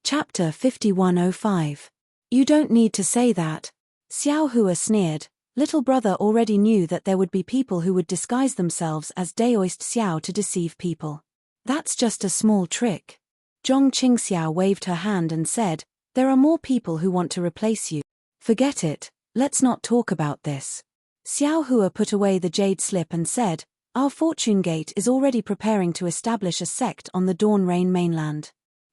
Chapter 5105. You don't need to say that. Xiao Hua sneered. Little brother already knew that there would be people who would disguise themselves as Daoist Xiao to deceive people. That's just a small trick. Zhong Qingxiao waved her hand and said, there are more people who want to replace you. Forget it, let's not talk about this. Xiao Hua put away the jade slip and said, our Fortune Gate is already preparing to establish a sect on the Dawn Rain mainland.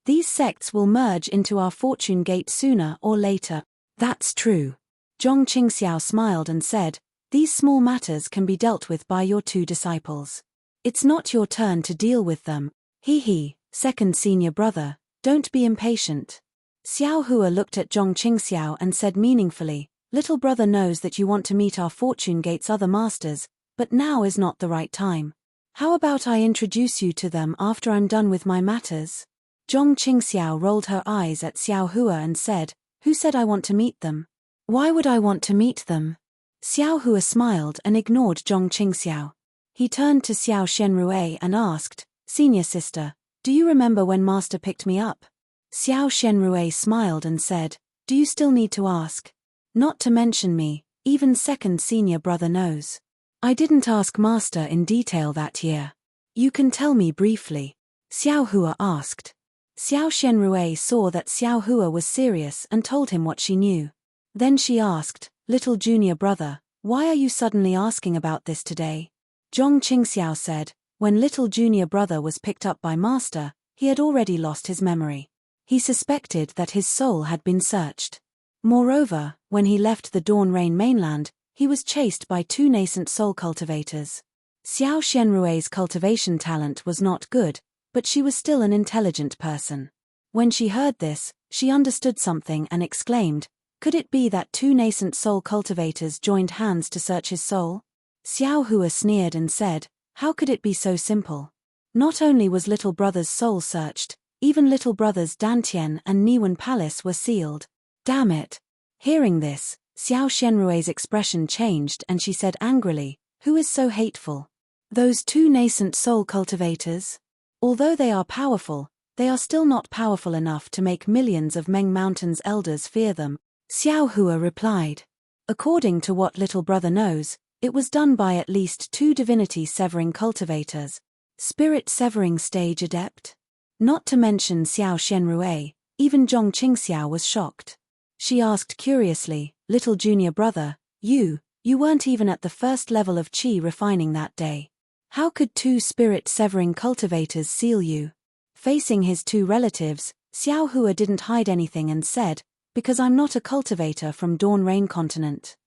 These sects will merge into our Fortune Gate sooner or later. That's true. Zhong Qingxiao smiled and said, these small matters can be dealt with by your two disciples. It's not your turn to deal with them. He, second senior brother, don't be impatient. Xiao Hua looked at Zhong Qingxiao and said meaningfully, little brother knows that you want to meet our Fortune Gate's other masters, but now is not the right time. How about I introduce you to them after I'm done with my matters? Zhong Qingxiao rolled her eyes at Xiao Hua and said, who said I want to meet them? Why would I want to meet them? Xiao Hua smiled and ignored Zhong Qingxiao. He turned to Xiao Shenrue and asked, senior sister, do you remember when master picked me up? Xiao Shenrue smiled and said, do you still need to ask? Not to mention me, even second senior brother knows. I didn't ask master in detail that year. You can tell me briefly. Xiao Hua asked. Xiao Shenrue saw that Xiao Hua was serious and told him what she knew. Then she asked, little junior brother, why are you suddenly asking about this today? Zhong Qingxiao said, when little junior brother was picked up by master, he had already lost his memory. He suspected that his soul had been searched. Moreover, when he left the Dawn Rain mainland, he was chased by two nascent soul cultivators. Xiao Shenrue's cultivation talent was not good, but she was still an intelligent person. When she heard this, she understood something and exclaimed, could it be that two nascent soul cultivators joined hands to search his soul? Xiao Hua sneered and said, how could it be so simple? Not only was little brother's soul searched, even little brothers Dantian and Niwen Palace were sealed. Damn it. Hearing this, Xiao Shenrue's expression changed and she said angrily, who is so hateful? Those two nascent soul cultivators? Although they are powerful, they are still not powerful enough to make millions of Meng Mountain's elders fear them, Xiao Hua replied. According to what little brother knows, it was done by at least two divinity-severing cultivators. Spirit-severing stage adept? Not to mention Xiao Shenrue, even Zhong Qingxiao was shocked. She asked curiously, little junior brother, you weren't even at the first level of qi refining that day. How could two spirit-severing cultivators seal you? Facing his two relatives, Xiao Hua didn't hide anything and said, because I'm not a cultivator from Dawn Rain continent.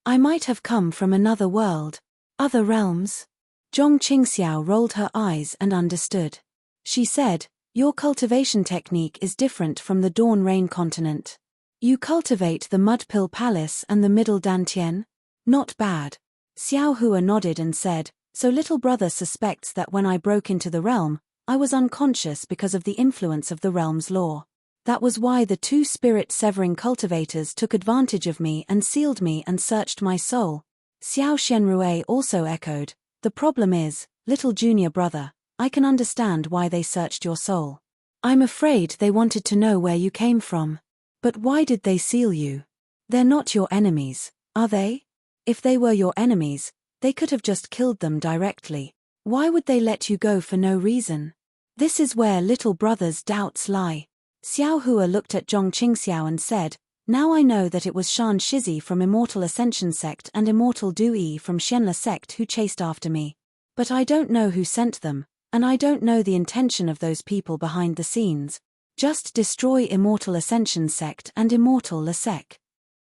I might have come from another world. Other realms? Zhong Qingxiao rolled her eyes and understood. She said, your cultivation technique is different from the Dawn Rain continent. You cultivate the Mudpill Palace and the Middle Dantian? Not bad. Xiao Hua nodded and said, so little brother suspects that when I broke into the realm, I was unconscious because of the influence of the realm's law. That was why the two spirit-severing cultivators took advantage of me and sealed me and searched my soul. Xiao Shenrue also echoed, the problem is, little junior brother, I can understand why they searched your soul. I'm afraid they wanted to know where you came from. But why did they seal you? They're not your enemies, are they? If they were your enemies, they could have just killed them directly. Why would they let you go for no reason? This is where little brother's doubts lie. Xiao Hua looked at Zhong Qingxiao and said, now I know that it was Shan Shizi from Immortal Ascension Sect and Immortal Dui from Shenla Sect who chased after me. But I don't know who sent them, and I don't know the intention of those people behind the scenes. Just destroy Immortal Ascension Sect and Immortal La Sec.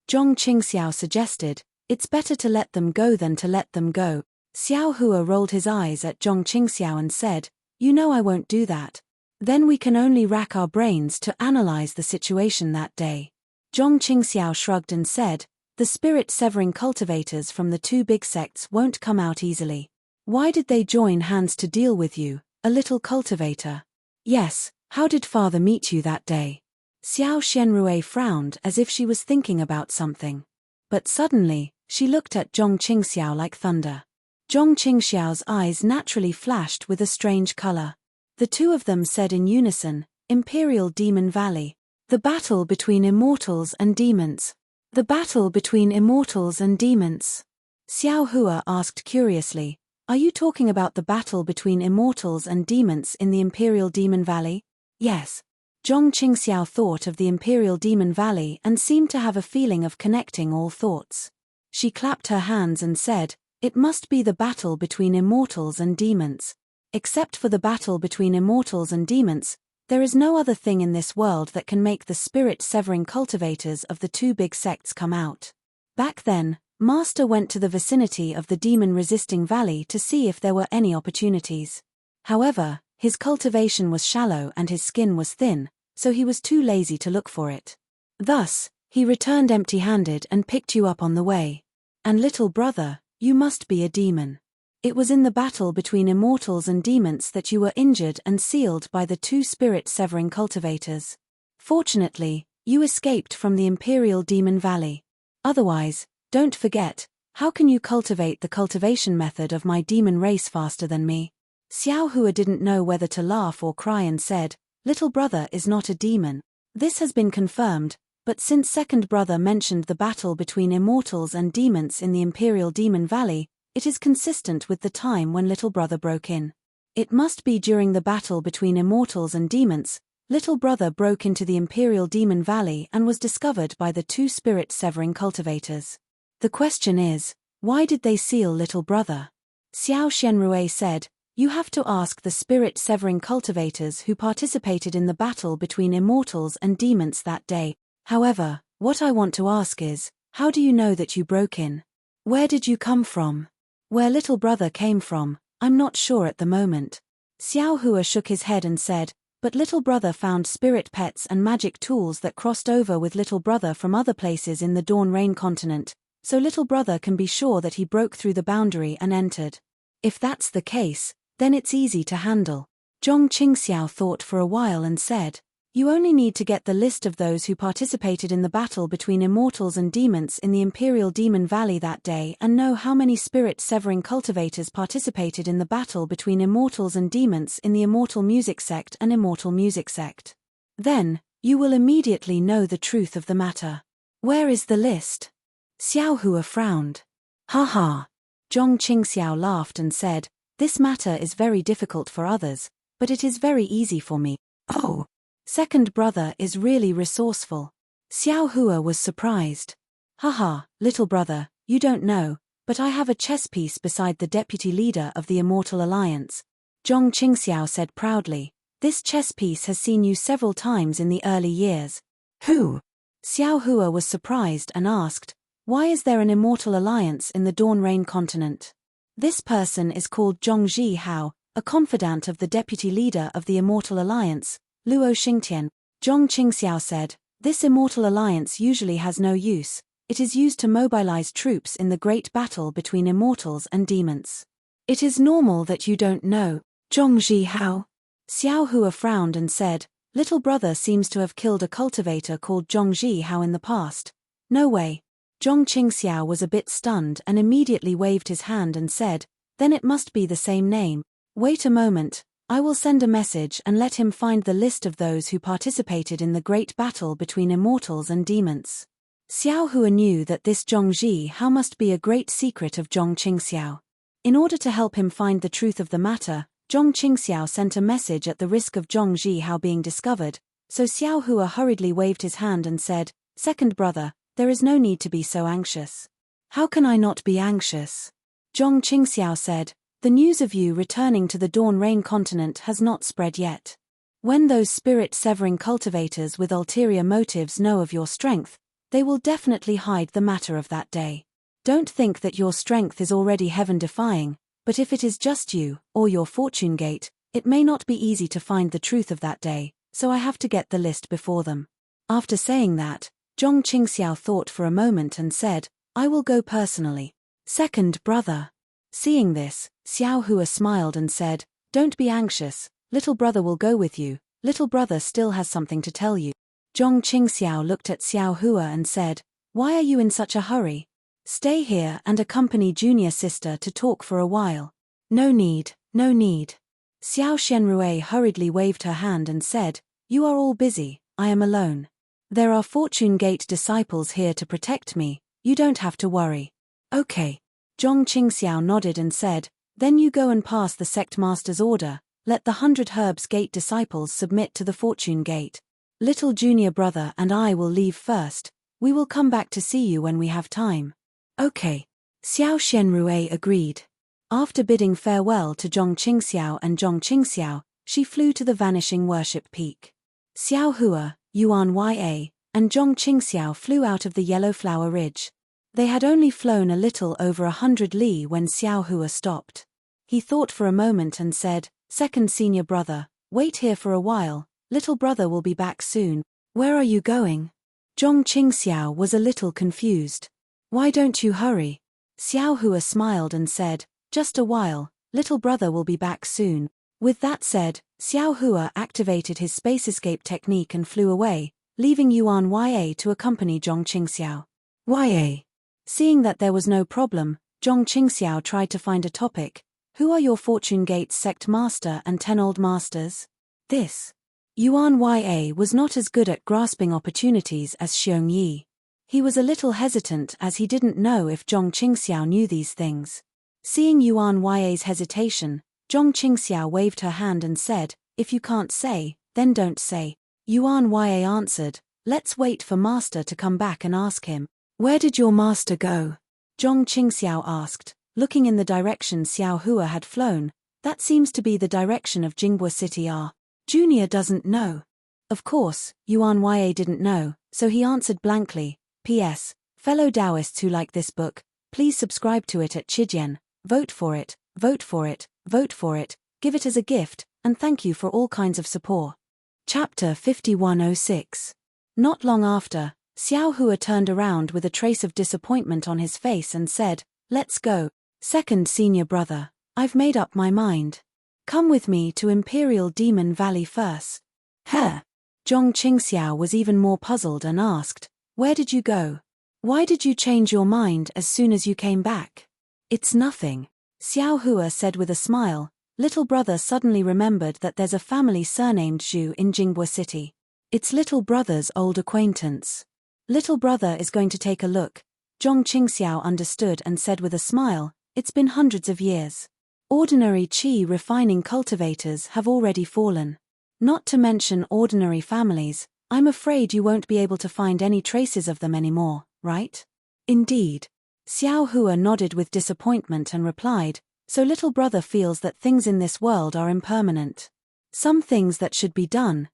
Zhong Qingxiao suggested, it's better to let them go than to let them go. Xiao Hua rolled his eyes at Zhong Qingxiao and said, you know I won't do that. Then we can only rack our brains to analyze the situation that day. Zhong Qingxiao shrugged and said, the spirit-severing cultivators from the two big sects won't come out easily. Why did they join hands to deal with you, a little cultivator? Yes, how did father meet you that day? Xiao Shenrue frowned as if she was thinking about something. But suddenly, she looked at Zhong Qingxiao like thunder. Zhong Qingxiao's eyes naturally flashed with a strange color. The two of them said in unison, Imperial Demon Valley. The battle between immortals and demons. The battle between immortals and demons. Xiao Hua asked curiously, "Are you talking about the battle between immortals and demons in the Imperial Demon Valley?" Yes. Zhong Qingxiao thought of the Imperial Demon Valley and seemed to have a feeling of connecting all thoughts. She clapped her hands and said, "It must be the battle between immortals and demons. Except for the battle between immortals and demons, there is no other thing in this world that can make the spirit-severing cultivators of the two big sects come out." Back then, Master went to the vicinity of the demon-resisting valley to see if there were any opportunities. However, his cultivation was shallow and his skin was thin, so he was too lazy to look for it. Thus, he returned empty-handed and picked you up on the way. "And little brother, you must be a demon. It was in the battle between immortals and demons that you were injured and sealed by the two spirit-severing cultivators. Fortunately, you escaped from the Imperial Demon Valley. Otherwise, don't forget, how can you cultivate the cultivation method of my demon race faster than me?" Xiao Hua didn't know whether to laugh or cry and said, "Little brother is not a demon. This has been confirmed, but since second brother mentioned the battle between immortals and demons in the Imperial Demon Valley, it is consistent with the time when little brother broke in. It must be during the battle between immortals and demons. Little brother broke into the Imperial Demon Valley and was discovered by the two spirit-severing cultivators. The question is, why did they seal little brother?" Xiao Xianrui said, "You have to ask the spirit-severing cultivators who participated in the battle between immortals and demons that day. However, what I want to ask is, how do you know that you broke in? Where did you come from?" "Where little brother came from, I'm not sure at the moment." Xiao Hua shook his head and said, "But little brother found spirit pets and magic tools that crossed over with little brother from other places in the Dawn Rain continent, so little brother can be sure that he broke through the boundary and entered. If that's the case, then it's easy to handle." Zhong Qingxiao thought for a while and said, "You only need to get the list of those who participated in the battle between immortals and demons in the Imperial Demon Valley that day and know how many spirit-severing cultivators participated in the battle between immortals and demons in the Immortal Music Sect and Immortal Music Sect. Then, you will immediately know the truth of the matter." "Where is the list?" Xiao Hua frowned. "Ha ha." Zhong Qingxiao laughed and said, "This matter is very difficult for others, but it is very easy for me." "Oh. Second brother is really resourceful." Xiao Hua was surprised. "Haha, little brother, you don't know, but I have a chess piece beside the deputy leader of the Immortal Alliance." Zhong Qingxiao said proudly, "This chess piece has seen you several times in the early years." "Who?" Xiao Hua was surprised and asked, "Why is there an Immortal Alliance in the Dawn Rain continent?" "This person is called Zhongzhi Hao, a confidant of the deputy leader of the Immortal Alliance, Luo Xingtian." Zhong Qingxiao said, "This Immortal Alliance usually has no use. It is used to mobilize troops in the great battle between immortals and demons." "It is normal that you don't know, Zhongzhi Hao." Xiao Hua frowned and said, "Little brother seems to have killed a cultivator called Zhongzhi Hao in the past." "No way." Zhong Qingxiao was a bit stunned and immediately waved his hand and said, "Then it must be the same name. Wait a moment. I will send a message and let him find the list of those who participated in the great battle between immortals and demons." Xiao Hua knew that this Zhongzhi Hao must be a great secret of Zhong Qingxiao. In order to help him find the truth of the matter, Zhong Qingxiao sent a message at the risk of Zhongzhi Hao being discovered, so Xiao Hua hurriedly waved his hand and said, "Second brother, there is no need to be so anxious." "How can I not be anxious?" Zhong Qingxiao said, "The news of you returning to the Dawn Rain continent has not spread yet. When those spirit-severing cultivators with ulterior motives know of your strength, they will definitely hide the matter of that day. Don't think that your strength is already heaven-defying, but if it is just you, or your fortune gate, it may not be easy to find the truth of that day, so I have to get the list before them." After saying that, Zhong Qingxiao thought for a moment and said, "I will go personally." "Second brother." Seeing this, Xiao Hua smiled and said, "Don't be anxious, little brother will go with you, little brother still has something to tell you." Zhong Qingxiao looked at Xiao Hua and said, "Why are you in such a hurry? Stay here and accompany junior sister to talk for a while." "No need, no need." Xiao Xianrui hurriedly waved her hand and said, "You are all busy, I am alone." There are Fortune Gate disciples here to protect me, you don't have to worry. Okay. Zhong Qingxiao nodded and said, then you go and pass the sect master's order, let the 100 Herbs Gate disciples submit to the Fortune Gate. Little junior brother and I will leave first, we will come back to see you when we have time. Okay. Xiao Xianrui agreed. After bidding farewell to Zhong Qingxiao and Zhong Qingxiao, she flew to the vanishing worship peak. Xiao Hua, Yuan Ya, and Zhong Qingxiao flew out of the Yellow Flower Ridge. They had only flown a little over 100 li when Xiao Hua stopped. He thought for a moment and said, second senior brother, wait here for a while, little brother will be back soon. Where are you going? Zhong Qingxiao was a little confused. Why don't you hurry? Xiao Hua smiled and said, just a while, little brother will be back soon. With that said, Xiao Hua activated his space escape technique and flew away, leaving Yuan Ya to accompany Zhong Qingxiao. Ya. Seeing that there was no problem, Zhong Qingxiao tried to find a topic. Who are your Fortune Gate's sect master and 10 old masters? This. Yuan Ya was not as good at grasping opportunities as Xiong Yi. He was a little hesitant as he didn't know if Zhong Qingxiao knew these things. Seeing Yuan Ya's hesitation, Zhong Qingxiao waved her hand and said, if you can't say, then don't say. Yuan Ya answered, let's wait for master to come back and ask him. Where did your master go? Zhong Qingxiao asked, looking in the direction Xiao Hua had flown. That seems to be the direction of Jinghua City. Junior doesn't know. Of course, Yuan Ya didn't know, so he answered blankly. P.S. Fellow Taoists who like this book, please subscribe to it at Chijian, vote for it, vote for it, vote for it, give it as a gift, and thank you for all kinds of support. Chapter 5106. Not long after, Xiao Hua turned around with a trace of disappointment on his face and said, let's go. Second senior brother, I've made up my mind. Come with me to Imperial Demon Valley first. Huh? Zhong Qingxiao was even more puzzled and asked, where did you go? Why did you change your mind as soon as you came back? It's nothing. Xiao Hua said with a smile. Little brother suddenly remembered that there's a family surnamed Zhu in Jinghua City. It's little brother's old acquaintance. Little brother is going to take a look. Zhong Qingxiao understood and said with a smile, it's been hundreds of years. Ordinary qi refining cultivators have already fallen. Not to mention ordinary families, I'm afraid you won't be able to find any traces of them anymore, right? Indeed. Xiao Hua nodded with disappointment and replied, so little brother feels that things in this world are impermanent. Some things that should be done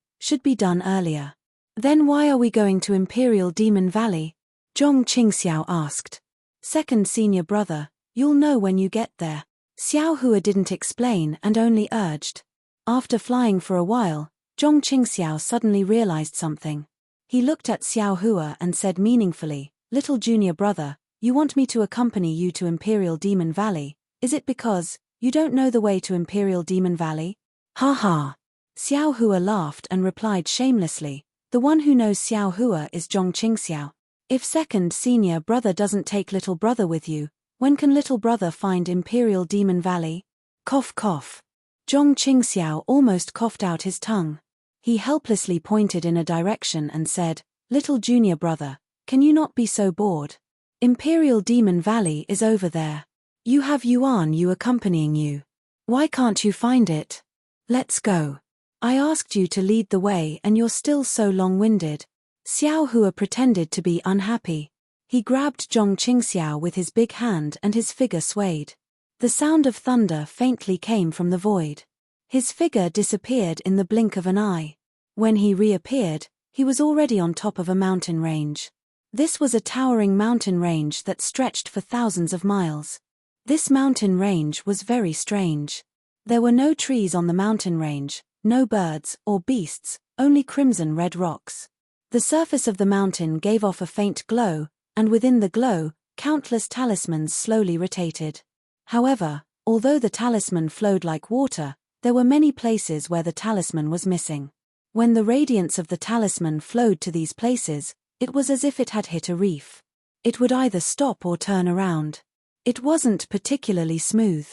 earlier. Then why are we going to Imperial Demon Valley? Zhong Qingxiao asked. Second senior brother, you'll know when you get there. Xiao Hua didn't explain and only urged. After flying for a while, Zhong Qingxiao suddenly realized something. He looked at Xiao Hua and said meaningfully, little junior brother, you want me to accompany you to Imperial Demon Valley, is it because you don't know the way to Imperial Demon Valley? Ha ha. Xiao Hua laughed and replied shamelessly, the one who knows Xiao Hua is Zhong Qingxiao. If second senior brother doesn't take little brother with you, when can little brother find Imperial Demon Valley? Cough cough. Zhong Qingxiao almost coughed out his tongue. He helplessly pointed in a direction and said, little junior brother, can you not be so bored? Imperial Demon Valley is over there. You have Yuan Yu accompanying you. Why can't you find it? Let's go. I asked you to lead the way and you're still so long-winded. Xiao Hua pretended to be unhappy. He grabbed Zhong Qingxiao with his big hand and his figure swayed. The sound of thunder faintly came from the void. His figure disappeared in the blink of an eye. When he reappeared, he was already on top of a mountain range. This was a towering mountain range that stretched for thousands of miles. This mountain range was very strange. There were no trees on the mountain range, no birds or beasts, only crimson-red rocks. The surface of the mountain gave off a faint glow, and within the glow, countless talismans slowly rotated. However, although the talisman flowed like water, there were many places where the talisman was missing. When the radiance of the talisman flowed to these places, it was as if it had hit a reef. It would either stop or turn around. It wasn't particularly smooth.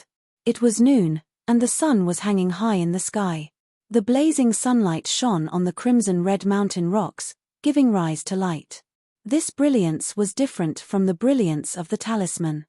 It was noon, and the sun was hanging high in the sky. The blazing sunlight shone on the crimson-red mountain rocks, giving rise to light. This brilliance was different from the brilliance of the talisman.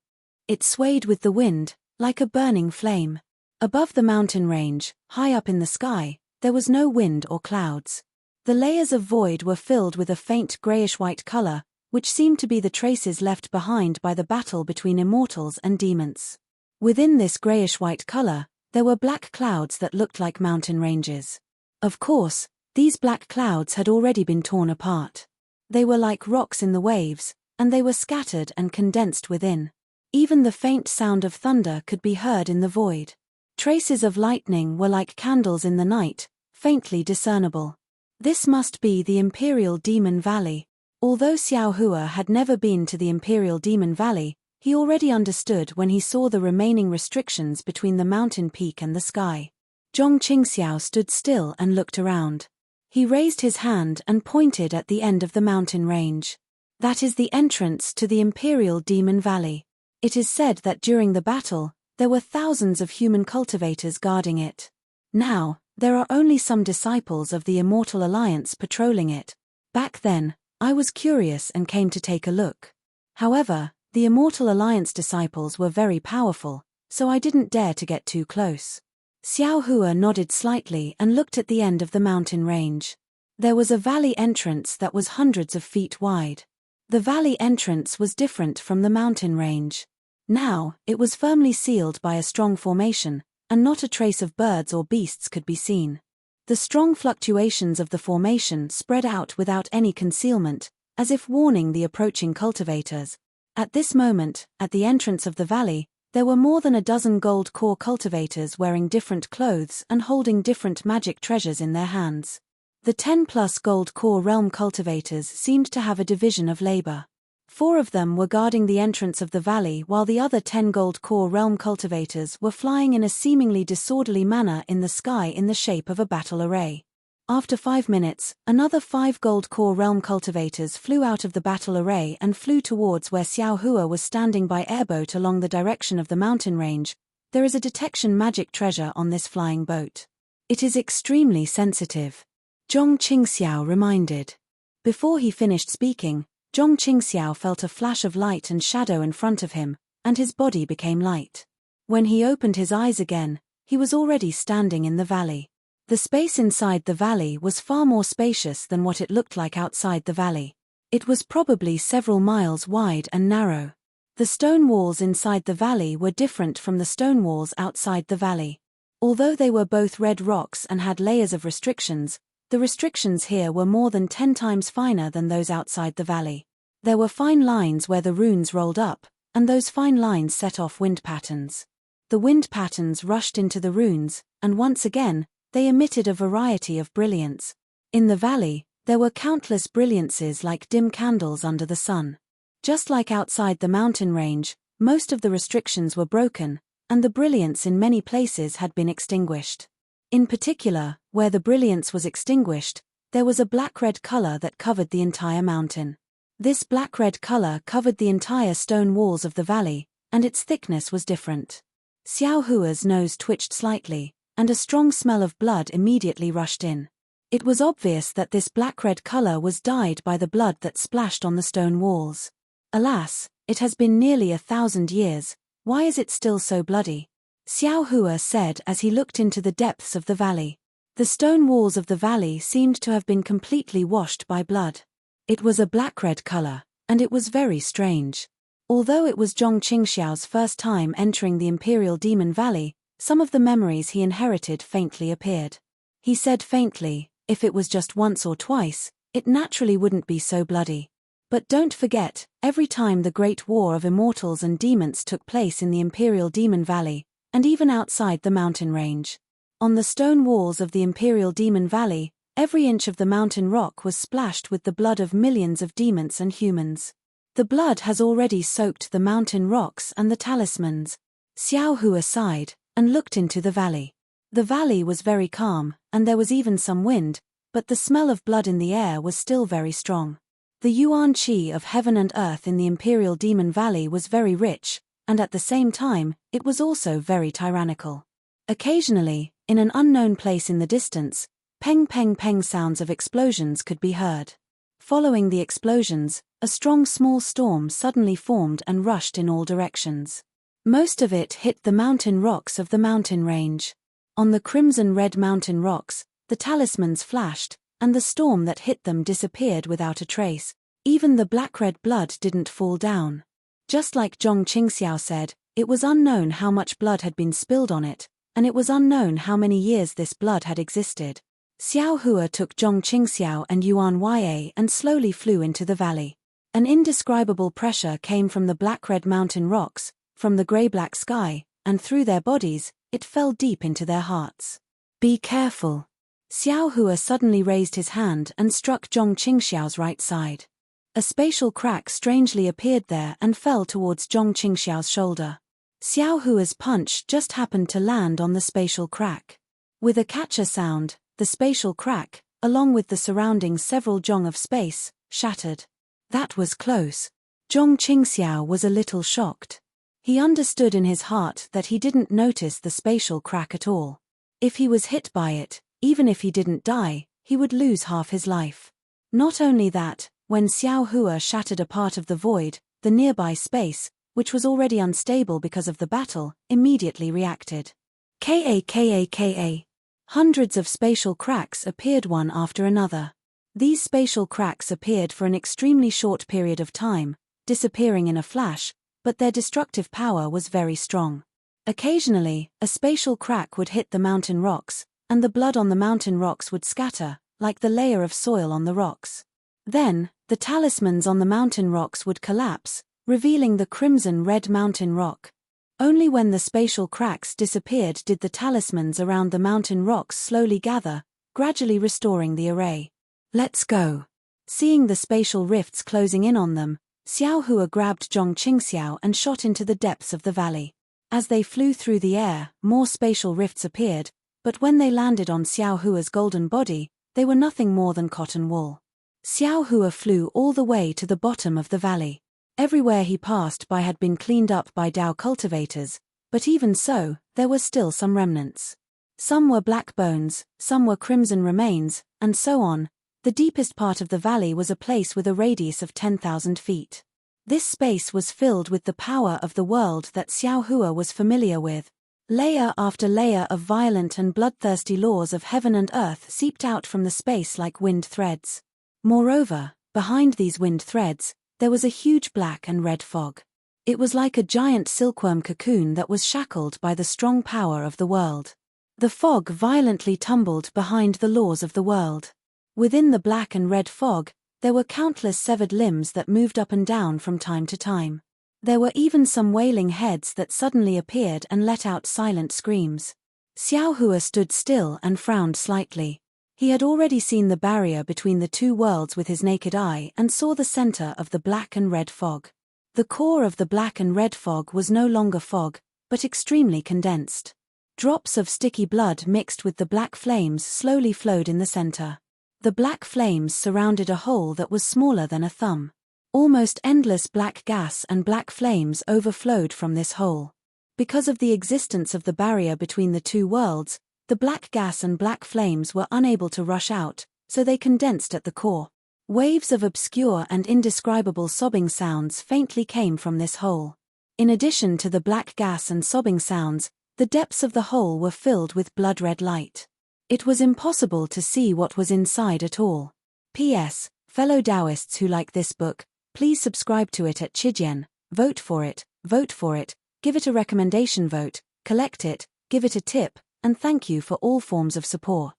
It swayed with the wind, like a burning flame. Above the mountain range, high up in the sky, there was no wind or clouds. The layers of void were filled with a faint grayish-white color, which seemed to be the traces left behind by the battle between immortals and demons. Within this grayish-white color, there were black clouds that looked like mountain ranges. Of course, these black clouds had already been torn apart. They were like rocks in the waves, and they were scattered and condensed within. Even the faint sound of thunder could be heard in the void. Traces of lightning were like candles in the night, faintly discernible. This must be the Imperial Demon Valley. Although Xiao Hua had never been to the Imperial Demon Valley, he already understood when he saw the remaining restrictions between the mountain peak and the sky. Zhong Qingxiao stood still and looked around. He raised his hand and pointed at the end of the mountain range. That is the entrance to the Imperial Demon Valley. It is said that during the battle, there were thousands of human cultivators guarding it. Now, there are only some disciples of the Immortal Alliance patrolling it. Back then, I was curious and came to take a look. However, the Immortal Alliance disciples were very powerful, so I didn't dare to get too close. Xiao Hua nodded slightly and looked at the end of the mountain range. There was a valley entrance that was hundreds of feet wide. The valley entrance was different from the mountain range. Now, it was firmly sealed by a strong formation, and not a trace of birds or beasts could be seen. The strong fluctuations of the formation spread out without any concealment, as if warning the approaching cultivators. At this moment, at the entrance of the valley, there were more than a dozen gold core cultivators wearing different clothes and holding different magic treasures in their hands. The 10+ gold core realm cultivators seemed to have a division of labor. 4 of them were guarding the entrance of the valley while the other 10 gold core realm cultivators were flying in a seemingly disorderly manner in the sky in the shape of a battle array. After 5 minutes, another 5 gold core realm cultivators flew out of the battle array and flew towards where Xiao Hua was standing by airboat along the direction of the mountain range. There is a detection magic treasure on this flying boat. It is extremely sensitive. Zhong Qingxiao reminded. Before he finished speaking, Zhong Qingxiao felt a flash of light and shadow in front of him, and his body became light. When he opened his eyes again, he was already standing in the valley. The space inside the valley was far more spacious than what it looked like outside the valley. It was probably several miles wide and narrow. The stone walls inside the valley were different from the stone walls outside the valley. Although they were both red rocks and had layers of restrictions, the restrictions here were more than 10 times finer than those outside the valley. There were fine lines where the runes rolled up, and those fine lines set off wind patterns. The wind patterns rushed into the runes, and once again, they emitted a variety of brilliance. In the valley, there were countless brilliances like dim candles under the sun. Just like outside the mountain range, most of the restrictions were broken, and the brilliance in many places had been extinguished. In particular, where the brilliance was extinguished, there was a black-red color that covered the entire mountain. This black-red color covered the entire stone walls of the valley, and its thickness was different. Xiao Hua's nose twitched slightly, and a strong smell of blood immediately rushed in. It was obvious that this black-red color was dyed by the blood that splashed on the stone walls. Alas, it has been nearly 1,000 years, why is it still so bloody? Xiao Hua said as he looked into the depths of the valley. The stone walls of the valley seemed to have been completely washed by blood. It was a black-red color, and it was very strange. Although it was Zhong Qingxiao's first time entering the Imperial Demon Valley, some of the memories he inherited faintly appeared. He said faintly, if it was just once or twice, it naturally wouldn't be so bloody. But don't forget, every time the Great War of Immortals and Demons took place in the Imperial Demon Valley, and even outside the mountain range. On the stone walls of the Imperial Demon Valley, every inch of the mountain rock was splashed with the blood of millions of demons and humans. The blood has already soaked the mountain rocks and the talismans. Xiao Hua sighed, and looked into the valley. The valley was very calm, and there was even some wind, but the smell of blood in the air was still very strong. The yuan qi of heaven and earth in the Imperial Demon Valley was very rich, and at the same time, it was also very tyrannical. Occasionally, in an unknown place in the distance, peng peng peng sounds of explosions could be heard. Following the explosions, a strong small storm suddenly formed and rushed in all directions. Most of it hit the mountain rocks of the mountain range. On the crimson-red mountain rocks, the talismans flashed, and the storm that hit them disappeared without a trace. Even the black-red blood didn't fall down. Just like Zhong Qingxiao said, it was unknown how much blood had been spilled on it, and it was unknown how many years this blood had existed. Xiao Hua took Zhong Qingxiao and Yuan Ya and slowly flew into the valley. An indescribable pressure came from the black-red mountain rocks, from the grey-black sky, and through their bodies, it fell deep into their hearts. Be careful. Xiao Hua suddenly raised his hand and struck Zhong Qingxiao's right side. A spatial crack strangely appeared there and fell towards Zhong Qingxiao's shoulder. Xiao Hua's punch just happened to land on the spatial crack. With a catcher sound, the spatial crack, along with the surrounding several zhong of space, shattered. That was close. Zhong Qingxiao was a little shocked. He understood in his heart that he didn't notice the spatial crack at all. If he was hit by it, even if he didn't die, he would lose half his life. Not only that, when Xiao Hua shattered a part of the void, the nearby space, which was already unstable because of the battle, immediately reacted. Ka. Hundreds of spatial cracks appeared one after another. These spatial cracks appeared for an extremely short period of time, disappearing in a flash, but their destructive power was very strong. Occasionally, a spatial crack would hit the mountain rocks, and the blood on the mountain rocks would scatter, like the layer of soil on the rocks. Then, the talismans on the mountain rocks would collapse, revealing the crimson-red mountain rock. Only when the spatial cracks disappeared did the talismans around the mountain rocks slowly gather, gradually restoring the array. Let's go. Seeing the spatial rifts closing in on them, Xiao Hua grabbed Zhong Qingxiao and shot into the depths of the valley. As they flew through the air, more spatial rifts appeared, but when they landed on Xiao Hua's golden body, they were nothing more than cotton wool. Xiao Hua flew all the way to the bottom of the valley. Everywhere he passed by had been cleaned up by Dao cultivators, but even so, there were still some remnants. Some were black bones, some were crimson remains, and so on. The deepest part of the valley was a place with a radius of 10,000 feet. This space was filled with the power of the world that Xiao Hua was familiar with. Layer after layer of violent and bloodthirsty laws of heaven and earth seeped out from the space like wind threads. Moreover, behind these wind threads, there was a huge black and red fog. It was like a giant silkworm cocoon that was shackled by the strong power of the world. The fog violently tumbled behind the laws of the world. Within the black and red fog, there were countless severed limbs that moved up and down from time to time. There were even some wailing heads that suddenly appeared and let out silent screams. Xiao Hua stood still and frowned slightly. He had already seen the barrier between the two worlds with his naked eye and saw the center of the black and red fog. The core of the black and red fog was no longer fog, but extremely condensed. Drops of sticky blood mixed with the black flames slowly flowed in the center. The black flames surrounded a hole that was smaller than a thumb. Almost endless black gas and black flames overflowed from this hole. Because of the existence of the barrier between the two worlds, the black gas and black flames were unable to rush out, so they condensed at the core. Waves of obscure and indescribable sobbing sounds faintly came from this hole. In addition to the black gas and sobbing sounds, the depths of the hole were filled with blood-red light. It was impossible to see what was inside at all. P.S. Fellow Taoists who like this book, please subscribe to it at Chijian, vote for it, give it a recommendation vote, collect it, give it a tip, and thank you for all forms of support.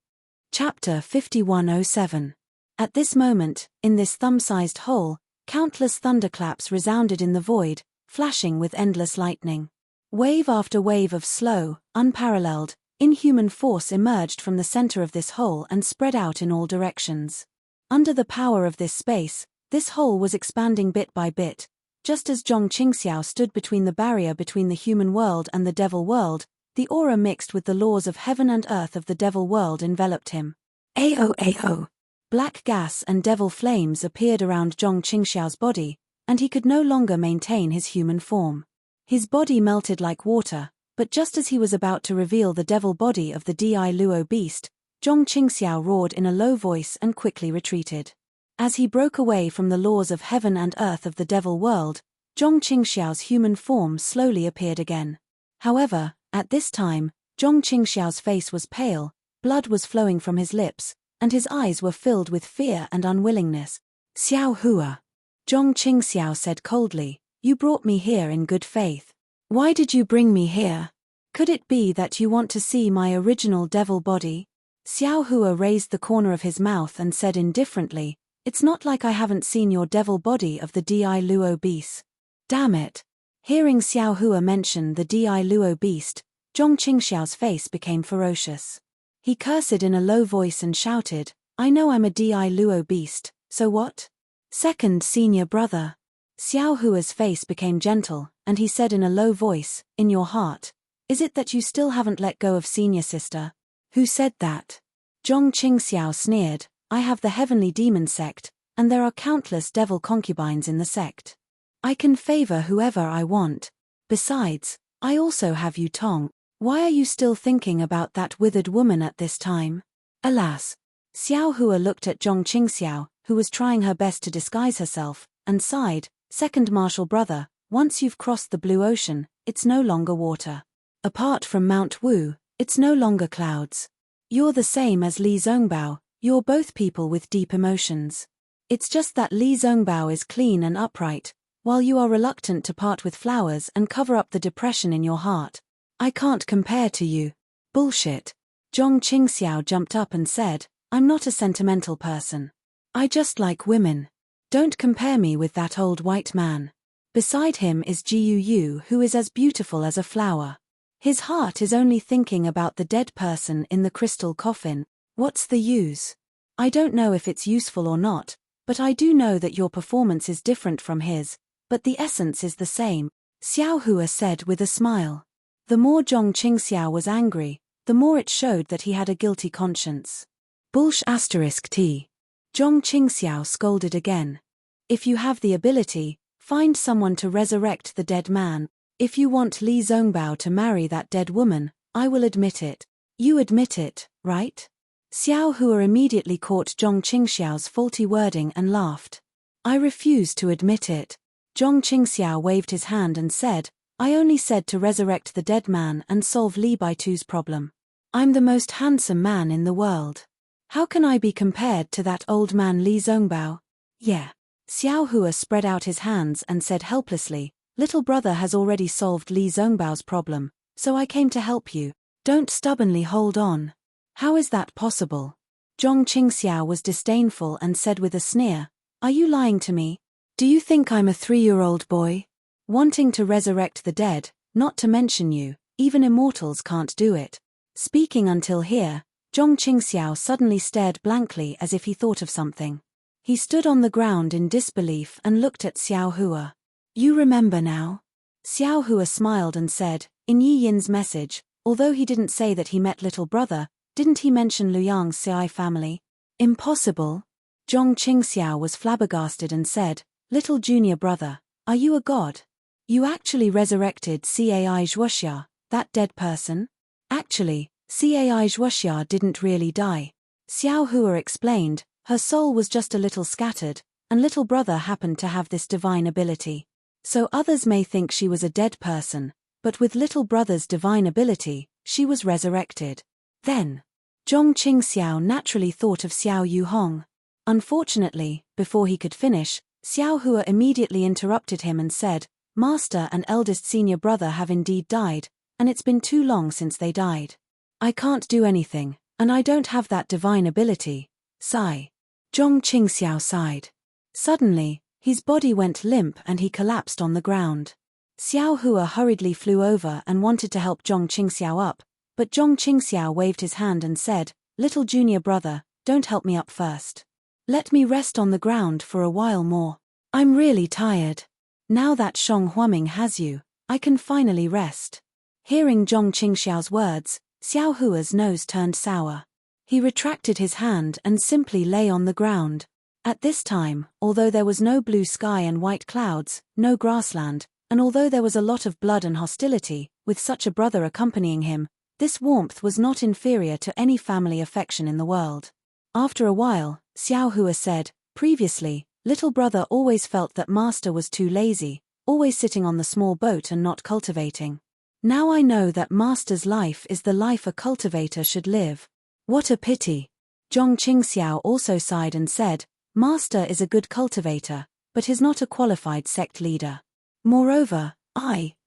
Chapter 5107. At this moment, in this thumb-sized hole, countless thunderclaps resounded in the void, flashing with endless lightning. Wave after wave of slow, unparalleled, inhuman force emerged from the center of this hole and spread out in all directions. Under the power of this space, this hole was expanding bit by bit. Just as Zhong Qingxiao stood between the barrier between the human world and the devil world, the aura mixed with the laws of heaven and earth of the devil world enveloped him. Ao. Black gas and devil flames appeared around Zhong Qingxiao's body, and he could no longer maintain his human form. His body melted like water, but just as he was about to reveal the devil body of the Di Luo beast, Zhong Qingxiao roared in a low voice and quickly retreated. As he broke away from the laws of heaven and earth of the devil world, Zhong Qingxiao's human form slowly appeared again. However, at this time, Zhong Qingxiao's face was pale, blood was flowing from his lips, and his eyes were filled with fear and unwillingness. Xiao Hua. Zhong Qingxiao said coldly, "You brought me here in good faith. Why did you bring me here? Could it be that you want to see my original devil body?" Xiao Hua raised the corner of his mouth and said indifferently, "It's not like I haven't seen your devil body of the Di Luo beast." Damn it. Hearing Xiao Hua mention the Di Luo beast, Zhong Qingxiao's face became ferocious. He cursed in a low voice and shouted, "I know I'm a Di Luo beast, so what? Second senior brother." Xiao Hua's face became gentle, and he said in a low voice, "In your heart, is it that you still haven't let go of senior sister?" "Who said that?" Zhong Qingxiao sneered, "I have the heavenly demon sect, and there are countless devil concubines in the sect. I can favor whoever I want. Besides, I also have Yu Tong. Why are you still thinking about that withered woman at this time?" Alas. Xiao Hua looked at Zhong Qingxiao, who was trying her best to disguise herself, and sighed, "Second martial brother, once you've crossed the blue ocean, it's no longer water. Apart from Mount Wu, it's no longer clouds. You're the same as Li Zongbao, you're both people with deep emotions. It's just that Li Zongbao is clean and upright, while you are reluctant to part with flowers and cover up the depression in your heart. I can't compare to you." "Bullshit." Zhong Qingxiao jumped up and said, "I'm not a sentimental person. I just like women. Don't compare me with that old white man. Beside him is Jiu Yu, who is as beautiful as a flower. His heart is only thinking about the dead person in the crystal coffin. What's the use? I don't know if it's useful or not, but I do know that your performance is different from his, but the essence is the same," Xiao Hua said with a smile. The more Zhong Qingxiao was angry, the more it showed that he had a guilty conscience. T. Zhong Qingxiao scolded again. "If you have the ability, find someone to resurrect the dead man. If you want Li Zongbao to marry that dead woman, I will admit it." "You admit it, right?" Xiao Hua immediately caught Zhong Qingxiao's faulty wording and laughed. "I refuse to admit it." Zhong Qingxiao waved his hand and said, "I only said to resurrect the dead man and solve Li Baitu's problem. I'm the most handsome man in the world. How can I be compared to that old man Li Zongbao?" "Yeah." Xiao Hua spread out his hands and said helplessly, "Little brother has already solved Li Zongbao's problem, so I came to help you. Don't stubbornly hold on." "How is that possible?" Zhong Qingxiao was disdainful and said with a sneer, "Are you lying to me? Do you think I'm a 3-year-old boy? Wanting to resurrect the dead, not to mention you, even immortals can't do it." Speaking until here, Zhong Qingxiao suddenly stared blankly as if he thought of something. He stood on the ground in disbelief and looked at Xiao Hua. "You remember now?" Xiao Hua smiled and said, "In Yi Yin's message, although he didn't say that he met little brother, didn't he mention Luyang's Xiai family?" "Impossible." Zhong Qingxiao was flabbergasted and said, "Little junior brother, are you a god? You actually resurrected Cai Zhuoxia, that dead person?" "Actually, Cai Zhuoxia didn't really die." Xiao Hua explained, "Her soul was just a little scattered, and little brother happened to have this divine ability. So others may think she was a dead person, but with little brother's divine ability, she was resurrected." Then, Zhong Qingxiao naturally thought of Xiao Yuhong. Unfortunately, before he could finish, Xiao Hua immediately interrupted him and said, "Master and eldest senior brother have indeed died, and it's been too long since they died. I can't do anything, and I don't have that divine ability. Sigh." Zhong Qingxiao sighed. Suddenly, his body went limp and he collapsed on the ground. Xiao Hua hurriedly flew over and wanted to help Zhong Qingxiao up, but Zhong Qingxiao waved his hand and said, "Little junior brother, don't help me up first. Let me rest on the ground for a while more. I'm really tired. Now that Shang Huaming has you, I can finally rest." Hearing Zhong Qingxiao's words, Xiao Hua's nose turned sour. He retracted his hand and simply lay on the ground. At this time, although there was no blue sky and white clouds, no grassland, and although there was a lot of blood and hostility, with such a brother accompanying him, this warmth was not inferior to any family affection in the world. After a while, Xiao Hua said, Previously, little brother always felt that master was too lazy, always sitting on the small boat and not cultivating. Now I know that master's life is the life a cultivator should live. What a pity. Zhong Qingxiao also sighed and said, master is a good cultivator, but is not a qualified sect leader. Moreover,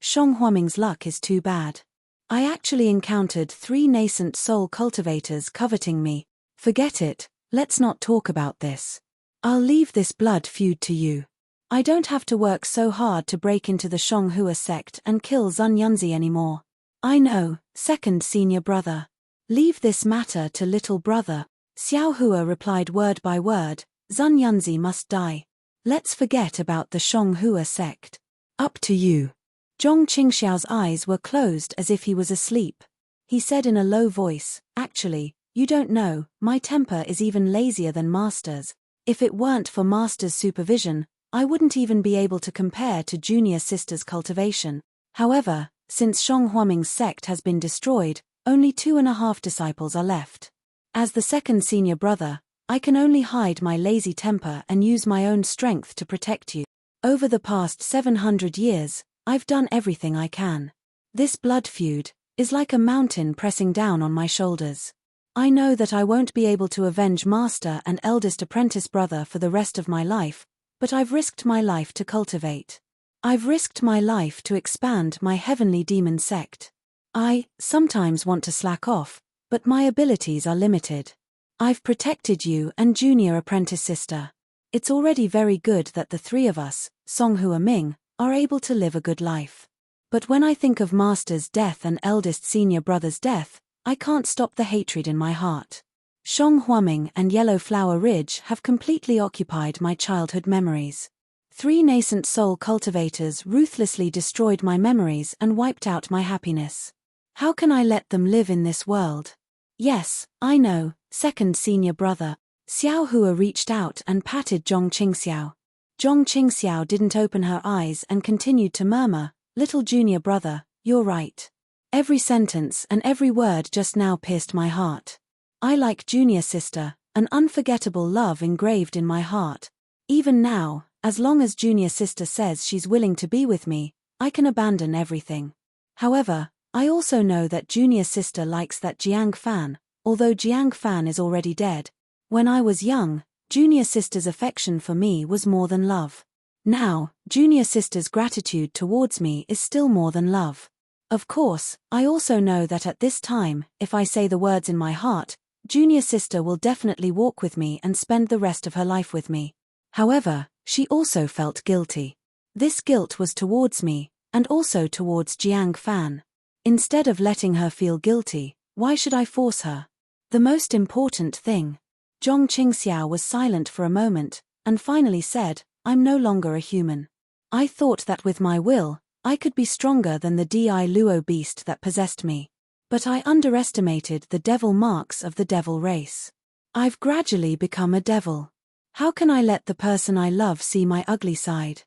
Shang Huaming's luck is too bad. I actually encountered 3 nascent soul cultivators coveting me. Forget it, let's not talk about this. I'll leave this blood feud to you. I don't have to work so hard to break into the Shanghua sect and kill Zun Yunzi anymore. I know, second senior brother. Leave this matter to little brother. Xiao Hua replied word by word, Zun Yunzi must die. Let's forget about the Shanghua sect. Up to you. Zhong Qingxiao's eyes were closed as if he was asleep. He said in a low voice, actually, you don't know, my temper is even lazier than master's. If it weren't for master's supervision, I wouldn't even be able to compare to junior sister's cultivation. However, since Shang Huaming's sect has been destroyed, only 2.5 disciples are left. As the second senior brother, I can only hide my lazy temper and use my own strength to protect you. Over the past 700 years, I've done everything I can. This blood feud is like a mountain pressing down on my shoulders. I know that I won't be able to avenge master and eldest apprentice brother for the rest of my life, but I've risked my life to cultivate. I've risked my life to expand my heavenly demon sect. I sometimes want to slack off, but my abilities are limited. I've protected you and junior apprentice sister. It's already very good that the 3 of us, Songhua Ming, are able to live a good life. But when I think of master's death and eldest senior brother's death, I can't stop the hatred in my heart. Shang Huaming and Yellow Flower Ridge have completely occupied my childhood memories. 3 nascent soul cultivators ruthlessly destroyed my memories and wiped out my happiness. How can I let them live in this world? Yes, I know, second senior brother. Xiao Hua reached out and patted Zhong Qingxiao. Zhong Qingxiao didn't open her eyes and continued to murmur, little junior brother, you're right. Every sentence and every word just now pierced my heart. I like junior sister, an unforgettable love engraved in my heart. Even now, as long as junior sister says she's willing to be with me, I can abandon everything. However, I also know that junior sister likes that Jiang Fan, although Jiang Fan is already dead. When I was young, junior sister's affection for me was more than love. Now, junior sister's gratitude towards me is still more than love. Of course, I also know that at this time, if I say the words in my heart, junior sister will definitely walk with me and spend the rest of her life with me. However, she also felt guilty. This guilt was towards me, and also towards Jiang Fan. Instead of letting her feel guilty, why should I force her? The most important thing. Zhong Qingxiao was silent for a moment, and finally said, I'm no longer a human. I thought that with my will, I could be stronger than the Di Luo beast that possessed me. But I underestimated the devil marks of the devil race. I've gradually become a devil. How can I let the person I love see my ugly side?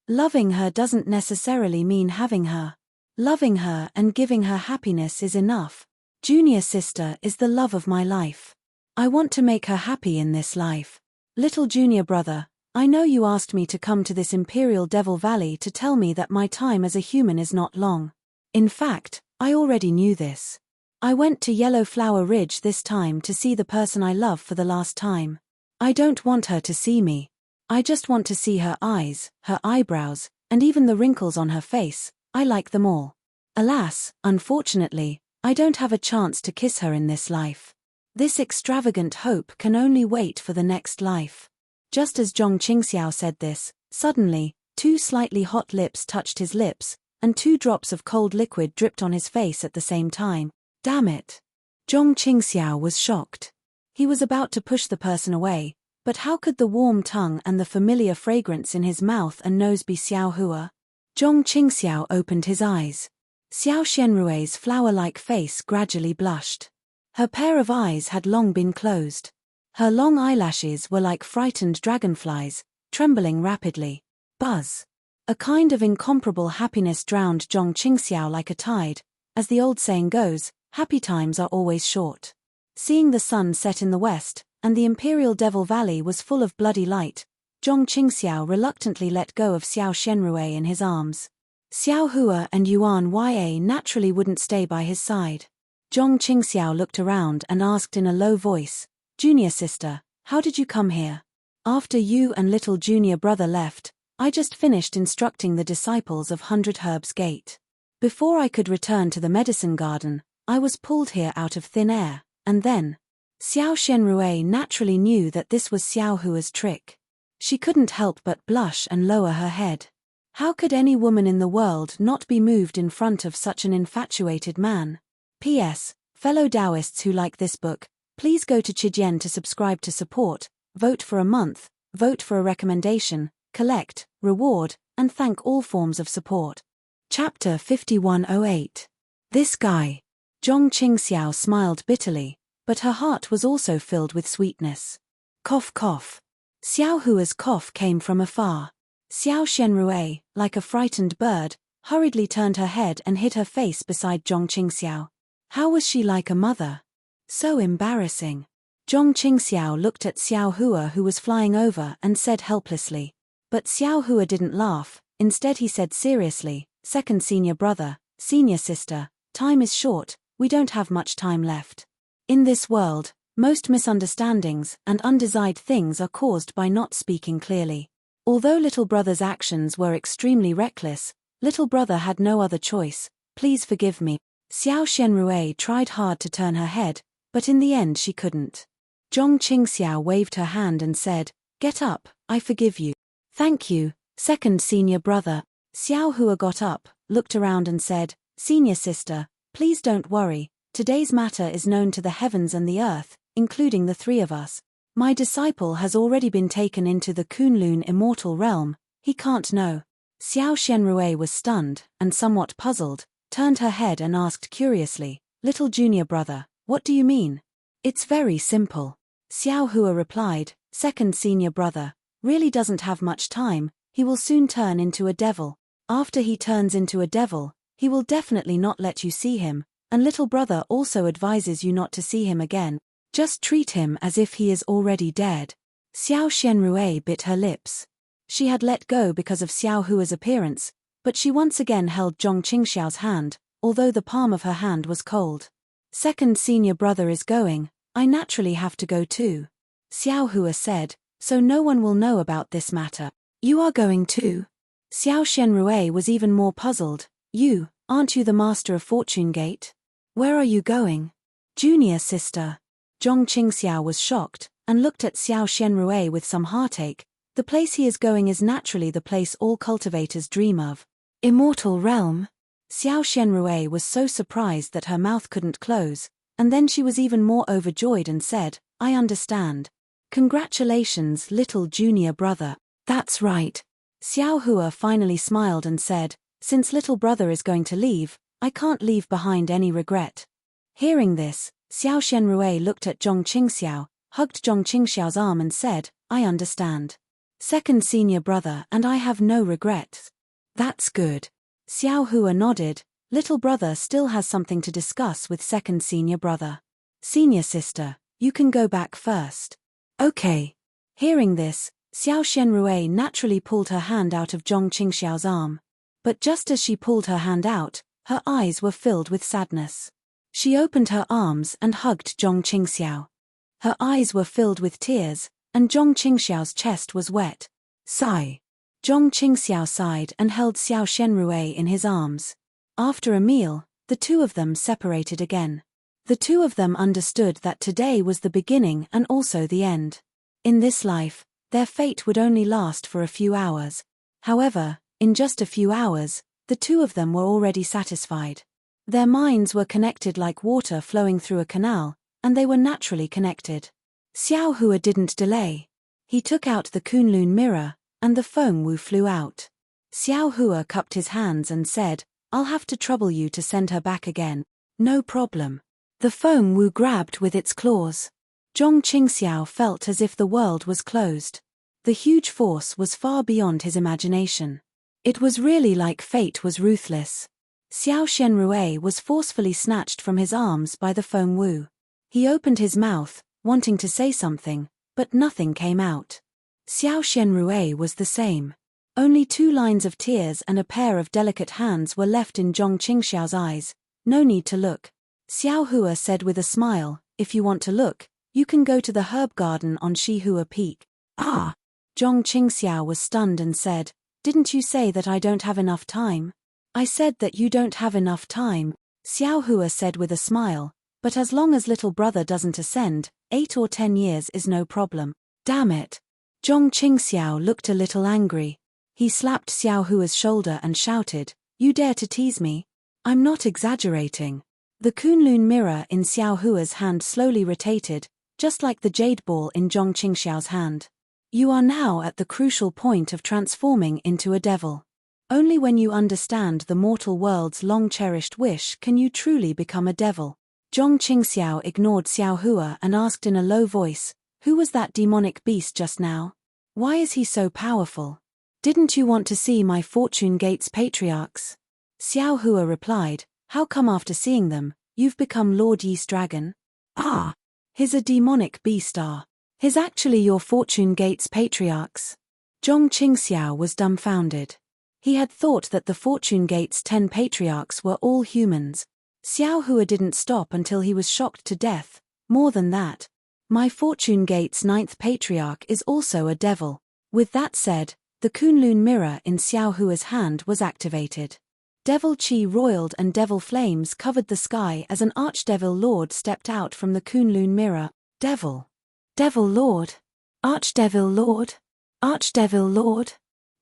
Loving her doesn't necessarily mean having her. Loving her and giving her happiness is enough. Junior sister is the love of my life. I want to make her happy in this life. Little junior brother, I know you asked me to come to this Imperial Devil Valley to tell me that my time as a human is not long. In fact, I already knew this. I went to Yellow Flower Ridge this time to see the person I love for the last time. I don't want her to see me. I just want to see her eyes, her eyebrows, and even the wrinkles on her face. I like them all. Alas, unfortunately, I don't have a chance to kiss her in this life. This extravagant hope can only wait for the next life. Just as Zhong Qingxiao said this, suddenly, 2 slightly hot lips touched his lips, and 2 drops of cold liquid dripped on his face at the same time. Damn it! Zhong Qingxiao was shocked. He was about to push the person away, but how could the warm tongue and the familiar fragrance in his mouth and nose be Xiao Hua? Zhong Qingxiao opened his eyes. Xiao Xianrui's flower-like face gradually blushed. Her pair of eyes had long been closed. Her long eyelashes were like frightened dragonflies, trembling rapidly. Buzz. A kind of incomparable happiness drowned Zhong Qingxiao like a tide. As the old saying goes, happy times are always short. Seeing the sun set in the west, and the Imperial Devil Valley was full of bloody light, Zhong Qingxiao reluctantly let go of Xiao Shenrui in his arms. Xiao Hua and Yuan Ya naturally wouldn't stay by his side. Zhong Qingxiao looked around and asked in a low voice, "Junior sister, how did you come here?" "After you and little junior brother left, I just finished instructing the disciples of 100 Herbs Gate. Before I could return to the medicine garden, I was pulled here out of thin air, and then..." Xiao Shenrui naturally knew that this was Xiao Hua's trick. She couldn't help but blush and lower her head. How could any woman in the world not be moved in front of such an infatuated man? P.S. Fellow Taoists who like this book, please go to Chijian to subscribe to support, vote for a month, vote for a recommendation, collect, reward, and thank all forms of support. Chapter 5108. This guy. Zhong Qingxiao smiled bitterly, but her heart was also filled with sweetness. Cough cough. Xiao Hua's cough came from afar. Xiao Shenrui, like a frightened bird, hurriedly turned her head and hid her face beside Zhong Qingxiao. How was she like a mother? So embarrassing. Zhong Qingxiao looked at Xiao Hua who was flying over and said helplessly. But Xiao Hua didn't laugh, instead he said seriously, "Second senior brother, senior sister, time is short, we don't have much time left. In this world, most misunderstandings and undesired things are caused by not speaking clearly. Although little brother's actions were extremely reckless, little brother had no other choice, please forgive me." Xiao Shenrui tried hard to turn her head, but in the end she couldn't. Zhong Qingxiao waved her hand and said, "Get up, I forgive you." "Thank you, second senior brother." Xiao Hua got up, looked around and said, "Senior sister, please don't worry, today's matter is known to the heavens and the earth, including the three of us. My disciple has already been taken into the Kunlun immortal realm, he can't know." Xiao Shenrui was stunned, and somewhat puzzled, turned her head and asked curiously, "Little junior brother, what do you mean?" "It's very simple." Xiao Hua replied, "Second senior brother really doesn't have much time, he will soon turn into a devil. After he turns into a devil, he will definitely not let you see him, and little brother also advises you not to see him again. Just treat him as if he is already dead." Xiao Shenrui bit her lips. She had let go because of Xiao Hua's appearance, but she once again held Zhong Qingxiao's hand, although the palm of her hand was cold. "Second senior brother is going, I naturally have to go too," Xiao Hua said, "so no one will know about this matter." "You are going too?" Xiao Shenrui was even more puzzled. "You, aren't you the master of Fortune Gate? Where are you going?" "Junior sister." Zhong Qingxiao was shocked, and looked at Xiao Shenrui with some heartache. The place he is going is naturally the place all cultivators dream of. Immortal realm? Xiao Shenrui was so surprised that her mouth couldn't close, and then she was even more overjoyed and said, "I understand. Congratulations, little junior brother." "That's right." Xiao Hua finally smiled and said, "Since little brother is going to leave, I can't leave behind any regret." Hearing this, Xiao Shenrui looked at Zhong Qingxiao, hugged Zhong Qingxiao's arm and said, "I understand. Second senior brother and I have no regrets." "That's good." Xiao Hua nodded. Little brother still has something to discuss with second senior brother. "Senior sister, you can go back first." "Okay." Hearing this, Xiao Shenrui naturally pulled her hand out of Zhong Qingxiao's arm. But just as she pulled her hand out, her eyes were filled with sadness. She opened her arms and hugged Zhong Qingxiao. Her eyes were filled with tears, and Zhong Qingxiao's chest was wet. Sigh. Zhong Qingxiao sighed and held Xiao Shenrui in his arms. After a meal, the two of them separated again. The two of them understood that today was the beginning and also the end. In this life, their fate would only last for a few hours. However, in just a few hours, the two of them were already satisfied. Their minds were connected like water flowing through a canal, and they were naturally connected. Xiao Hua didn't delay. He took out the Kunlun mirror, and the Feng Wu flew out. Xiao Hua cupped his hands and said, "I'll have to trouble you to send her back again." "No problem." The Feng Wu grabbed with its claws. Zhong Qingxiao felt as if the world was closed. The huge force was far beyond his imagination. It was really like fate was ruthless. Xiao Shenrui was forcefully snatched from his arms by the Feng Wu. He opened his mouth, wanting to say something, but nothing came out. Xiao Xianrui was the same. Only 2 lines of tears and a pair of delicate hands were left in Zhong Qingxiao's eyes. No need to look. Xiao Hua said with a smile, if you want to look, you can go to the herb garden on Shihua Peak. Ah! Zhong Qingxiao was stunned and said, didn't you say that I don't have enough time? I said that you don't have enough time, Xiao Hua said with a smile, but as long as little brother doesn't ascend, 8 or 10 years is no problem. Damn it! Zhong Qingxiao looked a little angry. He slapped Xiao Hua's shoulder and shouted, you dare to tease me? I'm not exaggerating. The Kunlun mirror in Xiao Hua's hand slowly rotated, just like the jade ball in Zhong Qingxiao's hand. You are now at the crucial point of transforming into a devil. Only when you understand the mortal world's long-cherished wish can you truly become a devil. Zhong Qingxiao ignored Xiao Hua and asked in a low voice, who was that demonic beast just now? Why is he so powerful? Didn't you want to see my Fortune Gates patriarchs? Xiao Hua replied, how come after seeing them, you've become Lord Yeast Dragon? Ah! He's a demonic beast. He's actually your Fortune Gates patriarchs. Zhong Qingxiao was dumbfounded. He had thought that the Fortune Gates 10 patriarchs were all humans. Xiao Hua didn't stop until he was shocked to death. More than that, my Fortune Gates 9th patriarch is also a devil. With that said, the Kunlun mirror in Xiao Hua's hand was activated. Devil Chi roiled and devil flames covered the sky as an Archdevil Lord stepped out from the Kunlun mirror. Devil. Devil Lord. Archdevil Lord. Archdevil Lord.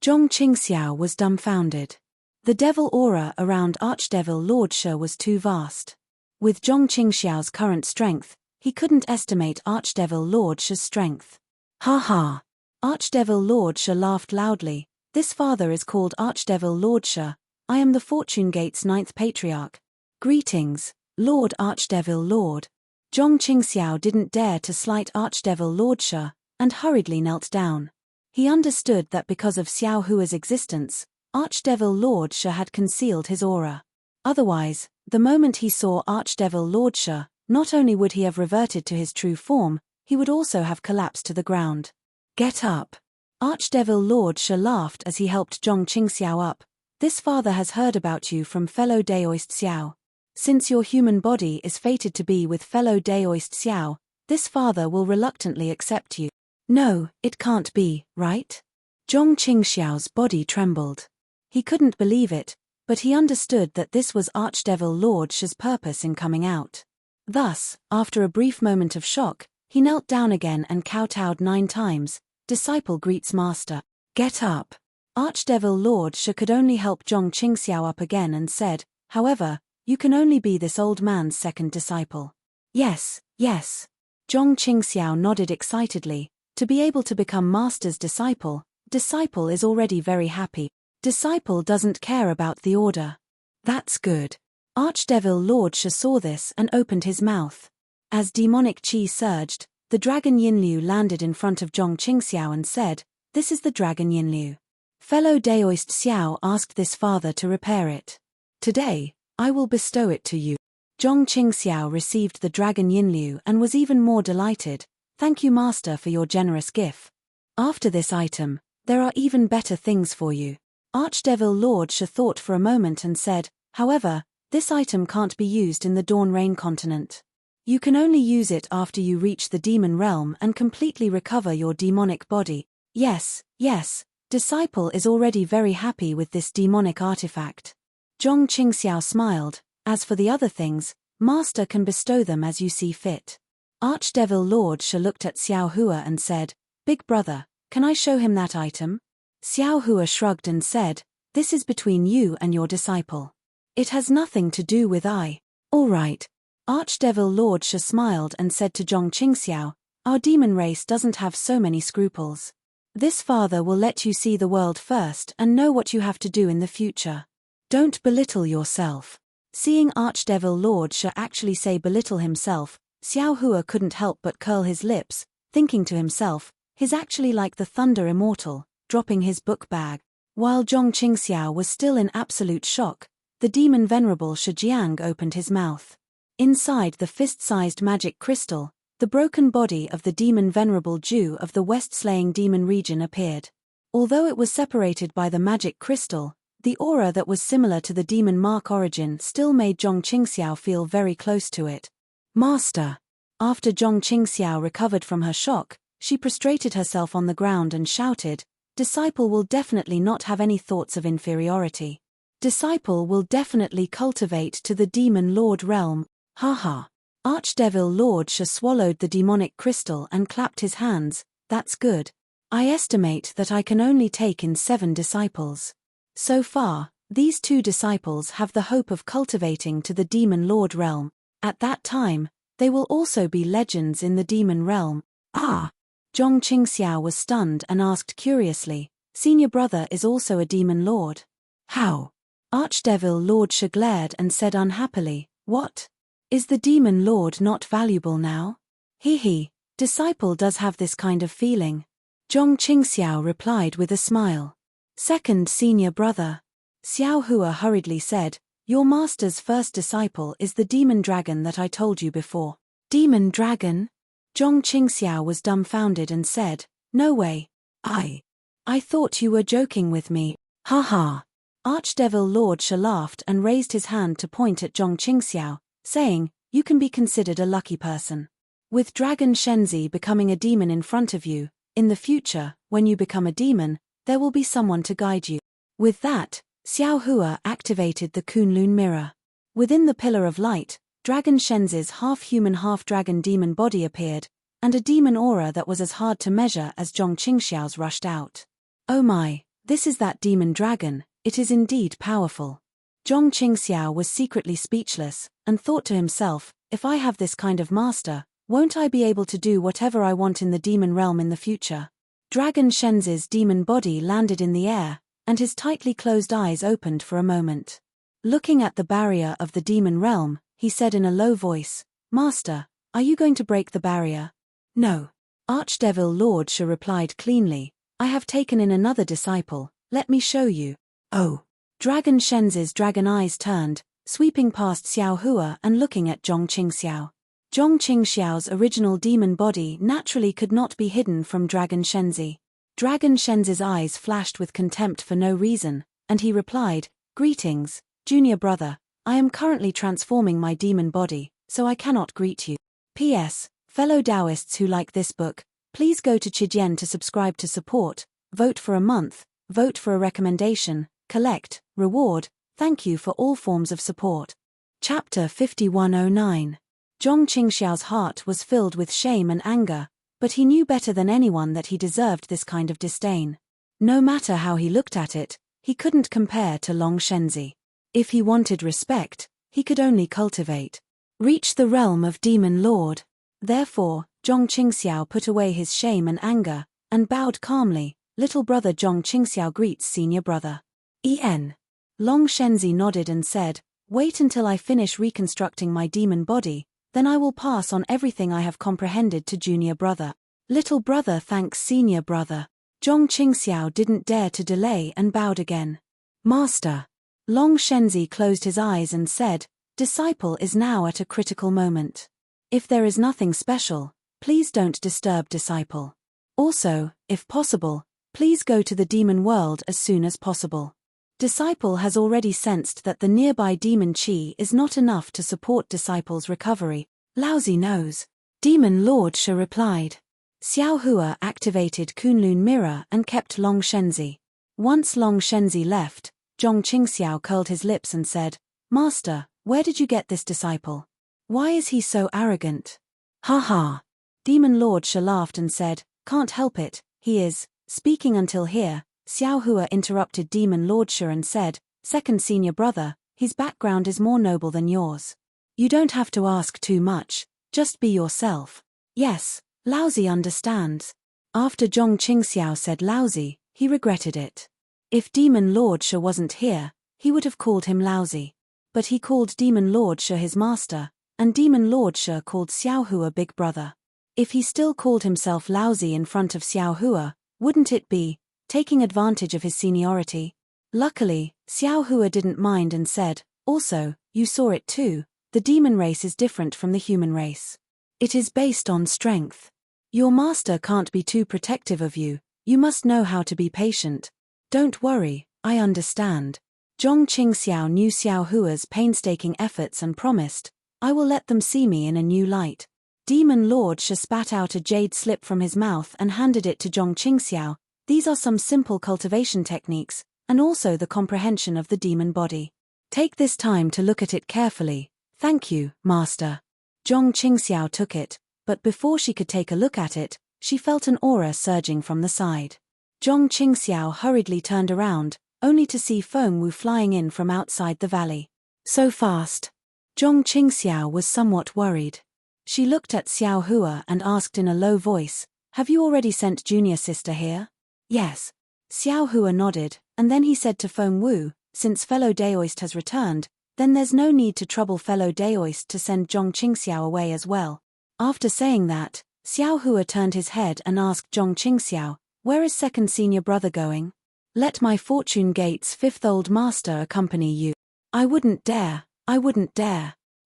Zhong Qingxiao was dumbfounded. The devil aura around Archdevil Lord Shi was too vast. With Zhong Qingxiao's current strength, he couldn't estimate Archdevil Lord Shi's strength. Ha ha! Archdevil Lord Shi laughed loudly. This father is called Archdevil Lord Shi. I am the Fortune Gates 9th patriarch. Greetings, Lord Archdevil Lord. Zhong Qingxiao didn't dare to slight Archdevil Lord Shi, and hurriedly knelt down. He understood that because of Xiao Hua's existence, Archdevil Lord Shi had concealed his aura. Otherwise, the moment he saw Archdevil Lord Shi, not only would he have reverted to his true form, he would also have collapsed to the ground. Get up! Archdevil Lord Shi laughed as he helped Zhong Qingxiao up. This father has heard about you from fellow Daoist Xiao. Since your human body is fated to be with fellow Daoist Xiao, this father will reluctantly accept you. No, it can't be, right? Zhong Qingxiao's body trembled. He couldn't believe it, but he understood that this was Archdevil Lord Shi's purpose in coming out. Thus, after a brief moment of shock, he knelt down again and kowtowed 9 times. Disciple greets master. Get up. Archdevil Lord Shi could only help Zhong Qingxiao up again and said, however, you can only be this old man's second disciple. Yes, yes. Zhong Qingxiao nodded excitedly. To be able to become master's disciple is already very happy. Disciple doesn't care about the order. That's good. Archdevil Lord Shi saw this and opened his mouth. As demonic chi surged, the dragon Yinliu landed in front of Zhong Qingxiao and said, this is the dragon Yinliu. Fellow Daoist Xiao asked this father to repair it. Today, I will bestow it to you. Zhong Qingxiao received the dragon Yinliu and was even more delighted. Thank you master for your generous gift. After this item, there are even better things for you. Archdevil Lord Shi thought for a moment and said, however, this item can't be used in the Dawn Rain continent. You can only use it after you reach the demon realm and completely recover your demonic body. Yes, yes, disciple is already very happy with this demonic artifact. Zhong Qingxiao smiled. As for the other things, master can bestow them as you see fit. Archdevil Lord Shi looked at Xiao Hua and said, Big brother, can I show him that item? Xiao Hua shrugged and said, this is between you and your disciple. It has nothing to do with I. All right. Archdevil Lord Shi smiled and said to Zhong Qingxiao, our demon race doesn't have so many scruples. This father will let you see the world first and know what you have to do in the future. Don't belittle yourself. Seeing Archdevil Lord Shi actually say belittle himself, Xiao Hua couldn't help but curl his lips, thinking to himself, he's actually like the Thunder Immortal, dropping his book bag. While Zhong Qingxiao was still in absolute shock, the demon venerable Shi Jiang opened his mouth. Inside the fist-sized magic crystal, the The broken body of the demon Venerable Jew of the West-slaying demon region appeared. Although it was separated by the magic crystal, the aura that was similar to the demon mark origin still made Zhong Qingxiao feel very close to it. Master! After Zhong Qingxiao recovered from her shock, she prostrated herself on the ground and shouted, "Disciple will definitely not have any thoughts of inferiority. Disciple will definitely cultivate to the demon lord realm, haha." Archdevil Lord Sha swallowed the demonic crystal and clapped his hands. "That's good. I estimate that I can only take in 7 disciples. So far, these 2 disciples have the hope of cultivating to the demon lord realm. At that time, they will also be legends in the demon realm." Ah! Zhong Qingxiao was stunned and asked curiously, "Senior brother is also a demon lord? How?" Archdevil Lord Sha glared and said unhappily, "What? Is the demon lord not valuable now?" "He, disciple does have this kind of feeling." Zhong Qingxiao replied with a smile. "Second senior brother." Xiao Hua hurriedly said, "Your master's first disciple is the demon dragon that I told you before." "Demon dragon?" Zhong Qingxiao was dumbfounded and said, "No way. I thought you were joking with me. Ha." Archdevil Lord Sha laughed and raised his hand to point at Zhong Qingxiao, saying, "You can be considered a lucky person. With Dragon Shenzi becoming a demon in front of you, in the future, when you become a demon, there will be someone to guide you." With that, Xiao Hua activated the Kunlun mirror. Within the pillar of light, Dragon Shenzi's half-human half-dragon demon body appeared, and a demon aura that was as hard to measure as Zhong Qingxiao's rushed out. "Oh my, this is that demon dragon, it is indeed powerful." Zhong Qingxiao was secretly speechless, and thought to himself, "If I have this kind of master, won't I be able to do whatever I want in the demon realm in the future?" Dragon Shenzi's demon body landed in the air, and his tightly closed eyes opened for a moment. Looking at the barrier of the demon realm, he said in a low voice, "Master, are you going to break the barrier?" "No." Archdevil Lord Sha replied cleanly, "I have taken in another disciple, let me show you." "Oh." Dragon Shenzi's dragon eyes turned, sweeping past Xiao Hua and looking at Zhong Qingxiao. Zhong Qingxiao's original demon body naturally could not be hidden from Dragon Shenzi. Dragon Shenzi's eyes flashed with contempt for no reason, and he replied, "Greetings, junior brother. I am currently transforming my demon body, so I cannot greet you. P.S. Fellow Taoists who like this book, please go to Chijian to subscribe to support, vote for a month, vote for a recommendation, collect, reward, thank you for all forms of support." Chapter 5109. Zhong Qingxiao's heart was filled with shame and anger, but he knew better than anyone that he deserved this kind of disdain. No matter how he looked at it, he couldn't compare to Long Shenzi. If he wanted respect, he could only cultivate. Reach the realm of Demon Lord. Therefore, Zhong Qingxiao put away his shame and anger, and bowed calmly. "Little brother Zhong Qingxiao greets senior brother." En. Long Shenzi nodded and said, "Wait until I finish reconstructing my demon body, then I will pass on everything I have comprehended to junior brother." "Little brother thanks senior brother." Zhong Qingxiao didn't dare to delay and bowed again. "Master." Long Shenzi closed his eyes and said, "Disciple is now at a critical moment. If there is nothing special, please don't disturb disciple. Also, if possible, please go to the demon world as soon as possible. Disciple has already sensed that the nearby demon chi is not enough to support disciple's recovery. Lousy knows." Demon Lord Sha replied. Xiao Hua activated Kunlun mirror and kept Long Shenzi. Once Long Shenzi left, Zhong Qingxiao curled his lips and said, "Master, where did you get this disciple? Why is he so arrogant?" "Ha ha." Demon Lord Sha laughed and said, "Can't help it, he is." Speaking until here, Xiao Hua interrupted Demon Lord Sha and said, "Second senior brother, his background is more noble than yours. You don't have to ask too much, just be yourself." "Yes, Lousy understands." After Zhong Qingxiao said Lousy, he regretted it. If Demon Lord Sha wasn't here, he would have called him Lousy. But he called Demon Lord Sha his master, and Demon Lord Sha called Xiao Hua big brother. If he still called himself Lousy in front of Xiao Hua, wouldn't it be taking advantage of his seniority? Luckily, Xiao Hua didn't mind and said, "Also, you saw it too, the demon race is different from the human race. It is based on strength. Your master can't be too protective of you, you must know how to be patient. Don't worry, I understand. Zhong Qingxiao knew Xiao Hua's painstaking efforts and promised, I will let them see me in a new light. Demon Lord Shi spat out a jade slip from his mouth and handed it to Zhong Qingxiao. These are some simple cultivation techniques, and also the comprehension of the demon body. Take this time to look at it carefully. Thank you, master. Zhong Qingxiao took it, but before she could take a look at it, she felt an aura surging from the side. Zhong Qingxiao hurriedly turned around, only to see Feng Wu flying in from outside the valley. So fast. Zhong Qingxiao was somewhat worried. She looked at Xiao Hua and asked in a low voice, have you already sent junior sister here? Yes. Xiao Hua nodded, and then he said to Feng Wu, since fellow Daoist has returned, then there's no need to trouble fellow Daoist to send Zhong Qingxiao away as well. After saying that, Xiao Hua turned his head and asked Zhong Qingxiao, where is second senior brother going? Let my Fortune Gate's fifth old master accompany you. I wouldn't dare.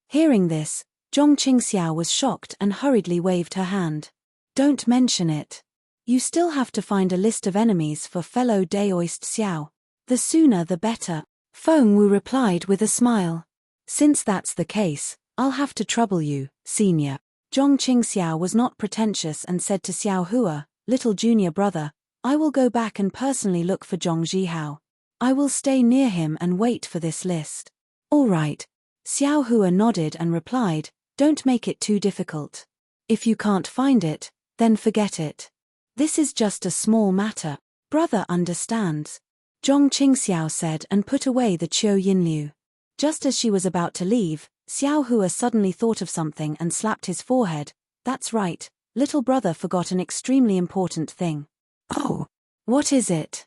Hearing this, Zhong Qingxiao was shocked and hurriedly waved her hand. Don't mention it. You still have to find a list of enemies for fellow Daoist Xiao. The sooner the better. Feng Wu replied with a smile. Since that's the case, I'll have to trouble you, senior. Zhong Qingxiao was not pretentious and said to Xiao Hua, little junior brother, I will go back and personally look for Zhong Zhihao. I will stay near him and wait for this list. All right. Xiao Hua nodded and replied, don't make it too difficult. If you can't find it, then forget it. This is just a small matter. Brother understands. Zhong Qingxiao said and put away the Qiu Yinliu. Just as she was about to leave, Xiao Hua suddenly thought of something and slapped his forehead. That's right, little brother forgot an extremely important thing. Oh, what is it?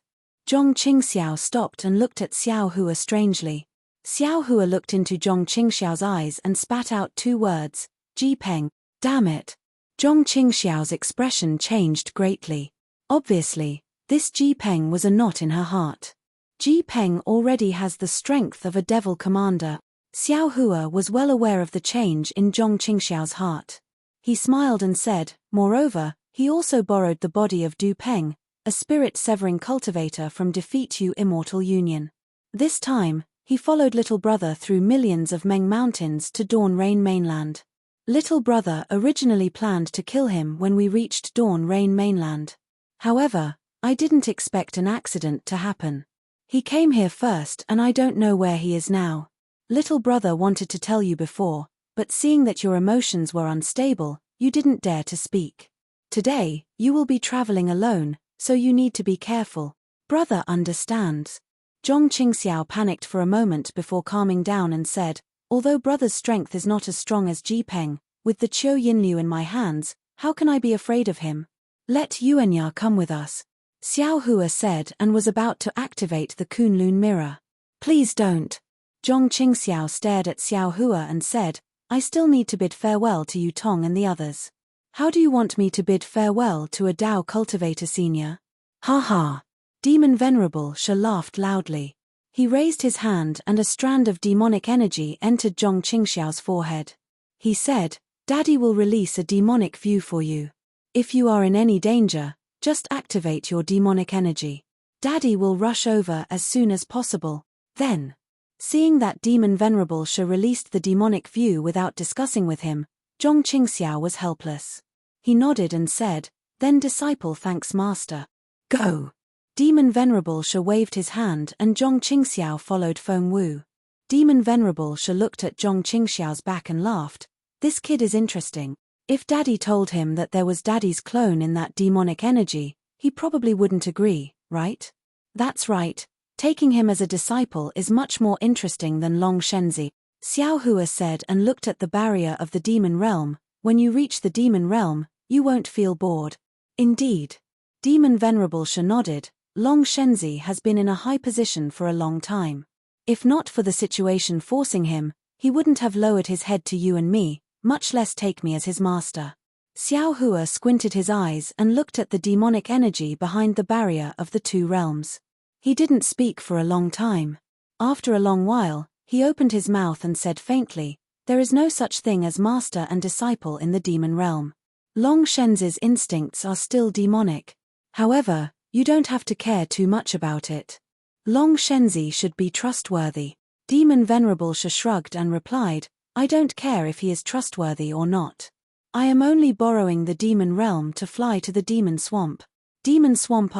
Zhong Qingxiao stopped and looked at Xiao Hua strangely. Xiao Hua looked into Zhong Qingxiao's eyes and spat out two words, Ji Peng. Damn it. Zhong Qingxiao's expression changed greatly. Obviously, this Ji Peng was a knot in her heart. Ji Peng already has the strength of a devil commander. Xiao Hua was well aware of the change in Zhong Qingxiao's heart. He smiled and said, moreover, he also borrowed the body of Du Peng, a spirit-severing cultivator from Defeat You Immortal Union. This time, he followed Little Brother through millions of Meng Mountains to Dawn Rain Mainland. Little Brother originally planned to kill him when we reached Dawn Rain Mainland. However, I didn't expect an accident to happen. He came here first and I don't know where he is now. Little Brother wanted to tell you before, but seeing that your emotions were unstable, you didn't dare to speak. Today, you will be traveling alone, so you need to be careful. Brother understands. Zhong Qingxiao panicked for a moment before calming down and said, although brother's strength is not as strong as Ji Peng, with the Qiu Yinliu in my hands, how can I be afraid of him? Let Yuanya come with us. Xiao Hua said and was about to activate the Kunlun mirror. Please don't. Zhong Qingxiao stared at Xiao Hua and said, I still need to bid farewell to Yu Tong and the others. How do you want me to bid farewell to a Dao cultivator senior? Ha ha. Demon Venerable Shi laughed loudly. He raised his hand and a strand of demonic energy entered Zhong Qingxiao's forehead. He said, Daddy will release a demonic view for you. If you are in any danger, just activate your demonic energy. Daddy will rush over as soon as possible. Then, seeing that Demon Venerable Shi released the demonic view without discussing with him, Zhong Qingxiao was helpless. He nodded and said, then disciple thanks master. Go. Demon Venerable Shi waved his hand and Zhong Qingxiao followed Feng Wu. Demon Venerable Shi looked at Zhong Qingxiao's back and laughed. This kid is interesting. If Daddy told him that there was Daddy's clone in that demonic energy, he probably wouldn't agree, right? That's right. Taking him as a disciple is much more interesting than Long Shenzi. Xiao Hua said and looked at the barrier of the demon realm. When you reach the demon realm, you won't feel bored. Indeed. Demon Venerable Shi nodded. Long Shenzi has been in a high position for a long time. If not for the situation forcing him, he wouldn't have lowered his head to you and me, much less take me as his master. Xiao Hua squinted his eyes and looked at the demonic energy behind the barrier of the two realms. He didn't speak for a long time. After a long while, he opened his mouth and said faintly, There is no such thing as master and disciple in the demon realm. Long Shenz's instincts are still demonic. However, you don't have to care too much about it. Long Shenzi should be trustworthy. Demon Venerable Sha shrugged and replied, I don't care if he is trustworthy or not. I am only borrowing the demon realm to fly to the demon swamp. Demon swamp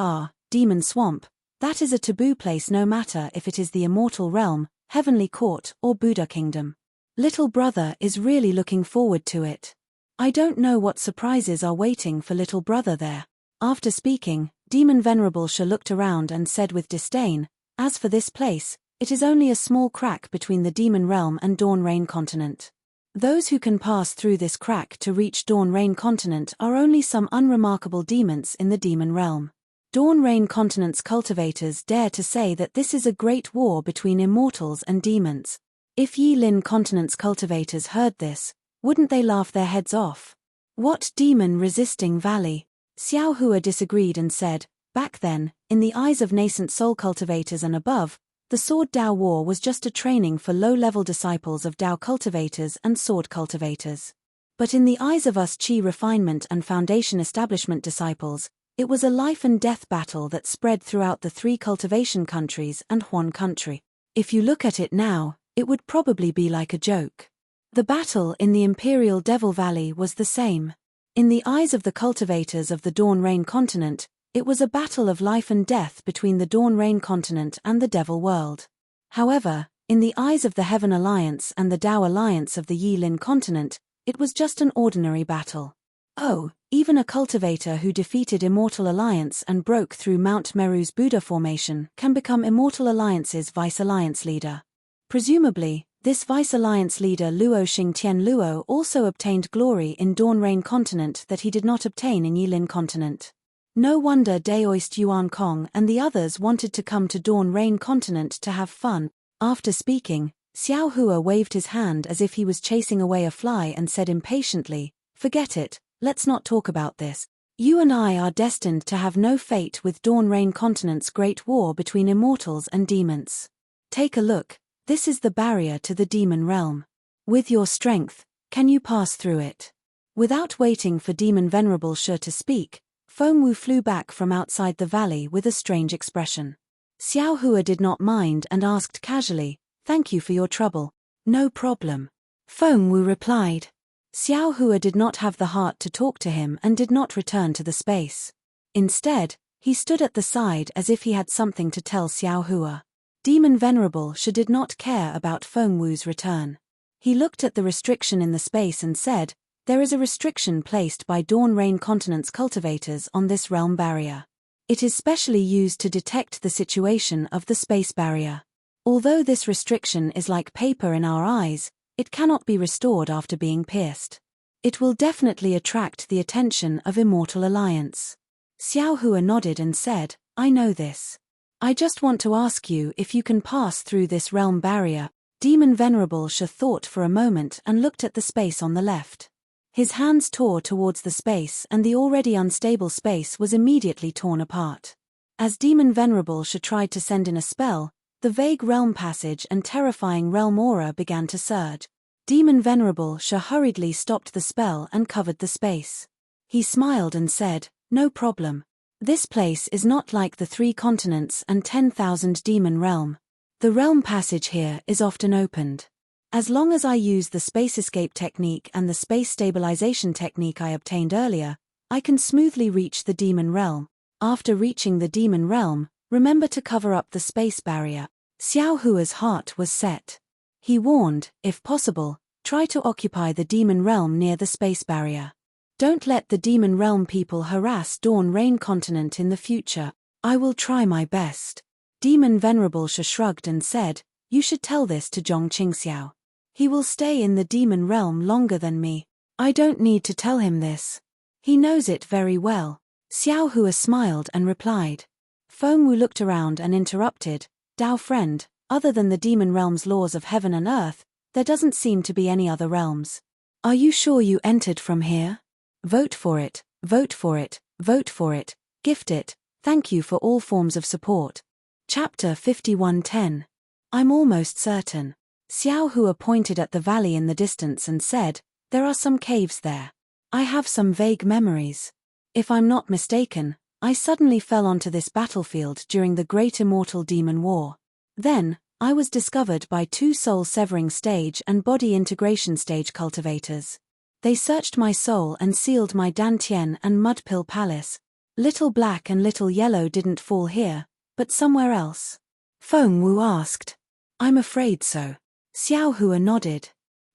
demon swamp, that is a taboo place no matter if it is the immortal realm, heavenly court, or Buddha kingdom. Little brother is really looking forward to it. I don't know what surprises are waiting for little brother there. After speaking, Demon Venerable Sha looked around and said with disdain, as for this place, it is only a small crack between the demon realm and Dawn Rain continent. Those who can pass through this crack to reach Dawn Rain continent are only some unremarkable demons in the demon realm. Dawn Rain continent's cultivators dare to say that this is a great war between immortals and demons. If Yi Lin continent's cultivators heard this, wouldn't they laugh their heads off? What demon-resisting valley? Xiao Hua disagreed and said, back then, in the eyes of nascent soul cultivators and above, the Sword Dao War was just a training for low-level disciples of Dao cultivators and sword cultivators. But in the eyes of us Qi refinement and foundation establishment disciples, it was a life-and-death battle that spread throughout the 3 cultivation countries and Huan country. If you look at it now, it would probably be like a joke. The battle in the Imperial Devil Valley was the same. In the eyes of the cultivators of the Dawn Rain continent, it was a battle of life and death between the Dawn Rain continent and the Devil world. However, in the eyes of the Heaven Alliance and the Dao Alliance of the Yi Lin continent, it was just an ordinary battle. Oh, even a cultivator who defeated Immortal Alliance and broke through Mount Meru's Buddha formation can become Immortal Alliance's Vice Alliance leader. Presumably, this Vice Alliance leader Luo Xingtian Luo also obtained glory in Dawn Rain continent that he did not obtain in Yi Lin continent. No wonder Daoist Yuan Kong and the others wanted to come to Dawn Rain continent to have fun. After speaking, Xiao Hua waved his hand as if he was chasing away a fly and said impatiently, forget it, let's not talk about this. You and I are destined to have no fate with Dawn Rain continent's great war between immortals and demons. Take a look. This is the barrier to the demon realm. With your strength, can you pass through it? Without waiting for Demon Venerable Sha to speak, Feng Wu flew back from outside the valley with a strange expression. Xiao Hua did not mind and asked casually, thank you for your trouble. No problem. Feng Wu replied. Xiao Hua did not have the heart to talk to him and did not return to the space. Instead, he stood at the side as if he had something to tell Xiao Hua. Demon Venerable Sha did not care about Feng Wu's return. He looked at the restriction in the space and said, there is a restriction placed by Dawn Rain continent's cultivators on this realm barrier. It is specially used to detect the situation of the space barrier. Although this restriction is like paper in our eyes, it cannot be restored after being pierced. It will definitely attract the attention of Immortal Alliance. Xiao Hua nodded and said, I know this. I just want to ask you if you can pass through this realm barrier. Demon Venerable Sha thought for a moment and looked at the space on the left. His hands tore towards the space and the already unstable space was immediately torn apart. As Demon Venerable Sha tried to send in a spell, the vague realm passage and terrifying realm aura began to surge. Demon Venerable Sha hurriedly stopped the spell and covered the space. He smiled and said, no problem. This place is not like the 3 continents and 10,000 demon realm. The realm passage here is often opened. As long as I use the space escape technique and the space stabilization technique I obtained earlier, I can smoothly reach the demon realm. After reaching the demon realm, remember to cover up the space barrier. Xiao Hua's heart was set. He warned, if possible, try to occupy the demon realm near the space barrier. Don't let the demon realm people harass Dawn Rain continent in the future. I will try my best. Demon Venerable Sha shrugged and said, you should tell this to Zhong Qingxiao. He will stay in the demon realm longer than me. I don't need to tell him this. He knows it very well. Xiao Hua smiled and replied. Feng Wu looked around and interrupted, Dao friend, other than the demon realm's laws of heaven and earth, there doesn't seem to be any other realms. Are you sure you entered from here? Vote for it, vote for it, vote for it, gift it, thank you for all forms of support. Chapter 5110. I'm almost certain. Xiao Hua pointed at the valley in the distance and said, "There are some caves there. I have some vague memories. If I'm not mistaken, I suddenly fell onto this battlefield during the Great Immortal Demon War. Then, I was discovered by 2 soul-severing stage and body integration stage cultivators. They searched my soul and sealed my Dantian and Mudpill Palace. Little Black and Little Yellow didn't fall here, but somewhere else." Feng Wu asked. "I'm afraid so." Xiao Hua nodded.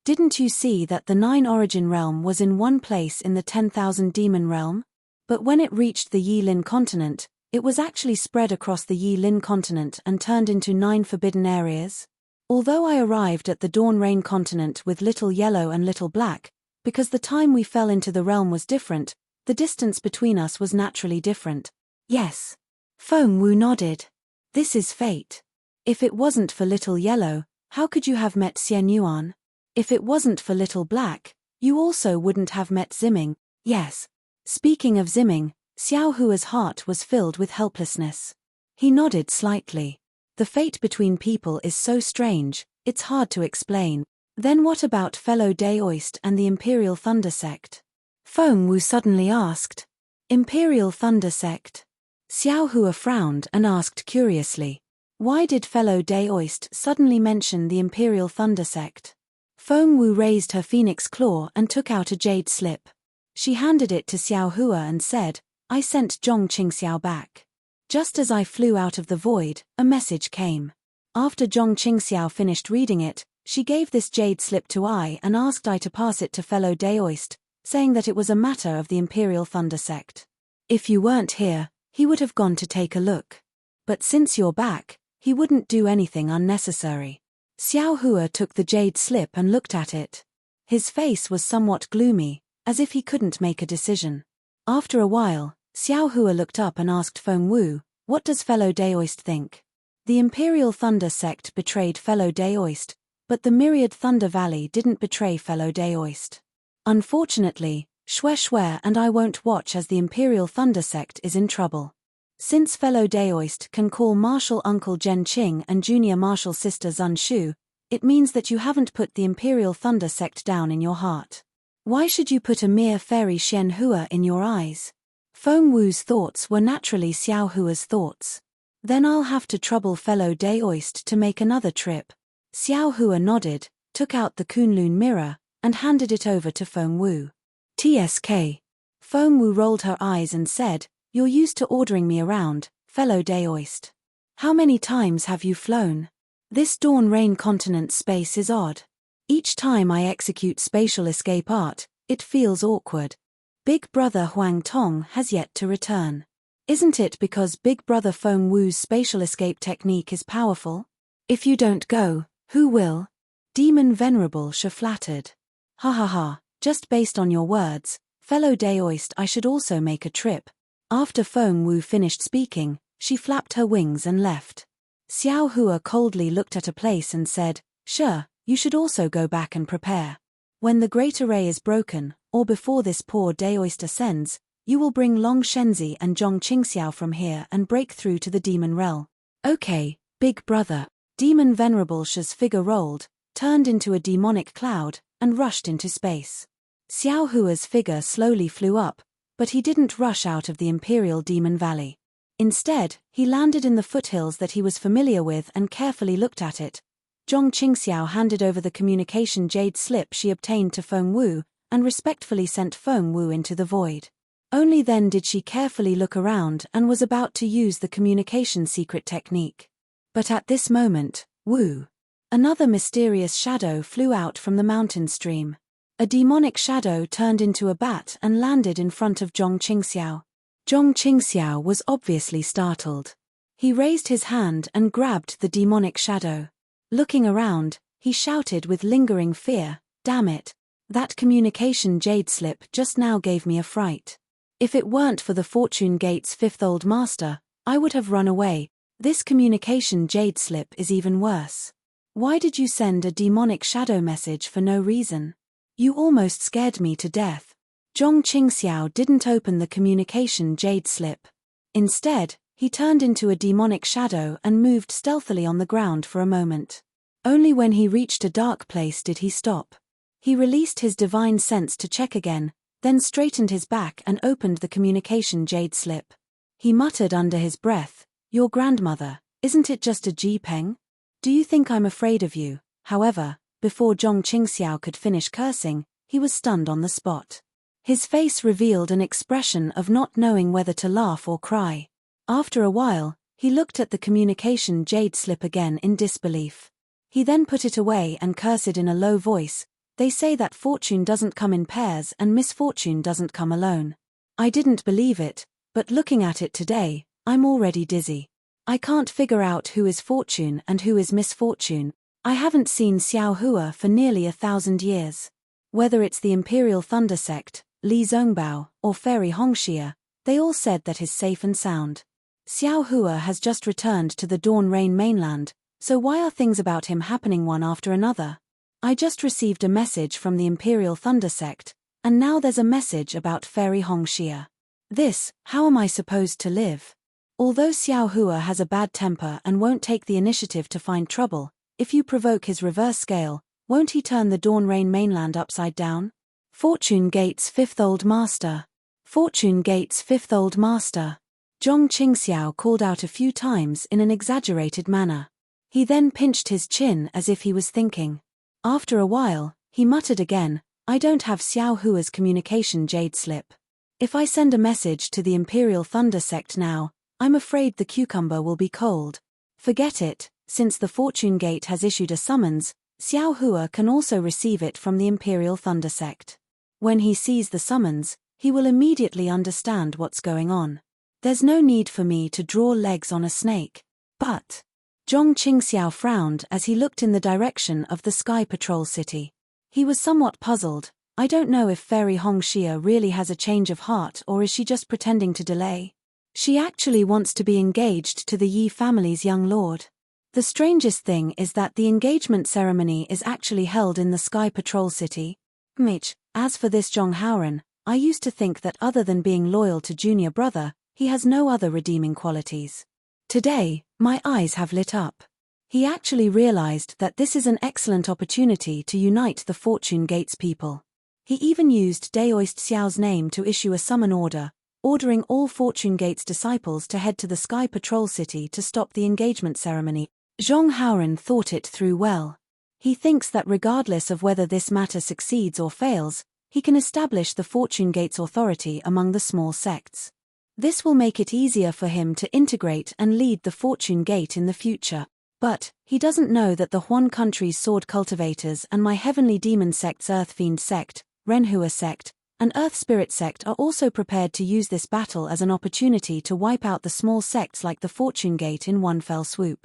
"Didn't you see that the 9 origin realm was in one place in the 10,000 demon realm? But when it reached the Yilin continent, it was actually spread across the Yilin continent and turned into 9 forbidden areas? Although I arrived at the Dawn Rain continent with Little Yellow and Little Black, because the time we fell into the realm was different, the distance between us was naturally different." "Yes." Feng Wu nodded. "This is fate. If it wasn't for Little Yellow, how could you have met Xian Yuan? If it wasn't for Little Black, you also wouldn't have met Ziming." "Yes." Speaking of Ziming, Xiao Hua's heart was filled with helplessness. He nodded slightly. The fate between people is so strange, it's hard to explain. "Then what about fellow Daoist and the Imperial Thunder Sect?" Feng Wu suddenly asked. "Imperial Thunder Sect?" Xiao Hua frowned and asked curiously. Why did fellow Daoist suddenly mention the Imperial Thunder Sect? Feng Wu raised her phoenix claw and took out a jade slip. She handed it to Xiao Hua and said, "I sent Zhong Qingxiao back. Just as I flew out of the void, a message came. After Zhong Qingxiao finished reading it, she gave this jade slip to I and asked I to pass it to fellow Daoist, saying that it was a matter of the Imperial Thunder Sect. If you weren't here, he would have gone to take a look. But since you're back, he wouldn't do anything unnecessary." Xiao Hua took the jade slip and looked at it. His face was somewhat gloomy, as if he couldn't make a decision. After a while, Xiao Hua looked up and asked Feng Wu, "What does fellow Daoist think?" The Imperial Thunder Sect betrayed fellow Daoist, but the Myriad Thunder Valley didn't betray fellow Daoist. Unfortunately, Xue and I won't watch as the Imperial Thunder Sect is in trouble. Since fellow Daoist can call Martial Uncle Zhen Qing and Junior Martial Sister Zun Shu, it means that you haven't put the Imperial Thunder Sect down in your heart. Why should you put a mere fairy Xian Hua in your eyes? Feng Wu's thoughts were naturally Xiao Hua's thoughts. Then I'll have to trouble fellow Daoist to make another trip. Xiao Hua nodded, took out the Kunlun mirror, and handed it over to Feng Wu. TSK. Feng Wu rolled her eyes and said, "You're used to ordering me around, fellow Daoist. How many times have you flown? This Dawn Rain continent space is odd. Each time I execute spatial escape art, it feels awkward. Big Brother Huang Tong has yet to return. Isn't it because Big Brother Feng Wu's spatial escape technique is powerful? If you don't go, who will?" Demon Venerable She flattered. "Ha ha ha, just based on your words, fellow Daoist, I should also make a trip." After Feng Wu finished speaking, she flapped her wings and left. Xiao Hua coldly looked at a place and said, "Sure, you should also go back and prepare. When the Great Array is broken, or before this poor Daoist ascends, you will bring Long Shenzi and Zhong Qingxiao from here and break through to the demon realm." "Okay, Big Brother." Demon Venerable She's figure rolled, turned into a demonic cloud, and rushed into space. Xiao Hua's figure slowly flew up, but he didn't rush out of the Imperial Demon Valley. Instead, he landed in the foothills that he was familiar with and carefully looked at it. Zhong Qingxiao handed over the communication jade slip she obtained to Feng Wu, and respectfully sent Feng Wu into the void. Only then did she carefully look around and was about to use the communication secret technique. But at this moment, another mysterious shadow flew out from the mountain stream. A demonic shadow turned into a bat and landed in front of Zhong Qingxiao. Zhong Qingxiao was obviously startled. He raised his hand and grabbed the demonic shadow. Looking around, he shouted with lingering fear, "Damn it! That communication jade slip just now gave me a fright. If it weren't for the Fortune Gate's 5th Old Master, I would have run away. This communication jade slip is even worse. Why did you send a demonic shadow message for no reason? You almost scared me to death." Zhong Qingxiao didn't open the communication jade slip. Instead, he turned into a demonic shadow and moved stealthily on the ground for a moment. Only when he reached a dark place did he stop. He released his divine sense to check again, then straightened his back and opened the communication jade slip. He muttered under his breath, "Your grandmother, isn't it just a Ji-peng? Do you think I'm afraid of you?" However, before Zhong Qingxiao could finish cursing, he was stunned on the spot. His face revealed an expression of not knowing whether to laugh or cry. After a while, he looked at the communication jade slip again in disbelief. He then put it away and cursed in a low voice, "They say that fortune doesn't come in pairs and misfortune doesn't come alone. I didn't believe it, but looking at it today, I'm already dizzy. I can't figure out who is fortune and who is misfortune. I haven't seen Xiao Hua for nearly 1,000 years. Whether it's the Imperial Thunder Sect, Li Zongbao, or Fairy Hongxia, they all said that he's safe and sound. Xiao Hua has just returned to the Dawn Rain mainland, so why are things about him happening one after another? I just received a message from the Imperial Thunder Sect, and now there's a message about Fairy Hongxia. How am I supposed to live? Although Xiao Hua has a bad temper and won't take the initiative to find trouble, if you provoke his reverse scale, won't he turn the Dawn Rain mainland upside down? Fortune Gate's fifth old master. Fortune Gate's fifth old master. Zhong Qingxiao called out a few times in an exaggerated manner. He then pinched his chin as if he was thinking. After a while, he muttered again, "I don't have Xiao Hua's communication jade slip. If I send a message to the Imperial Thunder Sect now, I'm afraid the cucumber will be cold. Forget it, since the Fortune Gate has issued a summons, Xiao Hua can also receive it from the Imperial Thunder Sect. When he sees the summons, he will immediately understand what's going on. There's no need for me to draw legs on a snake." But Zhong Qingxiao frowned as he looked in the direction of the Sky Patrol City. He was somewhat puzzled. I don't know if Fairy Hongxia really has a change of heart or is she just pretending to delay. She actually wants to be engaged to the Yi family's young lord. The strangest thing is that the engagement ceremony is actually held in the Sky Patrol City. As for this Zhong Haoran, I used to think that other than being loyal to junior brother, he has no other redeeming qualities. Today, my eyes have lit up. He actually realized that this is an excellent opportunity to unite the Fortune Gates people. He even used Daoist Xiao's name to issue a summon order, ordering all Fortune Gates disciples to head to the Sky Patrol City to stop the engagement ceremony. Zhong Haoran thought it through well. He thinks that regardless of whether this matter succeeds or fails, he can establish the Fortune Gates authority among the small sects. This will make it easier for him to integrate and lead the Fortune Gate in the future. But he doesn't know that the Huan country's sword cultivators and my heavenly demon sect's Earth Fiend sect, Renhua sect, and Earth Spirit sect are also prepared to use this battle as an opportunity to wipe out the small sects like the Fortune Gate in one fell swoop.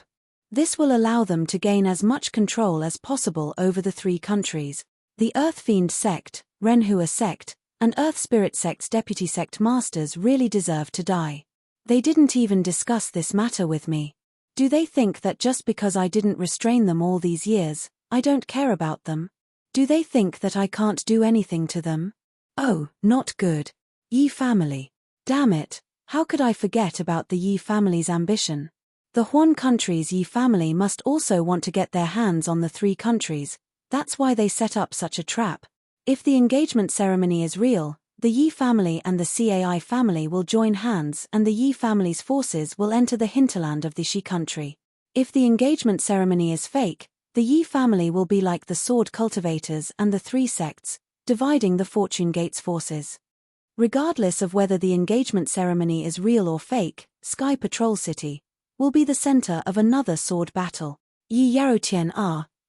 This will allow them to gain as much control as possible over the three countries. The Earth Fiend sect, Renhua sect, and Earth Spirit sect's deputy sect masters really deserve to die. They didn't even discuss this matter with me. Do they think that just because I didn't restrain them all these years, I don't care about them? Do they think that I can't do anything to them? Oh, not good. Yi family. Damn it, how could I forget about the Yi family's ambition? The Huan country's Yi family must also want to get their hands on the three countries, that's why they set up such a trap. If the engagement ceremony is real, the Yi family and the Cai family will join hands and the Yi family's forces will enter the hinterland of the Shi country. If the engagement ceremony is fake, the Yi family will be like the sword cultivators and the three sects, dividing the Fortune Gate's forces. Regardless of whether the engagement ceremony is real or fake, Sky Patrol City will be the center of another sword battle. Yi Yaotian,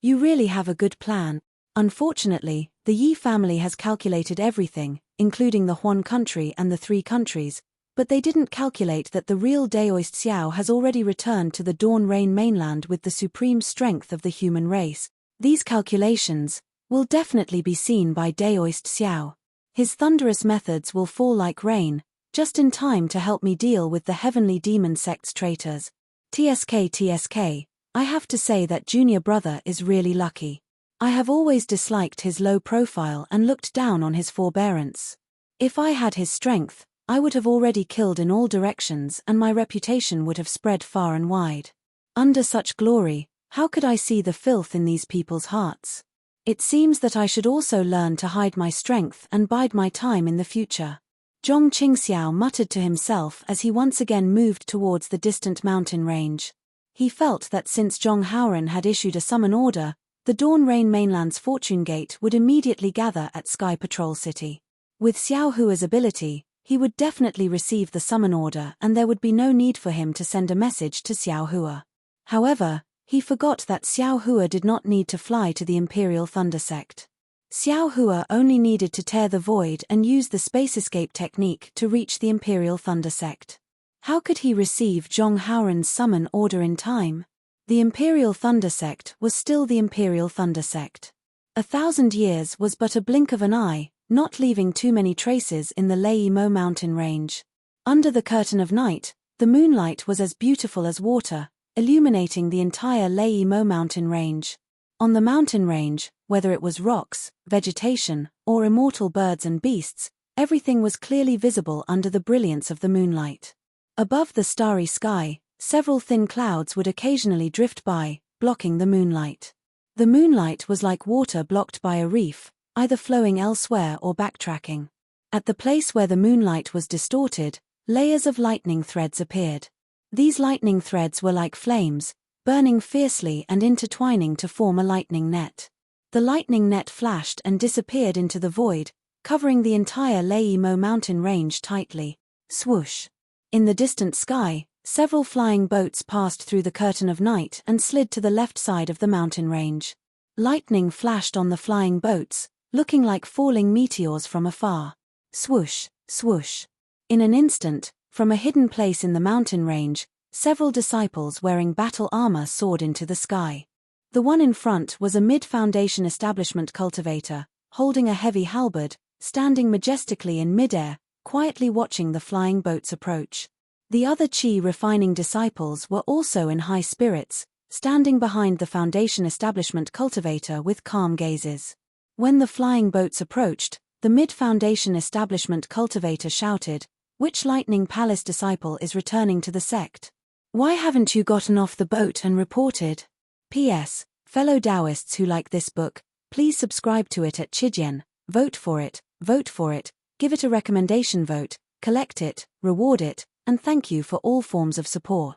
you really have a good plan. Unfortunately, the Yi family has calculated everything, including the Huan country and the three countries, but they didn't calculate that the real Daoist Xiao has already returned to the Dawn Rain mainland with the supreme strength of the human race. These calculations will definitely be seen by Daoist Xiao. His thunderous methods will fall like rain, just in time to help me deal with the heavenly demon sect's traitors. TSK, I have to say that junior brother is really lucky. I have always disliked his low profile and looked down on his forbearance. If I had his strength, I would have already killed in all directions and my reputation would have spread far and wide. Under such glory, How could I see the filth in these people's hearts? It seems that I should also learn to hide my strength and bide my time in the future. Zhong Qingxiao muttered to himself as he once again moved towards the distant mountain range. He felt that since Zhong Haoran had issued a summon order, the Dawn Rain Mainland's Fortune Gate would immediately gather at Sky Patrol City. With Xiao Hua's ability, he would definitely receive the summon order and there would be no need for him to send a message to Xiao Hua. However, he forgot that Xiao Hua did not need to fly to the Imperial Thunder Sect. Xiao Hua only needed to tear the void and use the space escape technique to reach the Imperial Thunder Sect. How could he receive Zhong Haoran's summon order in time? The Imperial Thunder Sect was still the Imperial Thunder Sect. 1,000 years was but a blink of an eye, not leaving too many traces in the Lei Mo mountain range. Under the curtain of night, the moonlight was as beautiful as water, illuminating the entire Lei Mo mountain range. On the mountain range, whether it was rocks, vegetation, or immortal birds and beasts, everything was clearly visible under the brilliance of the moonlight. Above the starry sky, several thin clouds would occasionally drift by, blocking the moonlight. The moonlight was like water blocked by a reef, either flowing elsewhere or backtracking. At the place where the moonlight was distorted, layers of lightning threads appeared. These lightning threads were like flames, burning fiercely and intertwining to form a lightning net. The lightning net flashed and disappeared into the void, covering the entire Lei Mo mountain range tightly. Swoosh! In the distant sky, several flying boats passed through the curtain of night and slid to the left side of the mountain range. Lightning flashed on the flying boats, looking like falling meteors from afar. Swoosh, swoosh. In an instant, from a hidden place in the mountain range, several disciples wearing battle armor soared into the sky. The one in front was a mid-foundation establishment cultivator, holding a heavy halberd, standing majestically in midair, quietly watching the flying boats approach. The other Qi refining disciples were also in high spirits, standing behind the foundation establishment cultivator with calm gazes. When the flying boats approached, the mid-foundation establishment cultivator shouted, "Which Lightning Palace disciple is returning to the sect? Why haven't you gotten off the boat and reported? P.S. Fellow Taoists who like this book, please subscribe to it at Chidian, vote for it, give it a recommendation vote, collect it, reward it, and thank you for all forms of support."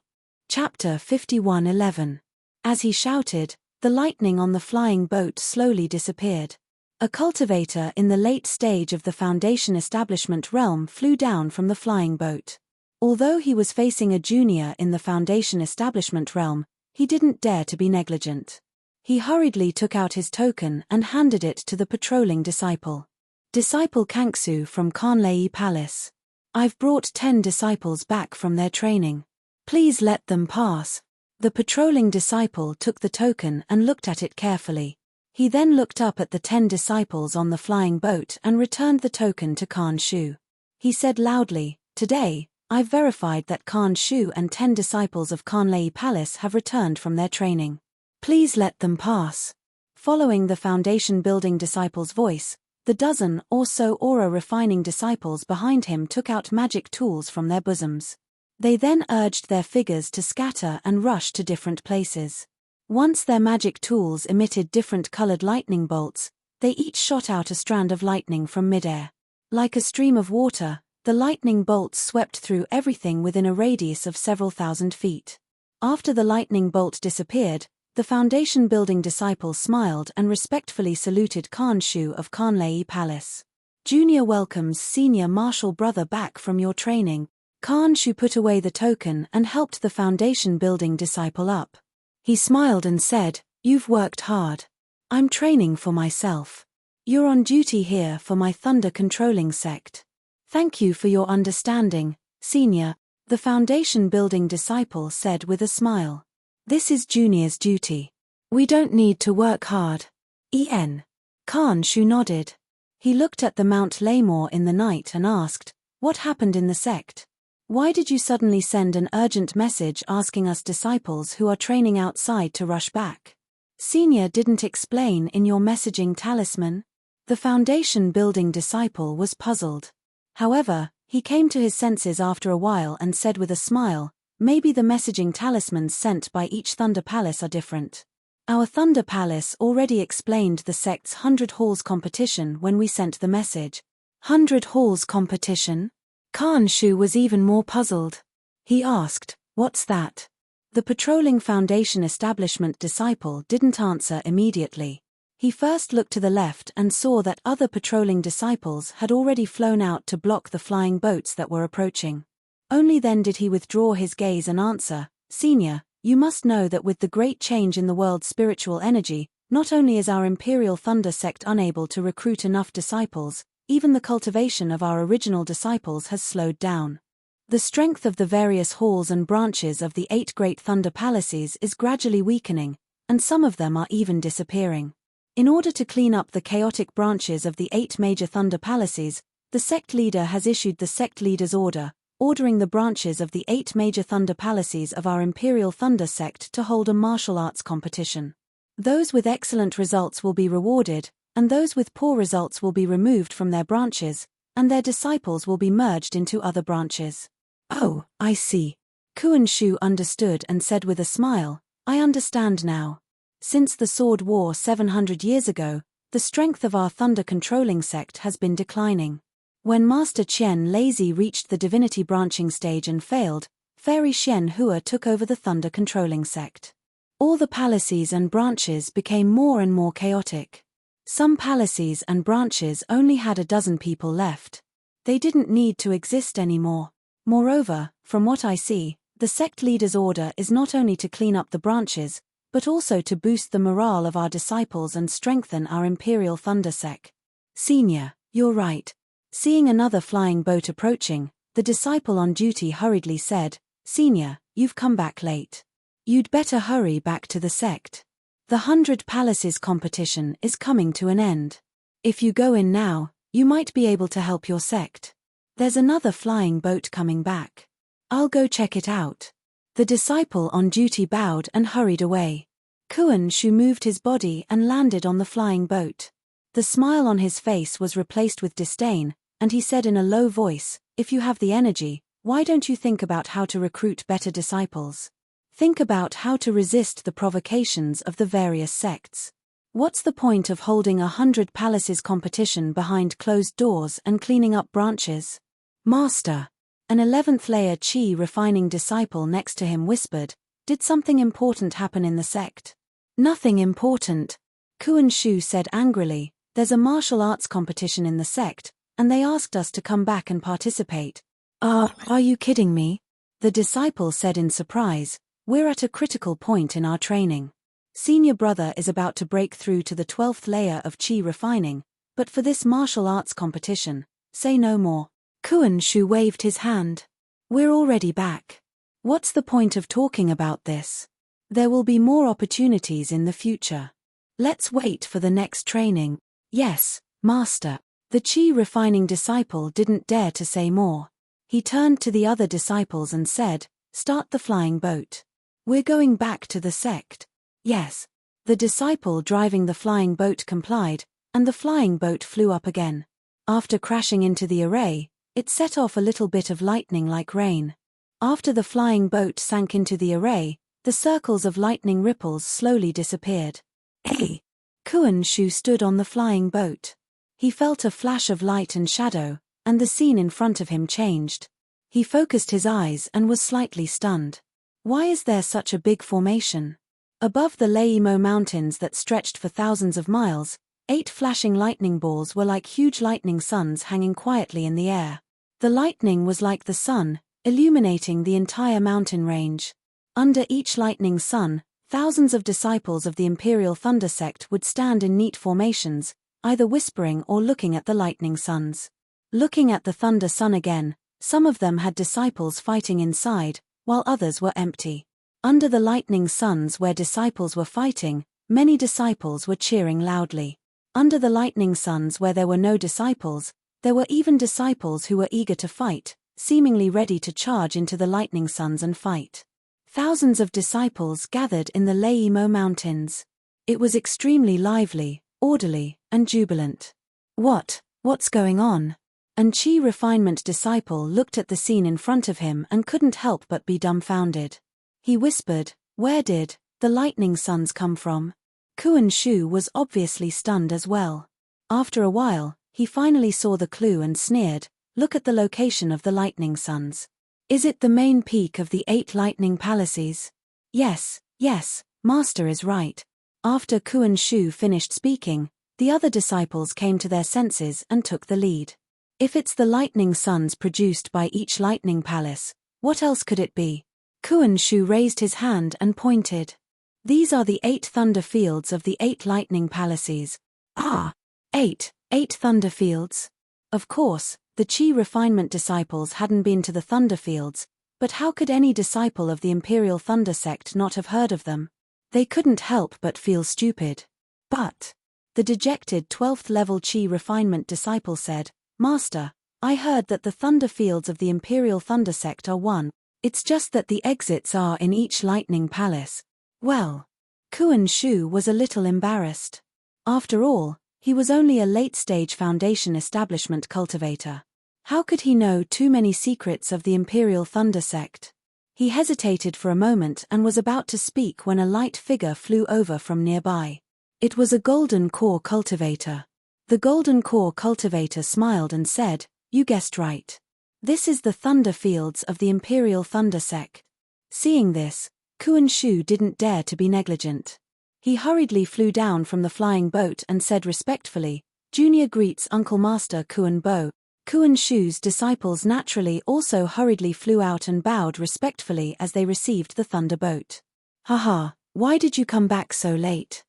Chapter 51:11. As he shouted, the lightning on the flying boat slowly disappeared. A cultivator in the late stage of the foundation establishment realm flew down from the flying boat. Although he was facing a junior in the foundation establishment realm, he didn't dare to be negligent. He hurriedly took out his token and handed it to the patrolling disciple. "Disciple Kangsu from Kanlei Palace. I've brought 10 disciples back from their training. Please let them pass." The patrolling disciple took the token and looked at it carefully. He then looked up at the 10 disciples on the flying boat and returned the token to Khan Shu. He said loudly, "Today, I've verified that Khan Shu and 10 disciples of Kanlei Palace have returned from their training. Please let them pass." Following the foundation building disciple's voice, the dozen or so aura refining disciples behind him took out magic tools from their bosoms. They then urged their figures to scatter and rush to different places. Once their magic tools emitted different colored lightning bolts, they each shot out a strand of lightning from midair. Like a stream of water, the lightning bolts swept through everything within a radius of several thousand feet. After the lightning bolt disappeared, the foundation building disciple smiled and respectfully saluted Khan Shu of Kanlei Palace. "Junior welcomes senior martial brother back from your training." Khan Shu put away the token and helped the foundation building disciple up. He smiled and said, "You've worked hard. I'm training for myself. You're on duty here for my thunder controlling sect. Thank you for your understanding, senior," the foundation building disciple said with a smile. "This is junior's duty. We don't need to work hard." Khan Shu nodded. He looked at the Mount Lamor in the night and asked, "What happened in the sect? Why did you suddenly send an urgent message asking us disciples who are training outside to rush back? Senior didn't explain in your messaging talisman?" The foundation building disciple was puzzled. However, he came to his senses after a while and said with a smile, Maybe the messaging talismans sent by each Thunder Palace are different. Our Thunder Palace already explained the sect's 100 Halls competition when we sent the message. 100 Halls competition? Kanshu was even more puzzled. He asked, "What's that?" The Patrolling Foundation establishment disciple didn't answer immediately. He first looked to the left and saw that other patrolling disciples had already flown out to block the flying boats that were approaching. Only then did he withdraw his gaze and answer, "Senior, you must know that with the great change in the world's spiritual energy, not only is our Imperial Thunder sect unable to recruit enough disciples, even the cultivation of our original disciples has slowed down. The strength of the various halls and branches of the 8 great Thunder Palaces is gradually weakening, and some of them are even disappearing. In order to clean up the chaotic branches of the 8 major Thunder Palaces, the sect leader has issued the sect leader's order, ordering the branches of the 8 major Thunder Palaces of our Imperial Thunder sect to hold a martial arts competition. Those with excellent results will be rewarded, and those with poor results will be removed from their branches, and their disciples will be merged into other branches." "Oh, I see." Kuan-Shu understood and said with a smile, "I understand now. Since the Sword War 700 years ago, the strength of our Thunder Controlling sect has been declining. When Master Qian Lazy reached the Divinity Branching stage and failed, Fairy Xian Hua took over the Thunder Controlling sect. All the palaces and branches became more and more chaotic. Some palaces and branches only had a dozen people left. They didn't need to exist anymore. Moreover, from what I see, the sect leader's order is not only to clean up the branches, but also to boost the morale of our disciples and strengthen our Imperial Thunder sect." "Senior, you're right." Seeing another flying boat approaching, the disciple on duty hurriedly said, "Senior, you've come back late. You'd better hurry back to the sect. The 100 Palaces competition is coming to an end. If you go in now, you might be able to help your sect. There's another flying boat coming back. I'll go check it out." The disciple on duty bowed and hurried away. Kuan-Shu moved his body and landed on the flying boat. The smile on his face was replaced with disdain, and he said in a low voice, "If you have the energy, why don't you think about how to recruit better disciples? Think about how to resist the provocations of the various sects. What's the point of holding 100 Palaces competition behind closed doors and cleaning up branches?" "Master," an 11th layer Qi refining disciple next to him whispered, "did something important happen in the sect?" "Nothing important," Kuan-Shu said angrily. "There's a martial arts competition in the sect, and they asked us to come back and participate." Are you kidding me?" the disciple said in surprise. "We're at a critical point in our training. Senior brother is about to break through to the 12th layer of Qi refining, but for this martial arts competition, say no more." Kuan-Shu waved his hand. "We're already back. What's the point of talking about this? There will be more opportunities in the future. Let's wait for the next training." "Yes, Master." The Qi refining disciple didn't dare to say more. He turned to the other disciples and said, "Start the flying boat. We're going back to the sect." "Yes." The disciple driving the flying boat complied, and the flying boat flew up again. After crashing into the array, it set off a little bit of lightning like rain. After the flying boat sank into the array, the circles of lightning ripples slowly disappeared. "Hey!" Kuan-Shu stood on the flying boat. He felt a flash of light and shadow, and the scene in front of him changed. He focused his eyes and was slightly stunned. Why is there such a big formation? Above the Leimo Mountains that stretched for thousands of miles, 8 flashing lightning balls were like huge lightning suns hanging quietly in the air. The lightning was like the sun, illuminating the entire mountain range. Under each lightning sun, thousands of disciples of the Imperial Thunder sect would stand in neat formations, either whispering or looking at the lightning suns. Looking at the thunder sun again, some of them had disciples fighting inside, while others were empty. Under the lightning suns where disciples were fighting, many disciples were cheering loudly. Under the lightning suns where there were no disciples, there were even disciples who were eager to fight, seemingly ready to charge into the lightning suns and fight. Thousands of disciples gathered in the Leimo Mountains. It was extremely lively, orderly, and jubilant. What's going on?" An Qi refinement disciple looked at the scene in front of him and couldn't help but be dumbfounded. He whispered, "Where did the lightning suns come from?" Kuan Shu was obviously stunned as well. After a while, he finally saw the clue and sneered, "Look at the location of the lightning suns. Is it the main peak of the 8 lightning palaces?" Yes, Master is right." After Kuan Shu finished speaking, the other disciples came to their senses and took the lead. If it's the lightning suns produced by each lightning palace, what else could it be? Kuan Shu raised his hand and pointed. "These are the 8 thunder fields of the 8 lightning palaces." "Ah, 8 thunder fields?" Of course, the Qi refinement disciples hadn't been to the thunder fields, but how could any disciple of the Imperial Thunder sect not have heard of them? They couldn't help but feel stupid. But the dejected 12th level Qi refinement disciple said, "Master, I heard that the thunder fields of the Imperial Thunder sect are 1. It's just that the exits are in each lightning palace." Well, Kuan Shu was a little embarrassed. After all, he was only a late-stage foundation establishment cultivator. How could he know too many secrets of the Imperial Thunder sect? He hesitated for a moment and was about to speak when a light figure flew over from nearby. It was a golden core cultivator. The golden core cultivator smiled and said, "You guessed right. This is the thunder fields of the Imperial Thunder sect." Seeing this, Kuan Shu didn't dare to be negligent. He hurriedly flew down from the flying boat and said respectfully, "Junior greets Uncle Master Kuan Bo." Kuan Shu's disciples naturally also hurriedly flew out and bowed respectfully as they received the thunder boat. "Haha, why did you come back so late?"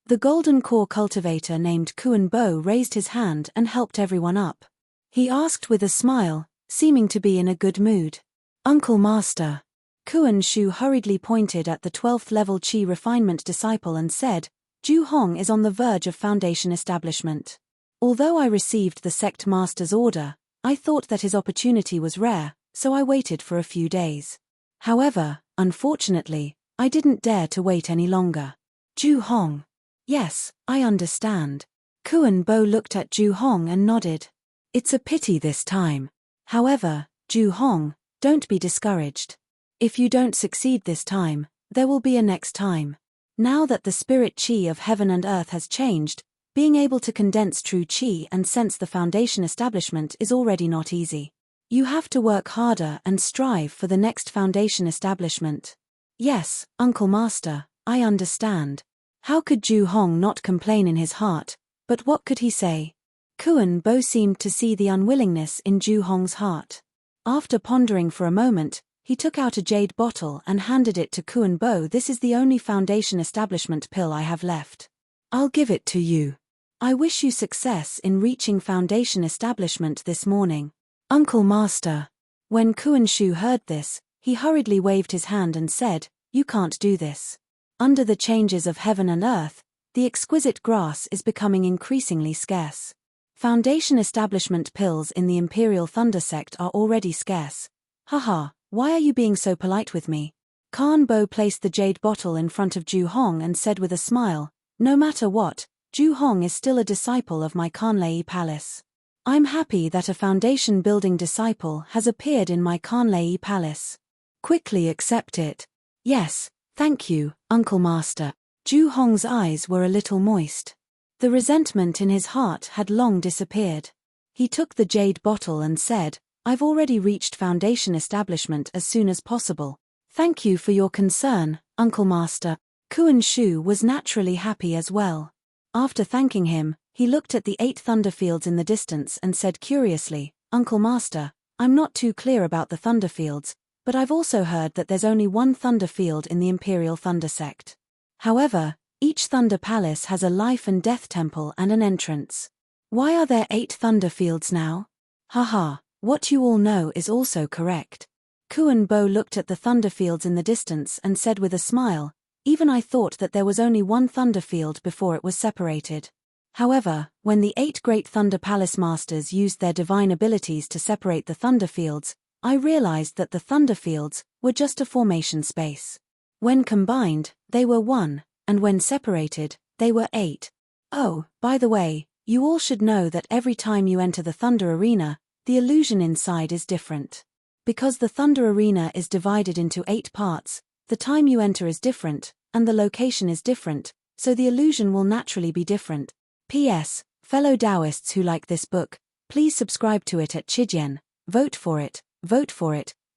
The golden core cultivator named Kuan Bo raised his hand and helped everyone up. He asked with a smile, seeming to be in a good mood. "Uncle Master." Kuan Shu hurriedly pointed at the 12th level Qi refinement disciple and said, "Ju Hong is on the verge of foundation establishment. Although I received the sect master's order, I thought that his opportunity was rare, so I waited for a few days. However, unfortunately, I didn't dare to wait any longer." Ju Hong. "Yes, I understand." Kuan Bo looked at Ju Hong and nodded. "It's a pity this time. However, Ju Hong, don't be discouraged. If you don't succeed this time, there will be a next time. Now that the spirit Qi of heaven and earth has changed, being able to condense true Qi and sense the foundation establishment is already not easy. You have to work harder and strive for the next foundation establishment." "Yes, Uncle Master, I understand." How could Ju Hong not complain in his heart, but what could he say? Kuan Bo seemed to see the unwillingness in Ju Hong's heart. After pondering for a moment, he took out a jade bottle and handed it to Kuan Bo. "This is the only foundation establishment pill I have left. I'll give it to you. I wish you success in reaching foundation establishment this morning." "Uncle Master." When Kuan Shu heard this, he hurriedly waved his hand and said, "You can't do this. Under the changes of heaven and earth, the exquisite grass is becoming increasingly scarce. Foundation establishment pills in the Imperial Thunder sect are already scarce. Haha, why are you being so polite with me?" Kuan Bo placed the jade bottle in front of Ju Hong and said with a smile, "No matter what, Ju Hong is still a disciple of my Kanlei Palace. I'm happy that a foundation-building disciple has appeared in my Kanlei Palace. Quickly accept it." "Yes, thank you, Uncle Master." Ju Hong's eyes were a little moist. The resentment in his heart had long disappeared. He took the jade bottle and said, "I've already reached foundation establishment as soon as possible. Thank you for your concern, Uncle Master." Kuan Shu was naturally happy as well. After thanking him, he looked at the 8 thunder fields in the distance and said curiously, "Uncle Master, I'm not too clear about the thunder fields, but I've also heard that there's only 1 thunder field in the Imperial Thunder sect. However, each thunder palace has a life and death temple and an entrance. Why are there 8 thunder fields now?" "Haha, what you all know is also correct." Kuan Bo looked at the thunder fields in the distance and said with a smile, "Even I thought that there was only 1 thunder field before it was separated. However, when the 8 great thunder palace masters used their divine abilities to separate the thunder fields, I realized that the thunder fields were just a formation space. When combined, they were 1, and when separated, they were 8. Oh, by the way, you all should know that every time you enter the thunder arena, the illusion inside is different. Because the Thunder Arena is divided into 8 parts, the time you enter is different, and the location is different, so the illusion will naturally be different. P.S. Fellow Taoists who like this book, please subscribe to it at Chijian, vote for it,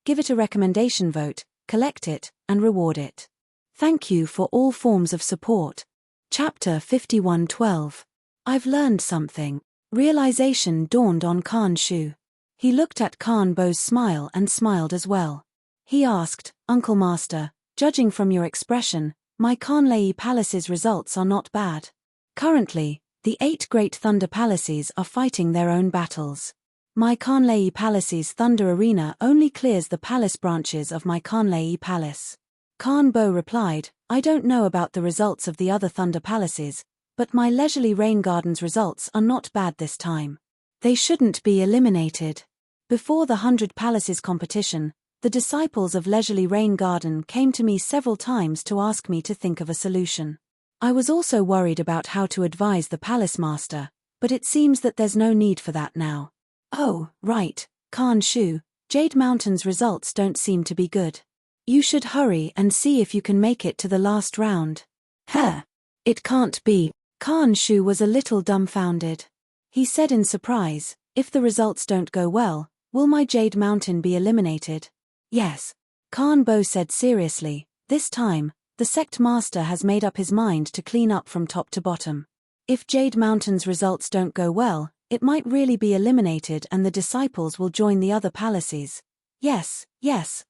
give it a recommendation vote, collect it, and reward it. Thank you for all forms of support. Chapter 51:12. I've learned something. Realization dawned on Khan Shu. He looked at Khan Bo's smile and smiled as well. He asked, Uncle Master, judging from your expression, my Kanlei Palace's results are not bad. Currently, the 8 great Thunder Palaces are fighting their own battles. My Kanlei Palace's Thunder Arena only clears the palace branches of my Kanlei Palace. Khan Bo replied, I don't know about the results of the other Thunder Palaces, but my Leisurely Rain Garden's results are not bad this time. They shouldn't be eliminated. Before the 100 Palaces competition, the disciples of Leisurely Rain Garden came to me several times to ask me to think of a solution. I was also worried about how to advise the Palace Master, but it seems that there's no need for that now. Oh, right, Khan Shu, Jade Mountain's results don't seem to be good. You should hurry and see if you can make it to the last round. Huh. It can't be. Khan Shu was a little dumbfounded. He said in surprise, if the results don't go well, will my Jade Mountain be eliminated? Yes. Khan Bo said seriously, this time, the sect master has made up his mind to clean up from top to bottom. If Jade Mountain's results don't go well, it might really be eliminated and the disciples will join the other palaces. Yes,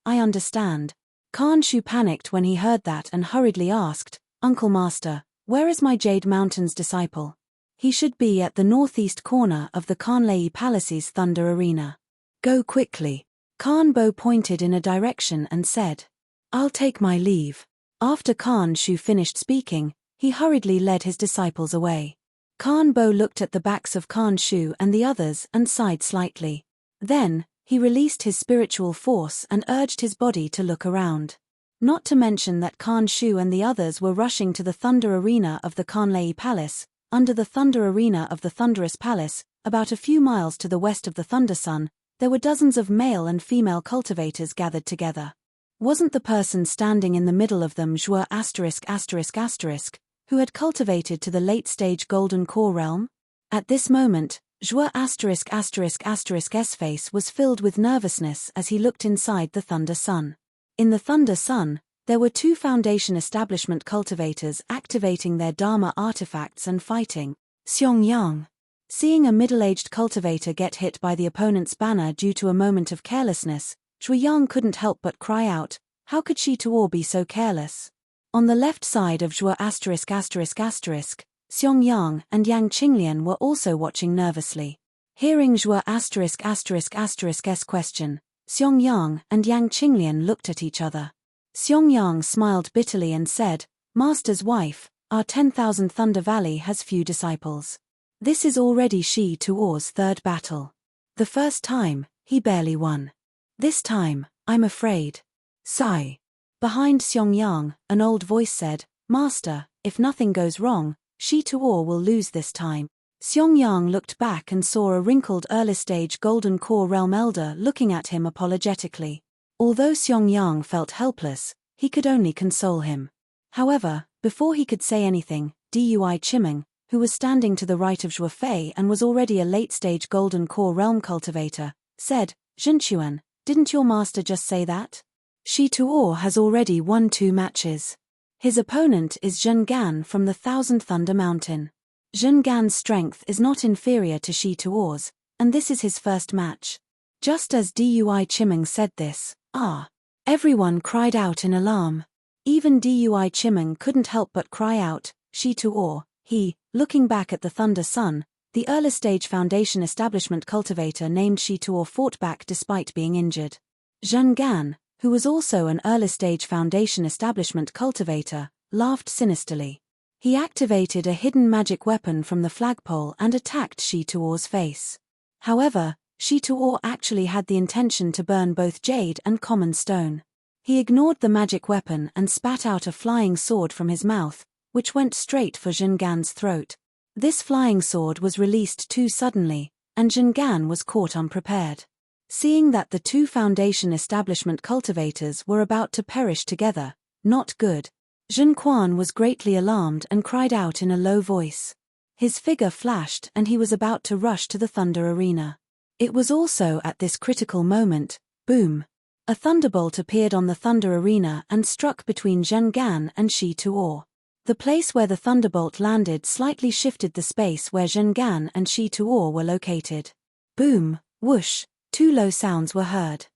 I understand. Khan Shu panicked when he heard that and hurriedly asked, Uncle Master, where is my Jade Mountain's disciple? He should be at the northeast corner of the Kanlei Palace's Thunder Arena. Go quickly. Khan Bo pointed in a direction and said, I'll take my leave. After Khan Shu finished speaking, he hurriedly led his disciples away. Khan Bo looked at the backs of Khan Shu and the others and sighed slightly. Then, he released his spiritual force and urged his body to look around. Not to mention that Khan Shu and the others were rushing to the Thunder Arena of the Kanlei Palace, under the Thunder Arena of the Thunderous Palace, about a few miles to the west of the Thunder Sun. There were dozens of male and female cultivators gathered together. Wasn't the person standing in the middle of them Zhuo ****, who had cultivated to the late-stage Golden Core realm? At this moment, Zhuo ****'s face was filled with nervousness as he looked inside the Thunder Sun. In the Thunder Sun, there were 2 Foundation Establishment cultivators activating their Dharma artifacts and fighting. Xiong. Seeing a middle-aged cultivator get hit by the opponent's banner due to a moment of carelessness, Zhuo Yang couldn't help but cry out, how could she Tuor be so careless? On the left side of Zhuo ****, Xiong Yang and Yang Qinglian were also watching nervously. Hearing Zhuo ****'s question, Xiong Yang and Yang Qinglian looked at each other. Xiong Yang smiled bitterly and said, Master's wife, our 10,000 Thunder Valley has few disciples. This is already Shi Tuor's 3rd battle. The first time, he barely won. This time, I'm afraid. Sigh. Behind Xiong Yang, an old voice said, Master, if nothing goes wrong, Shi Tuor will lose this time. Xiong Yang looked back and saw a wrinkled early-stage Golden Core Realm Elder looking at him apologetically. Although Xiong Yang felt helpless, he could only console him. However, before he could say anything, Dui Chimeng, who was standing to the right of Zhuo Fei and was already a late-stage Golden Core Realm cultivator, said, Zhenchuan, didn't your master just say that? Shi Tuor has already won 2 matches. His opponent is Zhen Gan from the Thousand Thunder Mountain. Zhen Gan's strength is not inferior to Shi Tuor's, and this is his first match. Just as Dui Chimeng said this, everyone cried out in alarm. Even Dui Chimeng couldn't help but cry out, Shi Tuor. He, looking back at the Thunder Sun, the early-stage Foundation Establishment cultivator named Shi Tuor fought back despite being injured. Zhen Gan, who was also an early-stage Foundation Establishment cultivator, laughed sinisterly. He activated a hidden magic weapon from the flagpole and attacked Shi Tuor's face. However, Shi Tuor actually had the intention to burn both jade and common stone. He ignored the magic weapon and spat out a flying sword from his mouth, which went straight for Zhen Gan's throat. This flying sword was released too suddenly, and Zhen Gan was caught unprepared. Seeing that the two foundation establishment cultivators were about to perish together, not good, Zhen Quan was greatly alarmed and cried out in a low voice. His figure flashed and he was about to rush to the thunder arena. It was also at this critical moment, boom! A thunderbolt appeared on the thunder arena and struck between Zhen Gan and Shi Tuo. The place where the thunderbolt landed slightly shifted the space where Zhen Gan and Shi Tuo were located. Boom, whoosh, two low sounds were heard.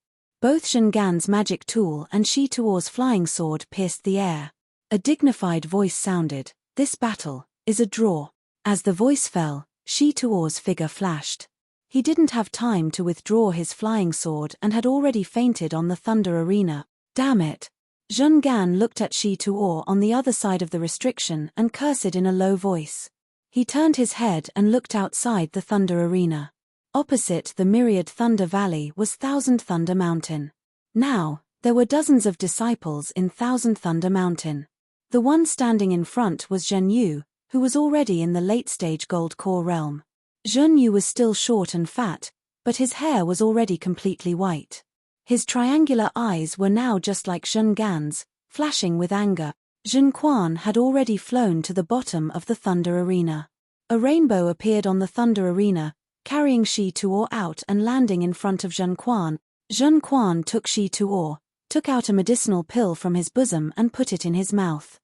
Both Zhen Gan's magic tool and Shi Tuo's flying sword pierced the air. A dignified voice sounded, "This battle is a draw." As the voice fell, Shi Tuo's figure flashed. He didn't have time to withdraw his flying sword and had already fainted on the thunder arena. Damn it! Zhen Gan looked at Shi Tuo on the other side of the restriction and cursed in a low voice. He turned his head and looked outside the thunder arena. Opposite the myriad Thunder Valley was Thousand Thunder Mountain. Now, there were dozens of disciples in Thousand Thunder Mountain. The one standing in front was Zhen Yu, who was already in the late-stage Gold Core realm. Zhen Yu was still short and fat, but his hair was already completely white. His triangular eyes were now just like Zhen Gan's, flashing with anger. Zhen Quan had already flown to the bottom of the thunder arena. A rainbow appeared on the thunder arena, carrying Shi Tuo out and landing in front of Zhen Quan. Zhen Quan took Shi Tuo, took out a medicinal pill from his bosom and put it in his mouth.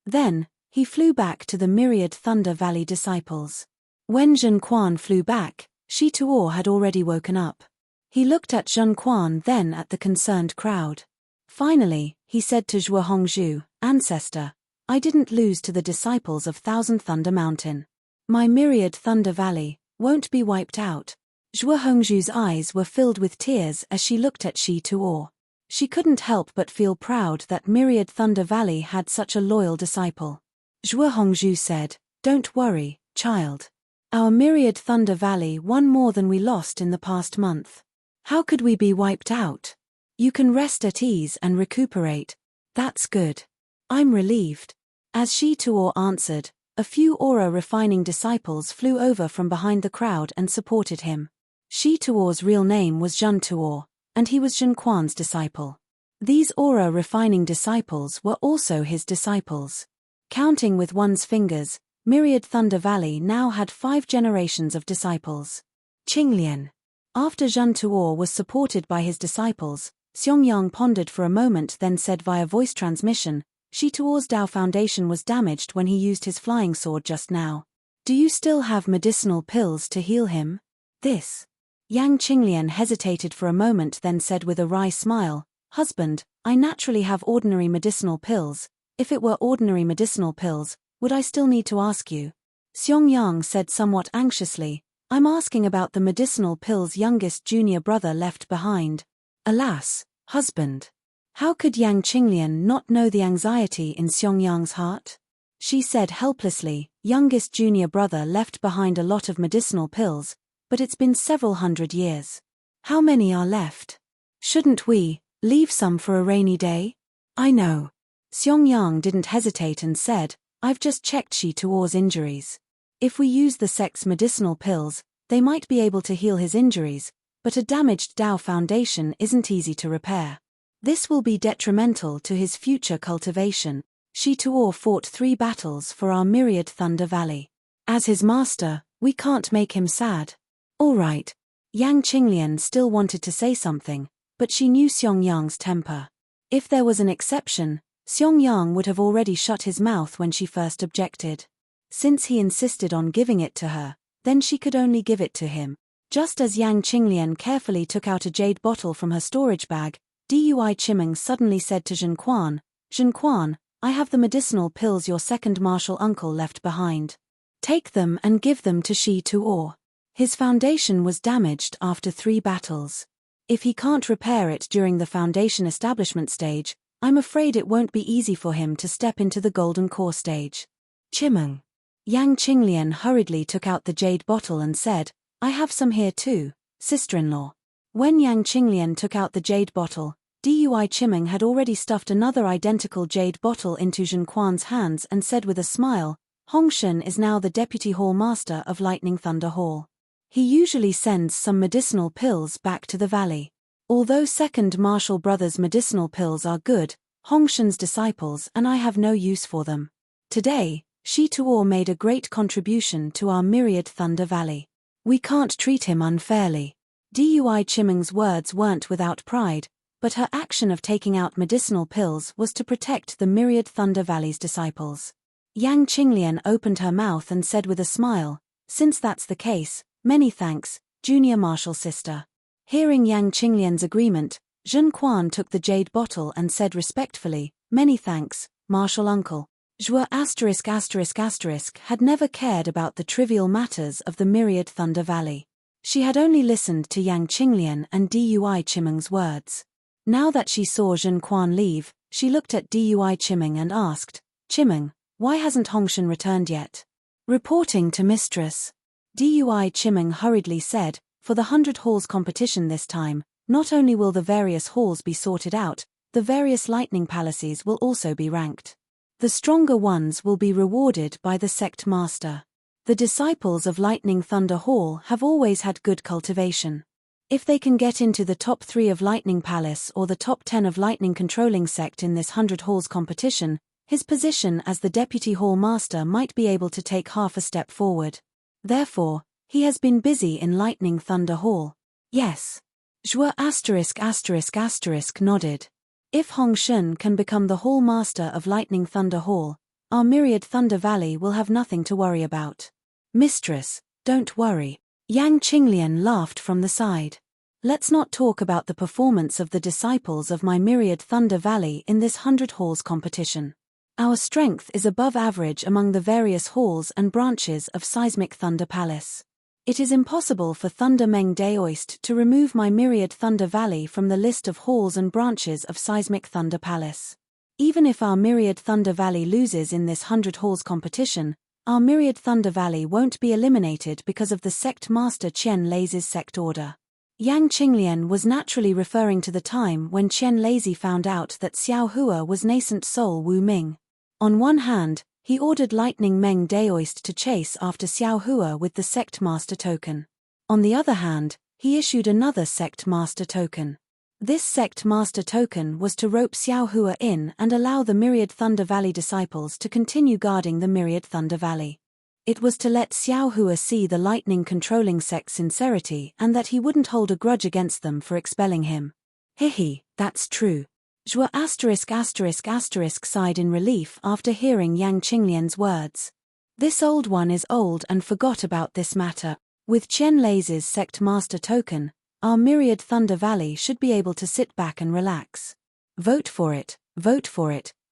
Then, he flew back to the myriad Thunder Valley disciples. When Zhen Quan flew back, Shi Tuo had already woken up. He looked at Zhen Quan, then at the concerned crowd. Finally, he said to Zhuo Hongzhu, "Ancestor, I didn't lose to the disciples of Thousand Thunder Mountain. My myriad Thunder Valley won't be wiped out." Zhuo Hongzhu's eyes were filled with tears as she looked at Shi Tuo. She couldn't help but feel proud that myriad Thunder Valley had such a loyal disciple. Zhuo Hongzhu said, "Don't worry, child. Our myriad Thunder Valley won more than we lost in the past month. How could we be wiped out? You can rest at ease and recuperate." "That's good. I'm relieved." As Shi Tuo answered, a few aura-refining disciples flew over from behind the crowd and supported him. Shi Tuo's real name was Zhen Tuo, and he was Zhen Quan's disciple. These aura-refining disciples were also his disciples. Counting with one's fingers, myriad Thunder Valley now had 5 generations of disciples. Qinglian. After Zhen Tuo was supported by his disciples, Xiangyang pondered for a moment, then said via voice transmission, "Shi Tuo's Dao Foundation was damaged when he used his flying sword just now. Do you still have medicinal pills to heal him?" "This." Yang Qinglian hesitated for a moment, then said with a wry smile, "Husband, I naturally have ordinary medicinal pills. If it were ordinary medicinal pills, would I still need to ask you?" Xiangyang said somewhat anxiously, "I'm asking about the medicinal pills youngest junior brother left behind." "Alas, husband." How could Yang Qinglian not know the anxiety in Xiangyang's heart? She said helplessly, "Youngest junior brother left behind a lot of medicinal pills, but it's been several hundred years. How many are left? Shouldn't we leave some for a rainy day?" "I know." Xiangyang didn't hesitate and said, "I've just checked Shi Tuo's injuries. If we use the sect's medicinal pills, they might be able to heal his injuries, but a damaged Dao Foundation isn't easy to repair. This will be detrimental to his future cultivation. Shi Tuo fought 3 battles for our myriad Thunder Valley. As his master, we can't make him sad." "All right." Yang Qinglian still wanted to say something, but she knew Xiangyang's temper. If there was an exception, Xiangyang would have already shut his mouth when she first objected. Since he insisted on giving it to her, then she could only give it to him. Just as Yang Qinglian carefully took out a jade bottle from her storage bag, Dui Chimeng suddenly said to Zhen Quan, "Zhen Quan, I have the medicinal pills your second martial uncle left behind. Take them and give them to Shi Tuo. His foundation was damaged after 3 battles. If he can't repair it during the foundation establishment stage, I'm afraid it won't be easy for him to step into the golden core stage." "Chimeng." Yang Qinglian hurriedly took out the jade bottle and said, "I have some here too, sister-in-law." When Yang Qinglian took out the jade bottle, Dui Chimeng had already stuffed another identical jade bottle into Zhen Quan's hands and said with a smile, "Hongshen is now the deputy hall master of Lightning Thunder Hall. He usually sends some medicinal pills back to the valley. Although second Marshall Brothers' medicinal pills are good, Hongshan's disciples and I have no use for them. Today, Shi Tuo made a great contribution to our myriad Thunder Valley. We can't treat him unfairly. Dui Chimeng's words weren't without pride, but her action of taking out medicinal pills was to protect the myriad Thunder Valley's disciples. Yang Qinglian opened her mouth and said with a smile, "Since that's the case, many thanks, junior Marshall sister." Hearing Yang Qinglian's agreement, Zhen Quan took the jade bottle and said respectfully, "Many thanks, Marshall uncle." Zhua **** had never cared about the trivial matters of the myriad Thunder Valley. She had only listened to Yang Qinglian and Dui Chimeng's words. Now that she saw Zhen Quan leave, she looked at Dui Chimeng and asked, "Chimeng, why hasn't Hongshan returned yet?" "Reporting to mistress." Dui Chimeng hurriedly said, "For the 100 halls competition this time, not only will the various halls be sorted out, the various lightning palaces will also be ranked. The stronger ones will be rewarded by the sect master. The disciples of Lightning Thunder Hall have always had good cultivation. If they can get into the top 3 of Lightning Palace or the top 10 of Lightning Controlling Sect in this 100 halls competition, his position as the deputy hall master might be able to take half a step forward. Therefore, he has been busy in Lightning Thunder Hall." "Yes." Zhua **** nodded. "If Hongshan can become the hall master of Lightning Thunder Hall, our myriad Thunder Valley will have nothing to worry about." "Mistress, don't worry." Yang Qinglian laughed from the side. "Let's not talk about the performance of the disciples of my myriad Thunder Valley in this 100 halls competition. Our strength is above average among the various halls and branches of Seismic Thunder Palace. It is impossible for Thunder Meng Daoist to remove my myriad Thunder Valley from the list of halls and branches of Seismic Thunder Palace. Even if our myriad Thunder Valley loses in this 100 halls competition, our myriad Thunder Valley won't be eliminated because of the sect master Qian Lei's sect order." Yang Qinglian was naturally referring to the time when Qian Lei found out that Xiao Hua was nascent soul Wu Ming. On one hand, he ordered Lightning Meng Daoist to chase after Xiao Hua with the sect master token. On the other hand, he issued another sect master token. This sect master token was to rope Xiao Hua in and allow the myriad Thunder Valley disciples to continue guarding the myriad Thunder Valley. It was to let Xiao Hua see the lightning controlling sect's sincerity and that he wouldn't hold a grudge against them for expelling him. "Hihi, that's true." Zhua **** sighed in relief after hearing Yang Qinglian's words. "This old one is old and forgot about this matter. With Qian Lei's sect master token, our myriad Thunder Valley should be able to sit back and relax. Vote for it,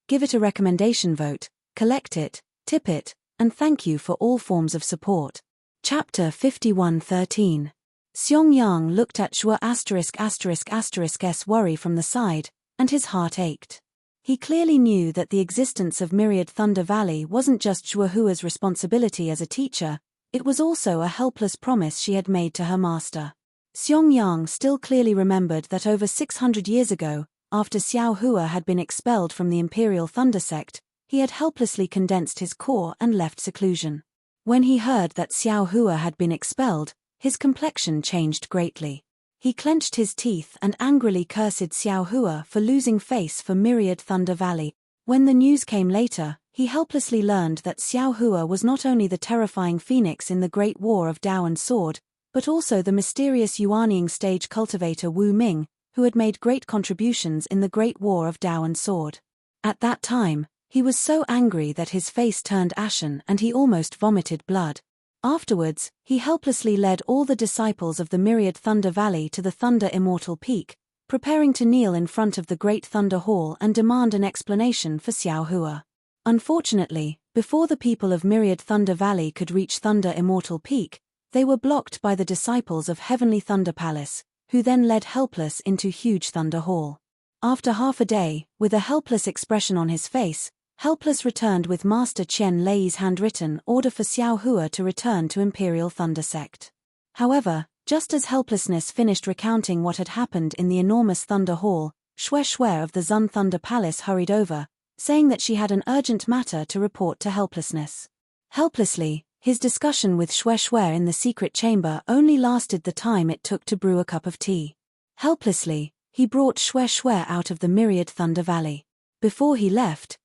give it a recommendation vote, collect it, tip it, and thank you for all forms of support." Chapter 51:13. Xiong Yang looked at Zhua ****'s worry from the side, and his heart ached. He clearly knew that the existence of myriad Thunder Valley wasn't just Zhua Hua's responsibility as a teacher, it was also a helpless promise she had made to her master. Xiong Yang still clearly remembered that over 600 years ago, after Xiao Hua had been expelled from the Imperial Thunder Sect, he had helplessly condensed his core and left seclusion. When he heard that Xiao Hua had been expelled, his complexion changed greatly. He clenched his teeth and angrily cursed Xiao Hua for losing face for myriad Thunder Valley. When the news came later, he helplessly learned that Xiao Hua was not only the terrifying phoenix in the Great War of Dao and Sword, but also the mysterious Yuanying stage cultivator Wu Ming, who had made great contributions in the Great War of Dao and Sword. At that time, he was so angry that his face turned ashen and he almost vomited blood. Afterwards, he helplessly led all the disciples of the myriad Thunder Valley to the Thunder Immortal Peak, preparing to kneel in front of the Great Thunder Hall and demand an explanation for Xiao Hua. Unfortunately, before the people of myriad Thunder Valley could reach Thunder Immortal Peak, they were blocked by the disciples of Heavenly Thunder Palace, who then led Helpless into Huge Thunder Hall. After half a day, with a helpless expression on his face, Helpless returned with Master Qian Lei's handwritten order for Xiao Hua to return to Imperial Thunder Sect. However, just as Helplessness finished recounting what had happened in the enormous Thunder Hall, Xue of the Zun Thunder Palace hurried over, saying that she had an urgent matter to report to Helplessness. Helplessly, His discussion with Xue Xue in the secret chamber only lasted the time it took to brew a cup of tea. Helplessly, he brought Xue Xue out of the myriad Thunder Valley. Before he left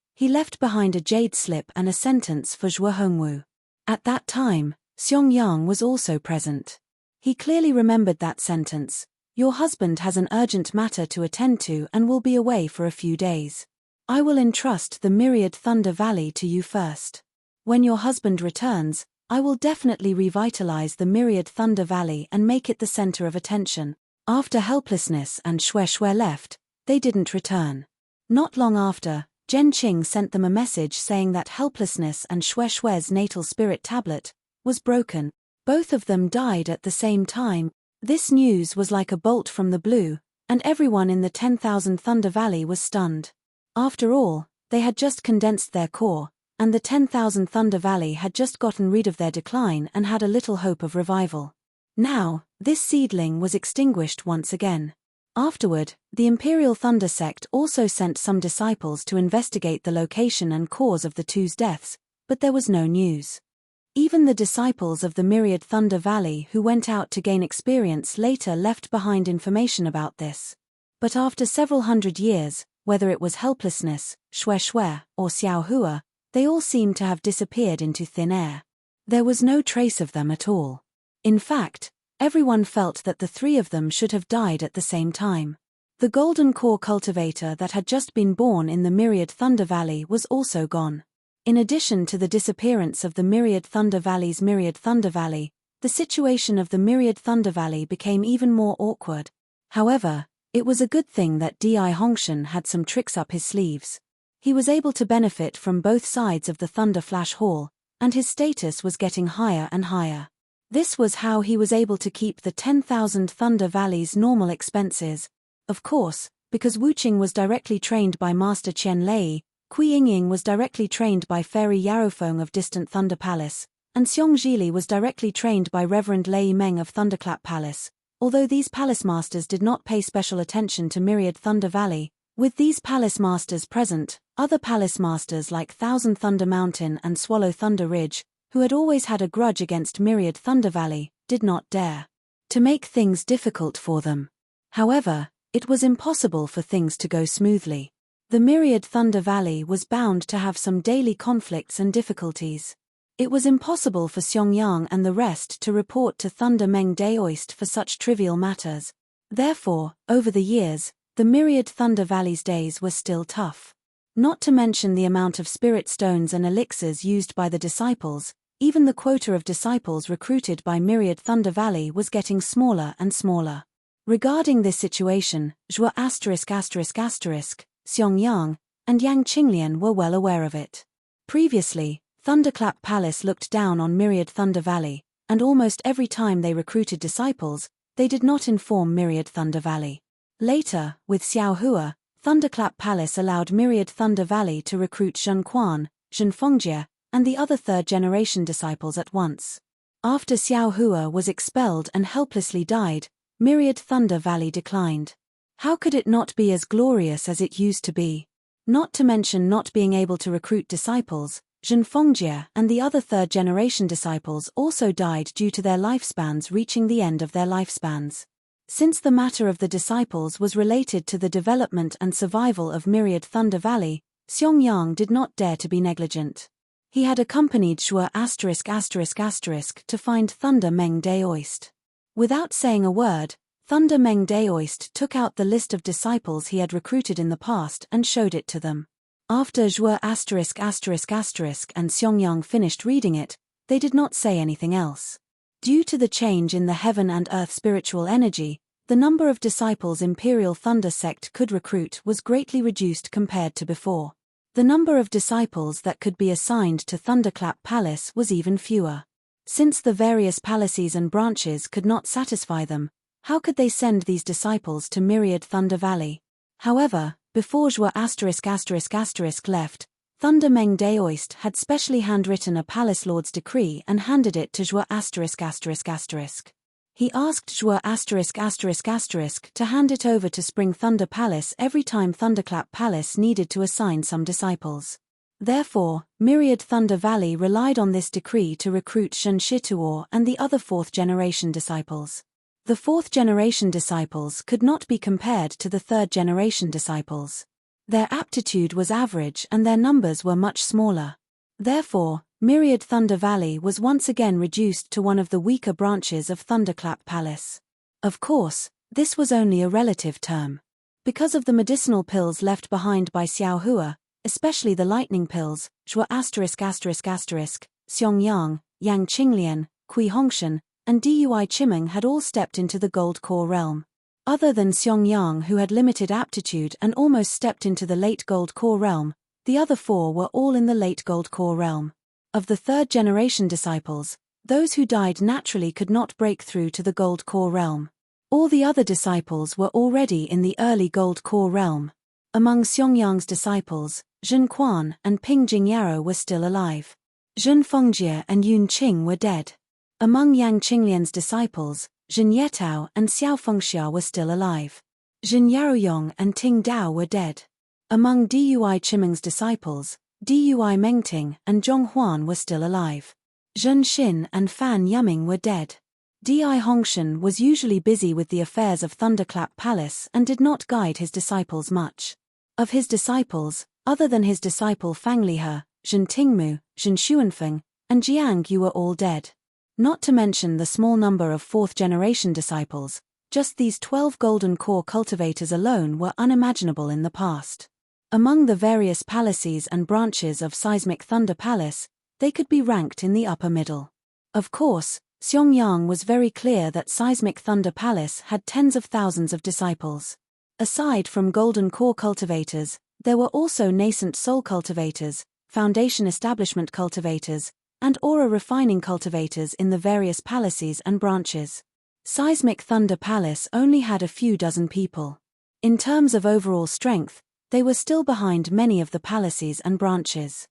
behind a jade slip and a sentence for Zhuo Hongwu. At that time, Xiong Yang was also present. He clearly remembered that sentence: "Your husband has an urgent matter to attend to and will be away for a few days. I will entrust the myriad Thunder Valley to you first. When your husband returns, I will definitely revitalize the myriad Thunder Valley and make it the center of attention." After Helplessness and Xue Xue left, they didn't return. Not long after, Zhen Qing sent them a message saying that Helplessness and Xue Xue's natal spirit tablet was broken. Both of them died at the same time. This news was like a bolt from the blue, and everyone in the 10,000 Thunder Valley was stunned. After all, they had just condensed their core, and the 10,000 Thunder Valley had just gotten rid of their decline and had a little hope of revival. Now, this seedling was extinguished once again. Afterward, the Imperial Thunder Sect also sent some disciples to investigate the location and cause of the two's deaths, but there was no news. Even the disciples of the Myriad Thunder Valley who went out to gain experience later left behind information about this. But after several hundred years, whether it was Helplessness, Xue Xue, or Xiao Hua, they all seemed to have disappeared into thin air. There was no trace of them at all. In fact, everyone felt that the three of them should have died at the same time. The golden core cultivator that had just been born in the Myriad Thunder Valley was also gone. In addition to the disappearance of the Myriad Thunder Valley's Myriad Thunder Valley, the situation of the Myriad Thunder Valley became even more awkward. However, it was a good thing that Di Hongshan had some tricks up his sleeves. He was able to benefit from both sides of the Thunder Flash Hall, and his status was getting higher and higher. This was how he was able to keep the 10,000 Thunder Valley's normal expenses. Of course, because Wu Qing was directly trained by Master Qian Lei, Kui Yingying was directly trained by Fairy Yarofeng of Distant Thunder Palace, and Xiong Zhili was directly trained by Reverend Lei Meng of Thunderclap Palace. Although these palace masters did not pay special attention to Myriad Thunder Valley, with these palace masters present, other palace masters like Thousand Thunder Mountain and Swallow Thunder Ridge, who had always had a grudge against Myriad Thunder Valley, did not dare to make things difficult for them. However, it was impossible for things to go smoothly. The Myriad Thunder Valley was bound to have some daily conflicts and difficulties. It was impossible for Xiong Yang and the rest to report to Thunder Meng Daoist for such trivial matters. Therefore, over the years, the Myriad Thunder Valley's days were still tough. Not to mention the amount of spirit stones and elixirs used by the disciples, even the quota of disciples recruited by Myriad Thunder Valley was getting smaller and smaller. Regarding this situation, Zhuo ****, Xiong Yang, and Yang Qinglian were well aware of it. Previously, Thunderclap Palace looked down on Myriad Thunder Valley, and almost every time they recruited disciples, they did not inform Myriad Thunder Valley. Later, with Xiao Hua, Thunderclap Palace allowed Myriad Thunder Valley to recruit Zhen Quan, Zhen Fengjie, and the other third-generation disciples at once. After Xiao Hua was expelled and helplessly died, Myriad Thunder Valley declined. How could it not be as glorious as it used to be? Not to mention not being able to recruit disciples, Zhen Fengjie and the other third-generation disciples also died due to their lifespans reaching the end of their lifespans. Since the matter of the disciples was related to the development and survival of Myriad Thunder Valley, Xiong Yang did not dare to be negligent. He had accompanied Zhuo ***** to find Thunder Meng Daoist. Without saying a word, Thunder Meng Daoist took out the list of disciples he had recruited in the past and showed it to them. After Zhuo ***** and Xiong Yang finished reading it, they did not say anything else. Due to the change in the heaven and earth spiritual energy, the number of disciples Imperial Thunder Sect could recruit was greatly reduced compared to before. The number of disciples that could be assigned to Thunderclap Palace was even fewer. Since the various palaces and branches could not satisfy them, how could they send these disciples to Myriad Thunder Valley? However, before Zhuo ***** left, Thunder Meng Daoist had specially handwritten a palace lord's decree and handed it to Zhuo *****. He asked Zhuo ***** to hand it over to Spring Thunder Palace every time Thunderclap Palace needed to assign some disciples. Therefore, Myriad Thunder Valley relied on this decree to recruit Zhen Shituo and the other fourth-generation disciples. The fourth-generation disciples could not be compared to the third-generation disciples. Their aptitude was average and their numbers were much smaller. Therefore, Myriad Thunder Valley was once again reduced to one of the weaker branches of Thunderclap Palace. Of course, this was only a relative term. Because of the medicinal pills left behind by Xiao Hua, especially the lightning pills, Zhua Xiong Yang, Yang Qinglian, Kui Hongshan, and Dui Chimeng had all stepped into the Gold Core realm. Other than Xiong Yang, who had limited aptitude and almost stepped into the late Gold Core realm, the other four were all in the late Gold Core realm. Of the third-generation disciples, those who died naturally could not break through to the Gold Core realm. All the other disciples were already in the early Gold Core realm. Among Xiong Yang's disciples, Zhen Quan and Ping Jingyaro were still alive. Zhen Fengjie and Yun Qing were dead. Among Yang Qinglian's disciples, Zhen Yetao and Xiao Fengxia were still alive. Zhen Yaoyong and Ting Dao were dead. Among Dui Chimeng's disciples, Dui Mengting and Zhong Huan were still alive. Zhen Xin and Fan Yuming were dead. Di Hongshan was usually busy with the affairs of Thunderclap Palace and did not guide his disciples much. Of his disciples, other than his disciple Fang Lihe, Zhen Tingmu, Zhen Xuanfeng, and Jiang Yu were all dead. Not to mention the small number of fourth-generation disciples, just these 12 golden core cultivators alone were unimaginable in the past. Among the various palaces and branches of Seismic Thunder Palace, they could be ranked in the upper middle. Of course, Xiong Yang was very clear that Seismic Thunder Palace had tens of thousands of disciples. Aside from golden core cultivators, there were also nascent soul cultivators, foundation establishment cultivators, and aura refining cultivators in the various palaces and branches. Seismic Thunder Palace only had a few dozen people. In terms of overall strength, they were still behind many of the palaces and branches.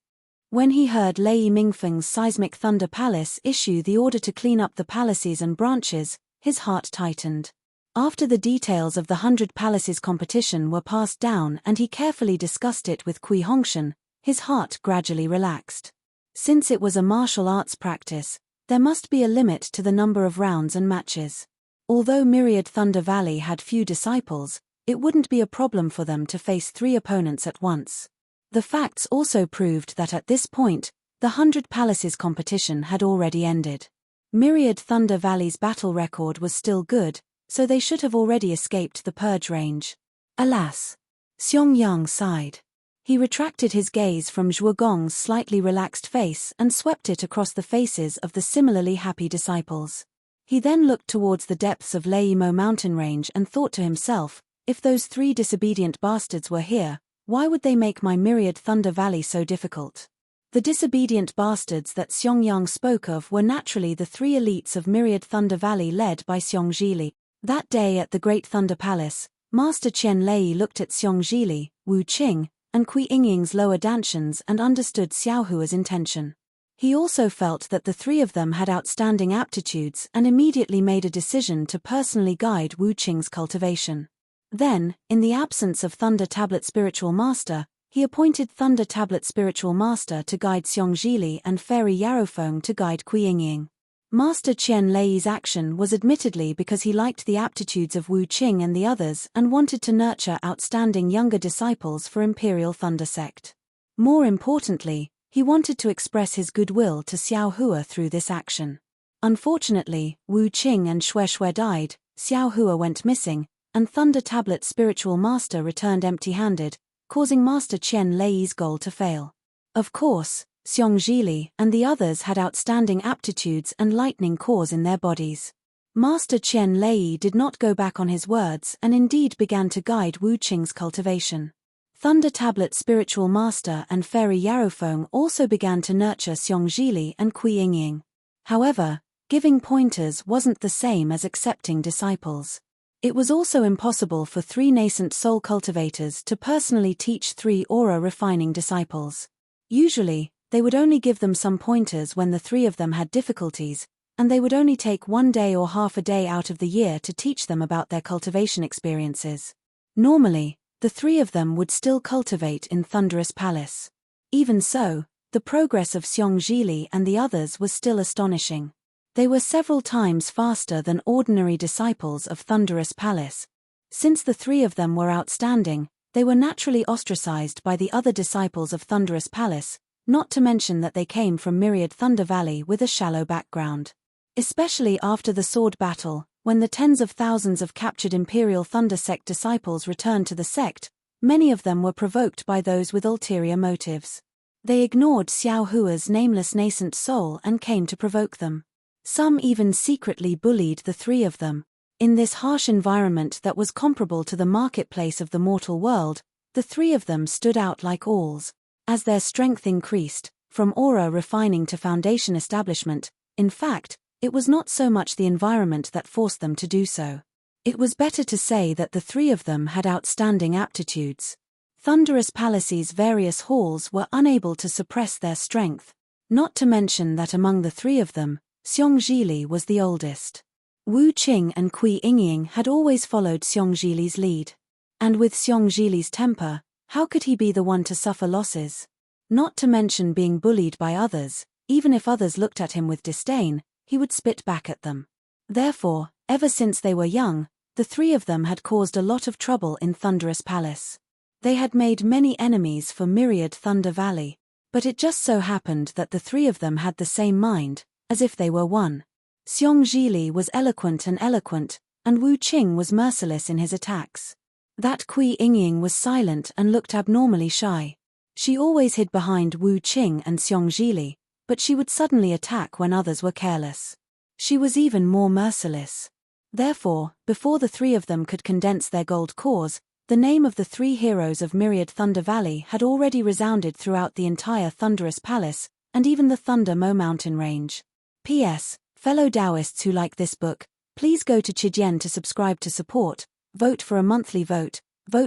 When he heard Lei Mingfeng's Seismic Thunder Palace issue the order to clean up the palaces and branches, his heart tightened. After the details of the 100 Palaces competition were passed down and he carefully discussed it with Kui Hongshan, his heart gradually relaxed. Since it was a martial arts practice, there must be a limit to the number of rounds and matches. Although Myriad Thunder Valley had few disciples, it wouldn't be a problem for them to face 3 opponents at once. The facts also proved that at this point, the 100 Palaces competition had already ended. Myriad Thunder Valley's battle record was still good, so they should have already escaped the purge range. Alas! Xiong Yang sighed. He retracted his gaze from Zhuo Gong's slightly relaxed face and swept it across the faces of the similarly happy disciples. He then looked towards the depths of Leimo mountain range and thought to himself, if those 3 disobedient bastards were here, why would they make my Myriad Thunder Valley so difficult? The disobedient bastards that Xiong Yang spoke of were naturally the 3 elites of Myriad Thunder Valley led by Xiong Zhili. That day at the Great Thunder Palace, Master Qian Lei looked at Xiong Zhili, Wu Qing, and Kui Yingying's lower dantians and understood Xiao Hua's intention. He also felt that the 3 of them had outstanding aptitudes and immediately made a decision to personally guide Wu Qing's cultivation. Then, in the absence of Thunder Tablet Spiritual Master, he appointed Thunder Tablet Spiritual Master to guide Xiong Zhili and Fairy Yarofeng to guide Kui Yingying. Master Qian Lei's action was admittedly because he liked the aptitudes of Wu Qing and the others and wanted to nurture outstanding younger disciples for Imperial Thunder Sect. More importantly, he wanted to express his goodwill to Xiao Hua through this action. Unfortunately, Wu Qing and Xue died, Xiao Hua went missing, and Thunder Tablet Spiritual Master returned empty-handed, causing Master Qian Lei's goal to fail. Of course, Xiong Zhili and the others had outstanding aptitudes and lightning cores in their bodies. Master Qian Lei did not go back on his words and indeed began to guide Wu Qing's cultivation. Thunder Tablet Spiritual Master and Fairy Yarofeng also began to nurture Xiong Zhili and Kui Yingying. However, giving pointers wasn't the same as accepting disciples. It was also impossible for 3 nascent soul cultivators to personally teach 3 aura refining disciples. Usually, they would only give them some pointers when the 3 of them had difficulties, and they would only take 1 day or half a day out of the year to teach them about their cultivation experiences. Normally, the 3 of them would still cultivate in Thunderous Palace. Even so, the progress of Xiong Zhili and the others was still astonishing. They were several times faster than ordinary disciples of Thunderous Palace. Since the three of them were outstanding, they were naturally ostracized by the other disciples of Thunderous Palace, not to mention that they came from Myriad Thunder Valley with a shallow background. Especially after the sword battle, when the tens of thousands of captured Imperial Thunder Sect disciples returned to the sect, many of them were provoked by those with ulterior motives. They ignored Xiao Hua's nameless nascent soul and came to provoke them. Some even secretly bullied the three of them. In this harsh environment that was comparable to the marketplace of the mortal world, the three of them stood out like owls. As their strength increased, from aura refining to foundation establishment, in fact, it was not so much the environment that forced them to do so. It was better to say that the three of them had outstanding aptitudes. Thunderous Palace's various halls were unable to suppress their strength, not to mention that among the three of them, Xiong Zhili was the oldest. Wu Qing and Kui Yingying had always followed Xiong Zhili's lead. And with Xiong Zhili's temper, how could he be the one to suffer losses? Not to mention being bullied by others, even if others looked at him with disdain, he would spit back at them. Therefore, ever since they were young, the three of them had caused a lot of trouble in Thunderous Palace. They had made many enemies for Myriad Thunder Valley, but it just so happened that the three of them had the same mind, as if they were one. Xiong Zhili was eloquent, and Wu Qing was merciless in his attacks. That Kui Yingying was silent and looked abnormally shy. She always hid behind Wu Qing and Xiong Zhili, but she would suddenly attack when others were careless. She was even more merciless. Therefore, before the three of them could condense their gold cause, the name of the three heroes of Myriad Thunder Valley had already resounded throughout the entire Thunderous Palace, and even the Thunder Mo mountain range. P.S. Fellow Taoists who like this book, please go to Chidian to subscribe to support, vote for a monthly vote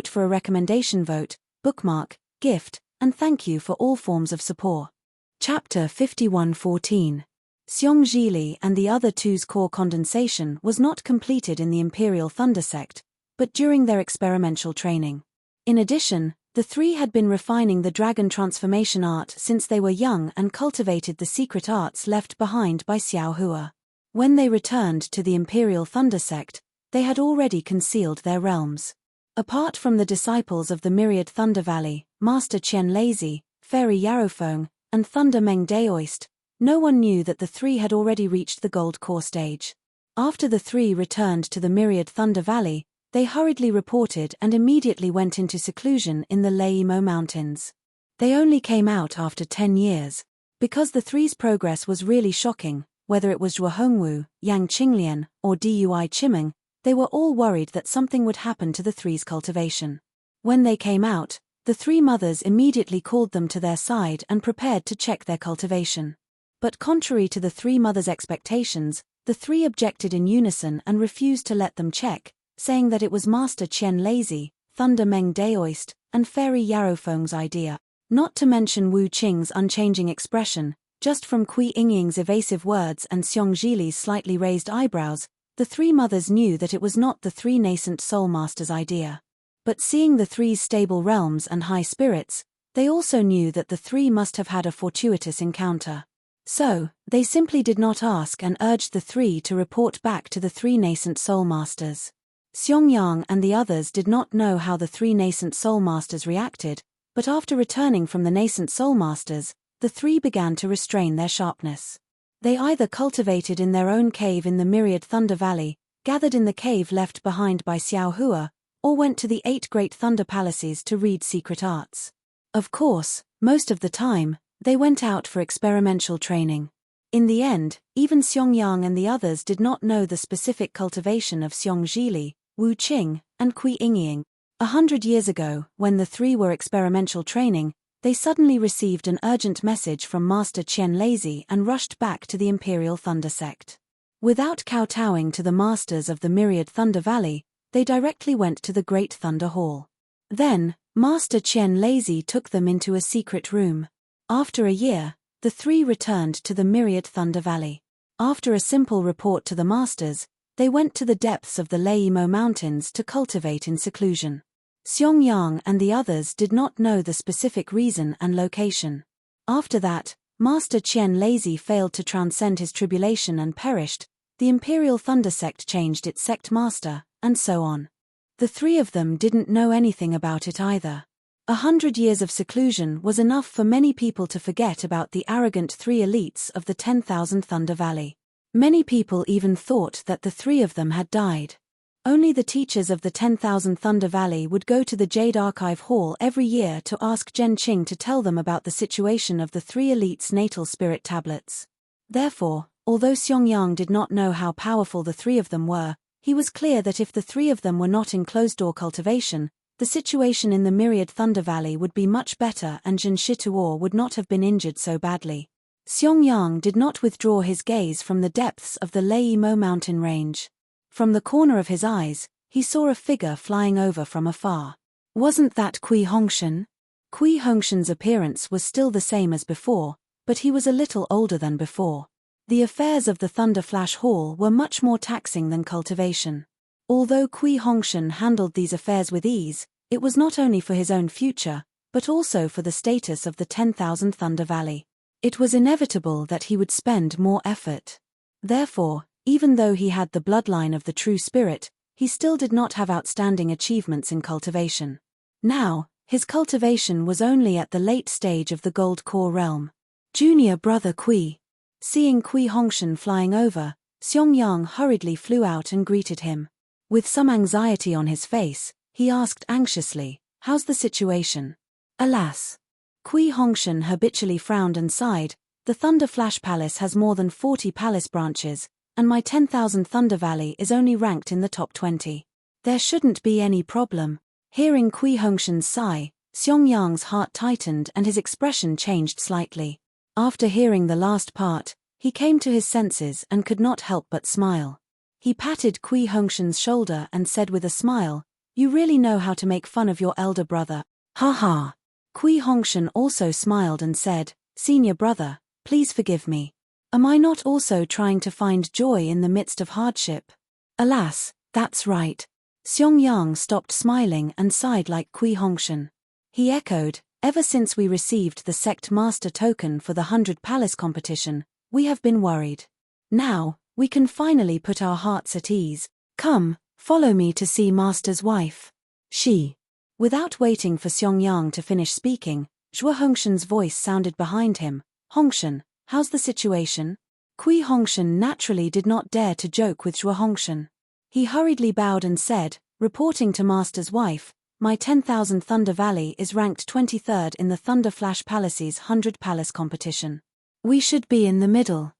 for a recommendation vote, bookmark, gift, and thank you for all forms of support. Chapter 51:14. Xiong Zhili and the other two's core condensation was not completed in the Imperial Thunder Sect, but during their experimental training. In addition, the three had been refining the dragon transformation art since they were young and cultivated the secret arts left behind by Xiao Hua. When they returned to the Imperial Thunder Sect, they had already concealed their realms. Apart from the disciples of the Myriad Thunder Valley, Master Qian Lazy, Fairy Yarofeng, and Thunder Meng Daoist, no one knew that the three had already reached the gold core stage. After the three returned to the Myriad Thunder Valley, they hurriedly reported and immediately went into seclusion in the Leimo Mountains. They only came out after 10 years. Because the three's progress was really shocking, whether it was Zhuo Hongwu, Yang Qinglian, or Dui Chimeng, they were all worried that something would happen to the three's cultivation. When they came out, the three mothers immediately called them to their side and prepared to check their cultivation. But contrary to the three mothers' expectations, the three objected in unison and refused to let them check, saying that it was Master Qian Lazy, Thunder Meng Daoist, and Fairy Yarofeng's idea. Not to mention Wu Qing's unchanging expression, just from Kui Yingying's evasive words and Xiong Zhili's slightly raised eyebrows, the three mothers knew that it was not the three nascent soul masters' idea. But seeing the three's stable realms and high spirits, they also knew that the three must have had a fortuitous encounter. So, they simply did not ask and urged the three to report back to the three nascent soul masters. Xiong Yang and the others did not know how the three nascent soul masters reacted, but after returning from the nascent soul masters, the three began to restrain their sharpness. They either cultivated in their own cave in the Myriad Thunder Valley, gathered in the cave left behind by Xiao Hua, or went to the 8 great thunder palaces to read secret arts. Of course, most of the time, they went out for experimental training. In the end, even Xiong Yang and the others did not know the specific cultivation of Xiong Zhili, Wu Qing, and Kui Yingying. 100 years ago, when the three were experimental training, they suddenly received an urgent message from Master Qian Lazy and rushed back to the Imperial Thunder Sect. Without kowtowing to the masters of the Myriad Thunder Valley, they directly went to the Great Thunder Hall. Then, Master Qian Lazy took them into a secret room. After a year, the three returned to the Myriad Thunder Valley. After a simple report to the masters, they went to the depths of the Leimo Mountains to cultivate in seclusion. Xiong and the others did not know the specific reason and location. After that, Master Qian Lazy failed to transcend his tribulation and perished, the Imperial Thunder Sect changed its sect master, and so on. The three of them didn't know anything about it either. 100 years of seclusion was enough for many people to forget about the arrogant three elites of the 10,000 Thunder Valley. Many people even thought that the three of them had died. Only the teachers of the 10,000 Thunder Valley would go to the Jade Archive Hall every year to ask Zhen Qing to tell them about the situation of the three elites' natal spirit tablets. Therefore, although Xiong did not know how powerful the three of them were, he was clear that if the three of them were not in closed-door cultivation, the situation in the Myriad Thunder Valley would be much better and Jin Shituor would not have been injured so badly. Xiong did not withdraw his gaze from the depths of the Leimo mountain range. From the corner of his eyes, he saw a figure flying over from afar. Wasn't that Kui Hongshan? Kui Hongshan's appearance was still the same as before, but he was a little older than before. The affairs of the Thunder Flash Hall were much more taxing than cultivation. Although Kui Hongshan handled these affairs with ease, it was not only for his own future, but also for the status of the 10,000 Thunder Valley. It was inevitable that he would spend more effort. Therefore, even though he had the bloodline of the true spirit, he still did not have outstanding achievements in cultivation. Now, his cultivation was only at the late stage of the Gold Core realm. Junior brother Kui. Seeing Kui Hongshan flying over, Xiong hurriedly flew out and greeted him. With some anxiety on his face, he asked anxiously, "How's the situation?" Alas! Kui Hongshan habitually frowned and sighed, "The Thunder Flash Palace has more than 40 palace branches, and my 10,000 Thunder Valley is only ranked in the top 20. There shouldn't be any problem." Hearing Kui Hongshan's sigh, Xiong heart tightened and his expression changed slightly. After hearing the last part, he came to his senses and could not help but smile. He patted Kui Hongshan's shoulder and said with a smile, "You really know how to make fun of your elder brother." "Ha ha." Kui Hongshan also smiled and said, "Senior brother, please forgive me. Am I not also trying to find joy in the midst of hardship?" "Alas, that's right." Xiong stopped smiling and sighed like Kui Hongshan. He echoed, "Ever since we received the sect master token for the 100 Palace competition, we have been worried. Now, we can finally put our hearts at ease. Come, follow me to see Master's wife." She. Without waiting for Xiong to finish speaking, Zhuo Hongshan's voice sounded behind him. "Hongshan, how's the situation?" Kui Hongshan naturally did not dare to joke with Zhuo Hongshan. He hurriedly bowed and said, reporting to Master's wife, "My 10,000 Thunder Valley is ranked 23rd in the Thunder Flash Palace's 100 Palace competition. We should be in the middle."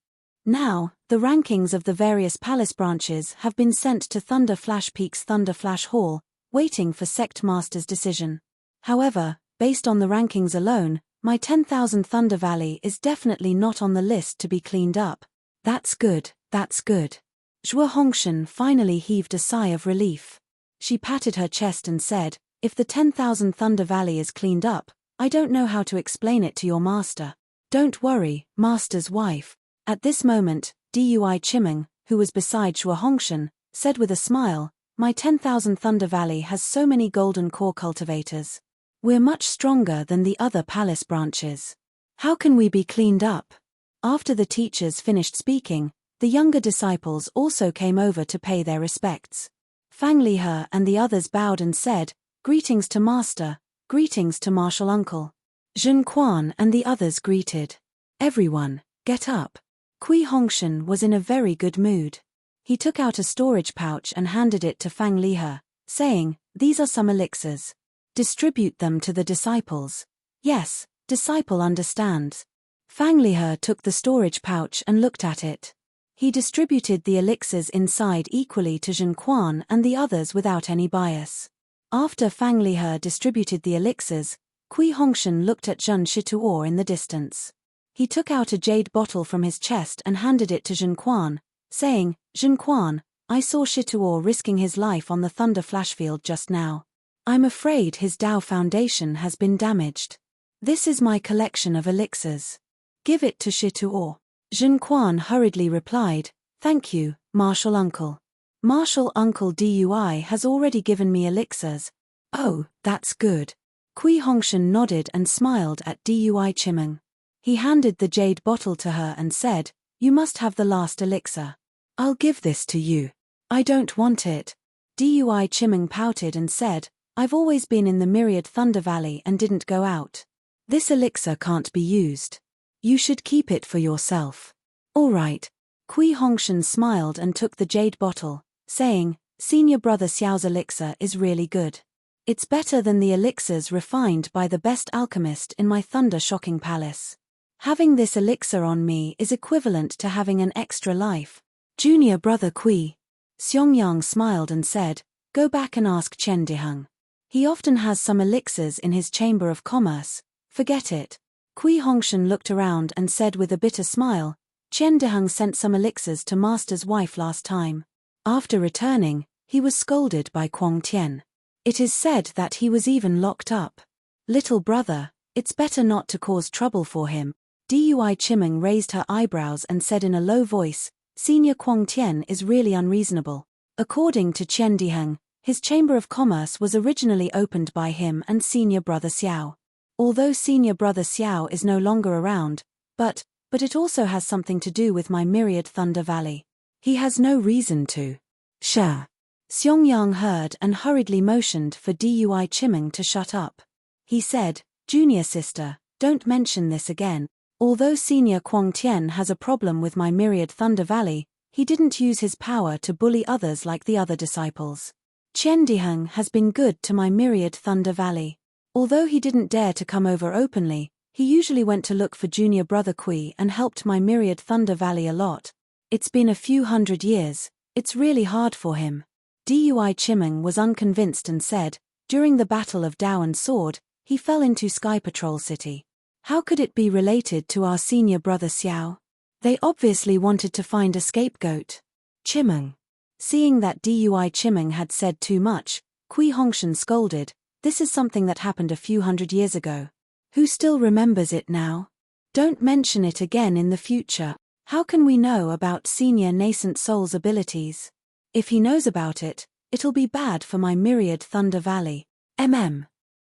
Now, the rankings of the various palace branches have been sent to Thunder Flash Peak's Thunder Flash Hall, waiting for Sect Master's decision. However, based on the rankings alone, my 10,000 Thunder Valley is definitely not on the list to be cleaned up. That's good, that's good. Zhuo Hongshan finally heaved a sigh of relief. She patted her chest and said, "If the 10,000 Thunder Valley is cleaned up, I don't know how to explain it to your master." "Don't worry, Master's wife." At this moment, Dui Chimeng, who was beside Zhuo Hongshan, said with a smile, "My 10,000 Thunder Valley has so many golden core cultivators. We're much stronger than the other palace branches. How can we be cleaned up?" After the teachers finished speaking, the younger disciples also came over to pay their respects. Fang Lihe and the others bowed and said, "Greetings to Master, greetings to Martial Uncle." Zhen Quan and the others greeted. "Everyone, get up." Kui Hongshan was in a very good mood. He took out a storage pouch and handed it to Fang Lihe, saying, "These are some elixirs. Distribute them to the disciples." "Yes, disciple understands." Fang Lihe took the storage pouch and looked at it. He distributed the elixirs inside equally to Zhen Quan and the others without any bias. After Fang Lihe distributed the elixirs, Kui Hongshan looked at Zhen Shituor in the distance. He took out a jade bottle from his chest and handed it to Zhen Quan, saying, "Zhen Quan, I saw Shituor risking his life on the Thunder Flash field just now. I'm afraid his Dao foundation has been damaged. This is my collection of elixirs. Give it to Shituor." Zhen Quan hurriedly replied, "Thank you, Martial Uncle. Martial Uncle Dui has already given me elixirs. Oh, that's good. Kui Hongshan nodded and smiled at Dui Chimeng. He handed the jade bottle to her and said, "You must have the last elixir. I'll give this to you." "I don't want it." Dui Chimeng pouted and said, "I've always been in the Myriad Thunder Valley and didn't go out. This elixir can't be used. You should keep it for yourself." "All right." Kui Hongshan smiled and took the jade bottle, saying, "Senior brother Xiao's elixir is really good. It's better than the elixirs refined by the best alchemist in my thunder shocking palace. Having this elixir on me is equivalent to having an extra life." "Junior brother Kui." Xiongyang smiled and said, "Go back and ask Chen Diheng. He often has some elixirs in his chamber of commerce. Forget it." Kui Hongshan looked around and said with a bitter smile, "Chen Diheng sent some elixirs to master's wife last time. After returning, he was scolded by Kuang Tian. It is said that he was even locked up. Little brother, it's better not to cause trouble for him." Dui Chimeng raised her eyebrows and said in a low voice, "Senior Kuang Tian is really unreasonable. According to Chen Diheng, his chamber of commerce was originally opened by him and senior brother Xiao. Although senior brother Xiao is no longer around, but it also has something to do with my Myriad Thunder Valley. He has no reason to." "Sure." Xiongyang heard and hurriedly motioned for Dui Chimeng to shut up. He said, "Junior sister, don't mention this again. Although senior Kuang Tian has a problem with my Myriad Thunder Valley, he didn't use his power to bully others like the other disciples. Chen Diheng has been good to my Myriad Thunder Valley. Although he didn't dare to come over openly, he usually went to look for junior brother Kui and helped my Myriad Thunder Valley a lot. It's been a few hundred years, it's really hard for him." Dui Chimeng was unconvinced and said, "During the Battle of Dao and Sword, he fell into Sky Patrol City. How could it be related to our senior brother Xiao? They obviously wanted to find a scapegoat." "Chimeng." Seeing that Dui Chimeng had said too much, Kui Hongshan scolded, "This is something that happened a few hundred years ago. Who still remembers it now? Don't mention it again in the future. How can we know about senior nascent soul's abilities? If he knows about it, it'll be bad for my Myriad Thunder Valley."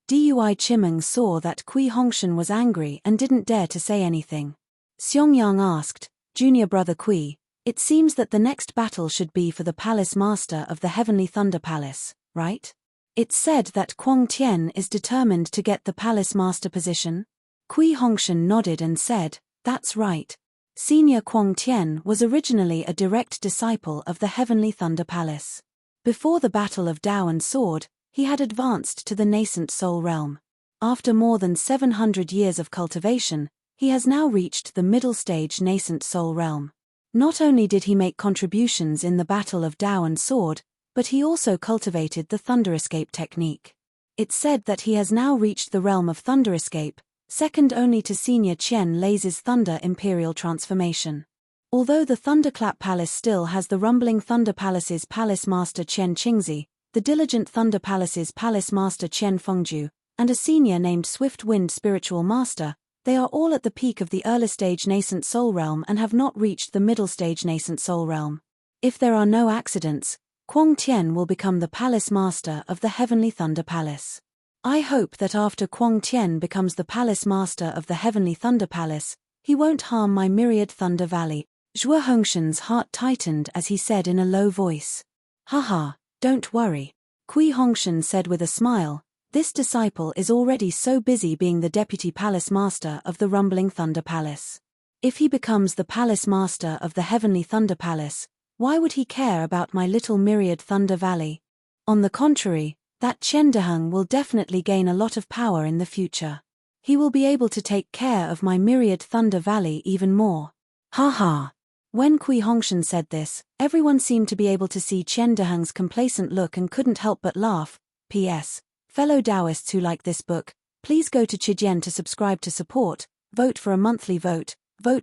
Dui Chimeng saw that Kui Hongshan was angry and didn't dare to say anything. Xiongyang asked, "Junior brother Kui, it seems that the next battle should be for the Palace Master of the Heavenly Thunder Palace, right? It's said that Kuang Tian is determined to get the Palace Master position?" Kui Hongshan nodded and said, "That's right. Senior Kuang Tian was originally a direct disciple of the Heavenly Thunder Palace. Before the Battle of Dao and Sword, he had advanced to the nascent soul realm. After more than 700 years of cultivation, he has now reached the middle stage nascent soul realm. Not only did he make contributions in the Battle of Dao and Sword, but he also cultivated the Thunder Escape technique. It's said that he has now reached the realm of Thunder Escape, second only to Senior Chen Lei's Thunder Imperial Transformation. Although the Thunderclap Palace still has the Rumbling Thunder Palace's Palace Master Chen Qingzi, the Diligent Thunder Palace's Palace Master Chen Fengju, and a senior named Swift Wind Spiritual Master, they are all at the peak of the early stage nascent soul realm and have not reached the middle stage nascent soul realm. If there are no accidents, Kuang Tian will become the Palace Master of the Heavenly Thunder Palace. I hope that after Kuang Tian becomes the Palace Master of the Heavenly Thunder Palace, he won't harm my Myriad Thunder Valley." Zhuo Hongshan's heart tightened as he said in a low voice. "Haha, don't worry." Kui Hongshan said with a smile, "This disciple is already so busy being the Deputy Palace Master of the Rumbling Thunder Palace. If he becomes the Palace Master of the Heavenly Thunder Palace, why would he care about my little Myriad Thunder Valley? On the contrary, that Chen Diheng will definitely gain a lot of power in the future. He will be able to take care of my Myriad Thunder Valley even more." "Ha." When Kui Hongshan said this, everyone seemed to be able to see Chen Diheng's complacent look and couldn't help but laugh. P.S. Fellow Taoists who like this book, please go to Chijian to subscribe to support, vote for a monthly vote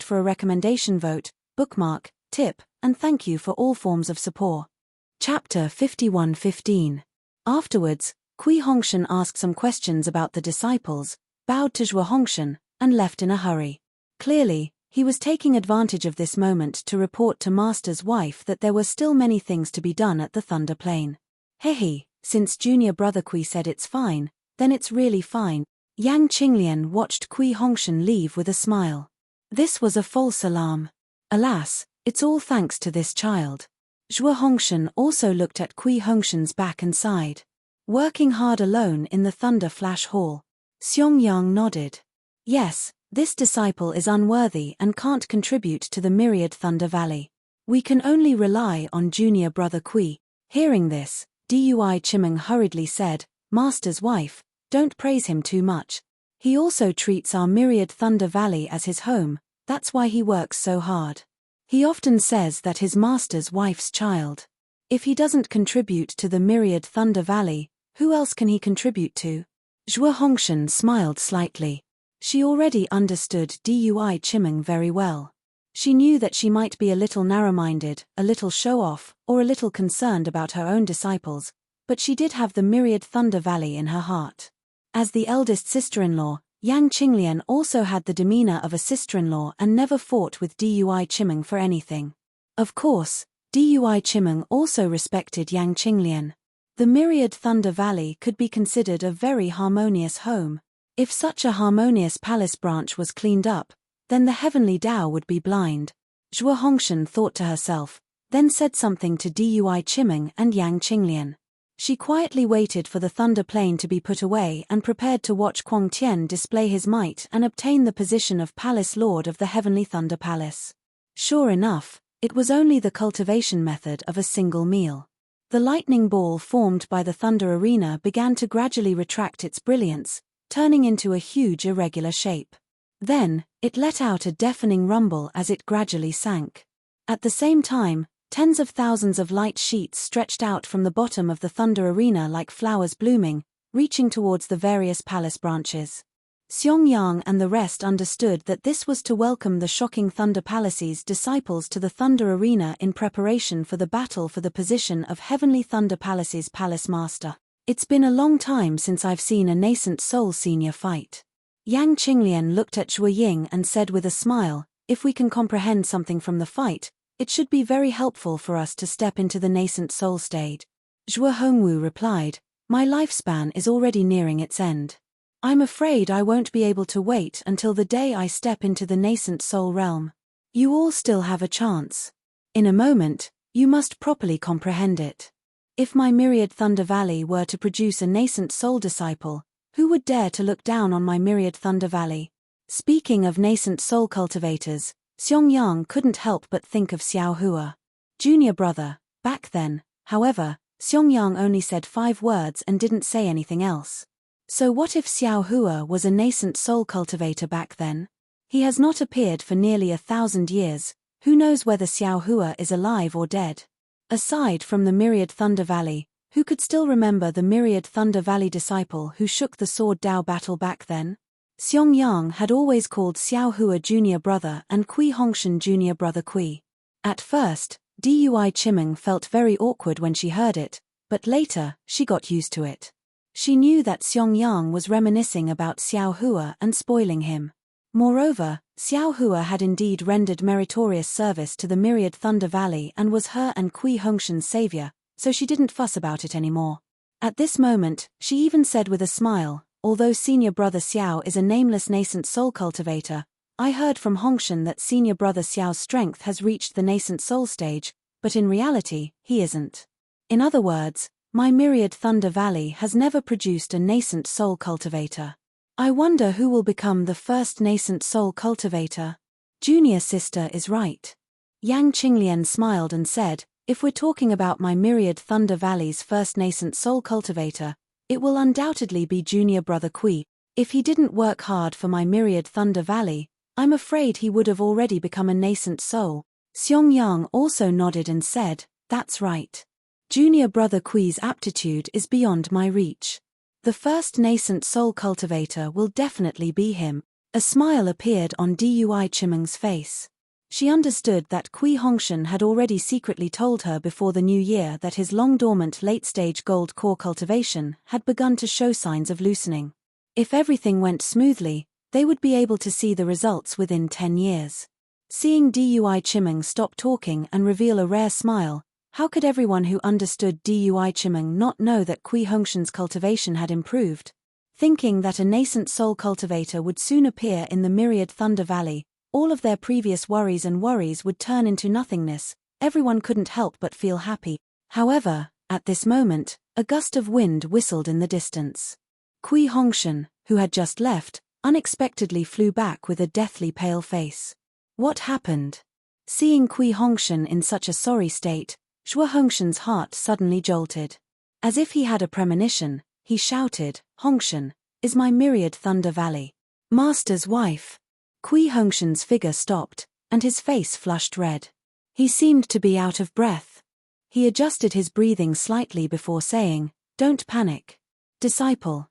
for a recommendation vote, bookmark, tip, and thank you for all forms of support. Chapter 51:15. Afterwards, Kui Hongshan asked some questions about the disciples, bowed to Zhuo Hongshan, and left in a hurry. Clearly, he was taking advantage of this moment to report to Master's wife that there were still many things to be done at the Thunder Plain. Hehe, Since junior brother Kui said it's fine, then it's really fine. Yang Qinglian watched Kui Hongshan leave with a smile. This was a false alarm. Alas, it's all thanks to this child. Zhuo Hongshan also looked at Kui Hongshan's back and sighed. Working hard alone in the Thunder Flash Hall. Xiong Yang nodded. Yes, this disciple is unworthy and can't contribute to the myriad Thunder Valley. We can only rely on junior brother Kui. Hearing this, Dui Chimeng hurriedly said, Master's wife, don't praise him too much. He also treats our myriad Thunder Valley as his home, that's why he works so hard. He often says that his master's wife's child. If he doesn't contribute to the myriad Thunder Valley, who else can he contribute to? Zhuo Hongshan smiled slightly. She already understood Dui Chimeng very well. She knew that she might be a little narrow-minded, a little show-off, or a little concerned about her own disciples, but she did have the myriad Thunder Valley in her heart. As the eldest sister-in-law, Yang Qinglian also had the demeanor of a sister-in-law and never fought with Dui Chimeng for anything. Of course, Dui Chimeng also respected Yang Qinglian. The myriad Thunder Valley could be considered a very harmonious home. If such a harmonious palace branch was cleaned up, then the heavenly Tao would be blind. Zhuo Hongshan thought to herself, then said something to Dui Chimeng and Yang Qinglian. She quietly waited for the thunder plane to be put away and prepared to watch Kuang Tian display his might and obtain the position of Palace Lord of the Heavenly Thunder Palace. Sure enough, it was only the cultivation method of a single meal. The lightning ball formed by the thunder arena began to gradually retract its brilliance, turning into a huge irregular shape. Then, it let out a deafening rumble as it gradually sank. At the same time, tens of thousands of light sheets stretched out from the bottom of the thunder arena like flowers blooming, reaching towards the various palace branches. Xiong Yang and the rest understood that this was to welcome the shocking Thunder Palace's disciples to the thunder arena in preparation for the battle for the position of Heavenly Thunder Palace's palace master. It's been a long time since I've seen a nascent soul senior fight. Yang Qinglian looked at Zhuo Ying and said with a smile, if we can comprehend something from the fight, it should be very helpful for us to step into the nascent soul stage. Zhuo Hongwu replied, my lifespan is already nearing its end. I'm afraid I won't be able to wait until the day I step into the nascent soul realm. You all still have a chance. In a moment, you must properly comprehend it. If my myriad Thunder Valley were to produce a nascent soul disciple, who would dare to look down on my myriad Thunder Valley? Speaking of nascent soul cultivators, Xiong Yang couldn't help but think of Xiao Hua. Junior brother. Back then, however, Xiong Yang only said 5 words and didn't say anything else. So what if Xiao Hua was a nascent soul cultivator back then? He has not appeared for nearly 1,000 years, who knows whether Xiao Hua is alive or dead? Aside from the myriad Thunder Valley, who could still remember the myriad Thunder Valley disciple who shook the Sword Dao battle back then? Xiong Yang had always called Xiao Hua junior brother and Kui Hongshan junior brother Kui. At first, Dui Chimeng felt very awkward when she heard it, but later, she got used to it. She knew that Xiong Yang was reminiscing about Xiao Hua and spoiling him. Moreover, Xiao Hua had indeed rendered meritorious service to the myriad Thunder Valley and was her and Kui Hongshan's savior, so she didn't fuss about it anymore. At this moment, she even said with a smile, although senior brother Xiao is a nameless nascent soul cultivator, I heard from Hongshan that senior brother Xiao's strength has reached the nascent soul stage, but in reality, he isn't. In other words, my myriad Thunder Valley has never produced a nascent soul cultivator. I wonder who will become the first nascent soul cultivator. Junior sister is right. Yang Qinglian smiled and said, if we're talking about my myriad Thunder Valley's first nascent soul cultivator, it will undoubtedly be junior brother Kui. If he didn't work hard for my myriad Thunder Valley, I'm afraid he would have already become a nascent soul. Xiong Yang also nodded and said, that's right. Junior brother Kui's aptitude is beyond my reach. The first nascent soul cultivator will definitely be him. A smile appeared on Dui Chimeng's face. She understood that Kui Hongshan had already secretly told her before the new year that his long-dormant late-stage gold core cultivation had begun to show signs of loosening. If everything went smoothly, they would be able to see the results within 10 years. Seeing Dui Chimeng stop talking and reveal a rare smile, How could everyone who understood Dui Chimeng not know that Kui Hongshan's cultivation had improved? Thinking that a nascent soul cultivator would soon appear in the myriad Thunder Valley, all of their previous worries would turn into nothingness. Everyone couldn't help but feel happy. However, at this moment, a gust of wind whistled in the distance. Kui Hongshan, who had just left, unexpectedly flew back with a deathly pale face. What happened? Seeing Kui Hongshan in such a sorry state, Zhuo Hongshan's heart suddenly jolted. As if he had a premonition, he shouted, "Hongshan, is my myriad Thunder Valley master's wife?" Kui Hongshan's figure stopped, and his face flushed red. He seemed to be out of breath. He adjusted his breathing slightly before saying, "Don't panic. Disciple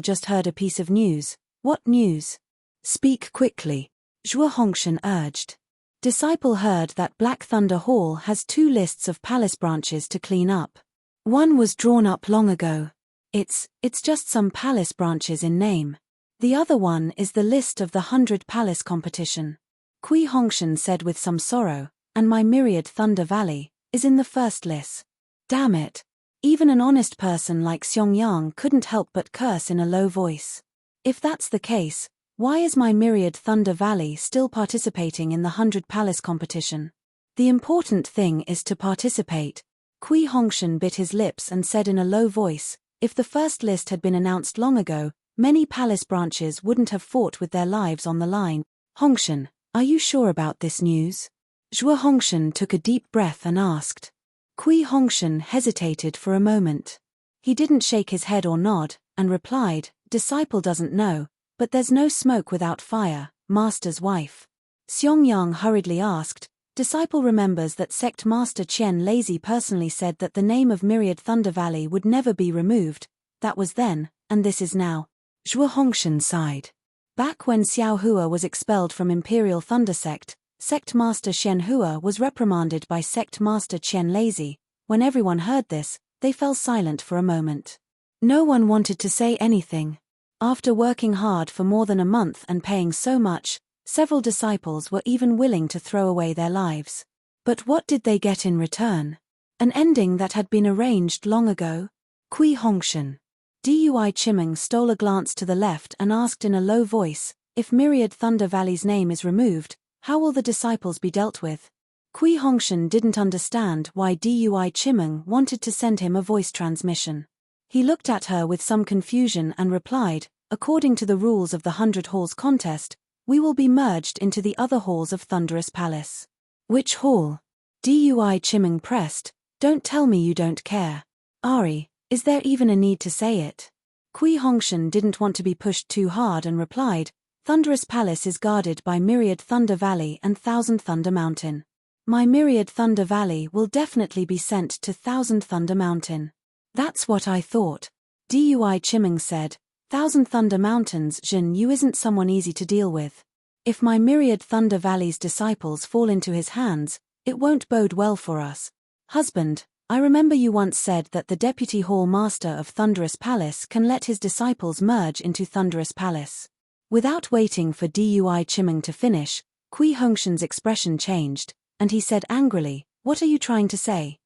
just heard a piece of news." "What news?" "Speak quickly," Zhuo Hongshan urged. Disciple heard that Black Thunder Hall has 2 lists of palace branches to clean up. One was drawn up long ago. It's just some palace branches in name. The other one is the list of the 100 palace competition. Kui Hongshan said with some sorrow, and my myriad Thunder Valley is in the first list. Damn it. Even an honest person like Xiong couldn't help but curse in a low voice. If that's the case, why is my myriad Thunder Valley still participating in the 100 palace competition? The important thing is to participate. Kui Hongshan bit his lips and said in a low voice, if the first list had been announced long ago, many palace branches wouldn't have fought with their lives on the line. "Hongshan, are you sure about this news?" Zhuo Hongshan took a deep breath and asked. Kui Hongshan hesitated for a moment. He didn't shake his head or nod, and replied, "Disciple doesn't know, but there's no smoke without fire, master's wife." Xiong hurriedly asked, "Disciple remembers that sect master Qian Lazy personally said that the name of Myriad Thunder Valley would never be removed. That was then, and this is now." Zhuo Hongshan sighed. Back when Xiao Hua was expelled from Imperial Thunder Sect, Sect Master Shen Hua was reprimanded by Sect Master Qian Lazy. When everyone heard this, they fell silent for a moment. No one wanted to say anything. After working hard for more than a month and paying so much, several disciples were even willing to throw away their lives. But what did they get in return? An ending that had been arranged long ago? Kui Hongshan. Dui Chimeng stole a glance to the left and asked in a low voice, if Myriad Thunder Valley's name is removed, how will the disciples be dealt with? Kui Hongshan didn't understand why Dui Chimeng wanted to send him a voice transmission. He looked at her with some confusion and replied, according to the rules of the 100 Halls contest, we will be merged into the other halls of Thunderous Palace. Which hall? Dui Chimeng pressed, don't tell me you don't care. Ari, is there even a need to say it? Kui Hongshan didn't want to be pushed too hard and replied, Thunderous Palace is guarded by Myriad Thunder Valley and Thousand Thunder Mountain. My Myriad Thunder Valley will definitely be sent to Thousand Thunder Mountain. That's what I thought. Dui Chimeng said, Thousand Thunder Mountain's Jin Yu isn't someone easy to deal with. If my Myriad Thunder Valley's disciples fall into his hands, it won't bode well for us. Husband, I remember you once said that the Deputy Hall Master of Thunderous Palace can let his disciples merge into Thunderous Palace. Without waiting for Dui Chimeng to finish, Kui Hongshan's expression changed, and he said angrily, what are you trying to say?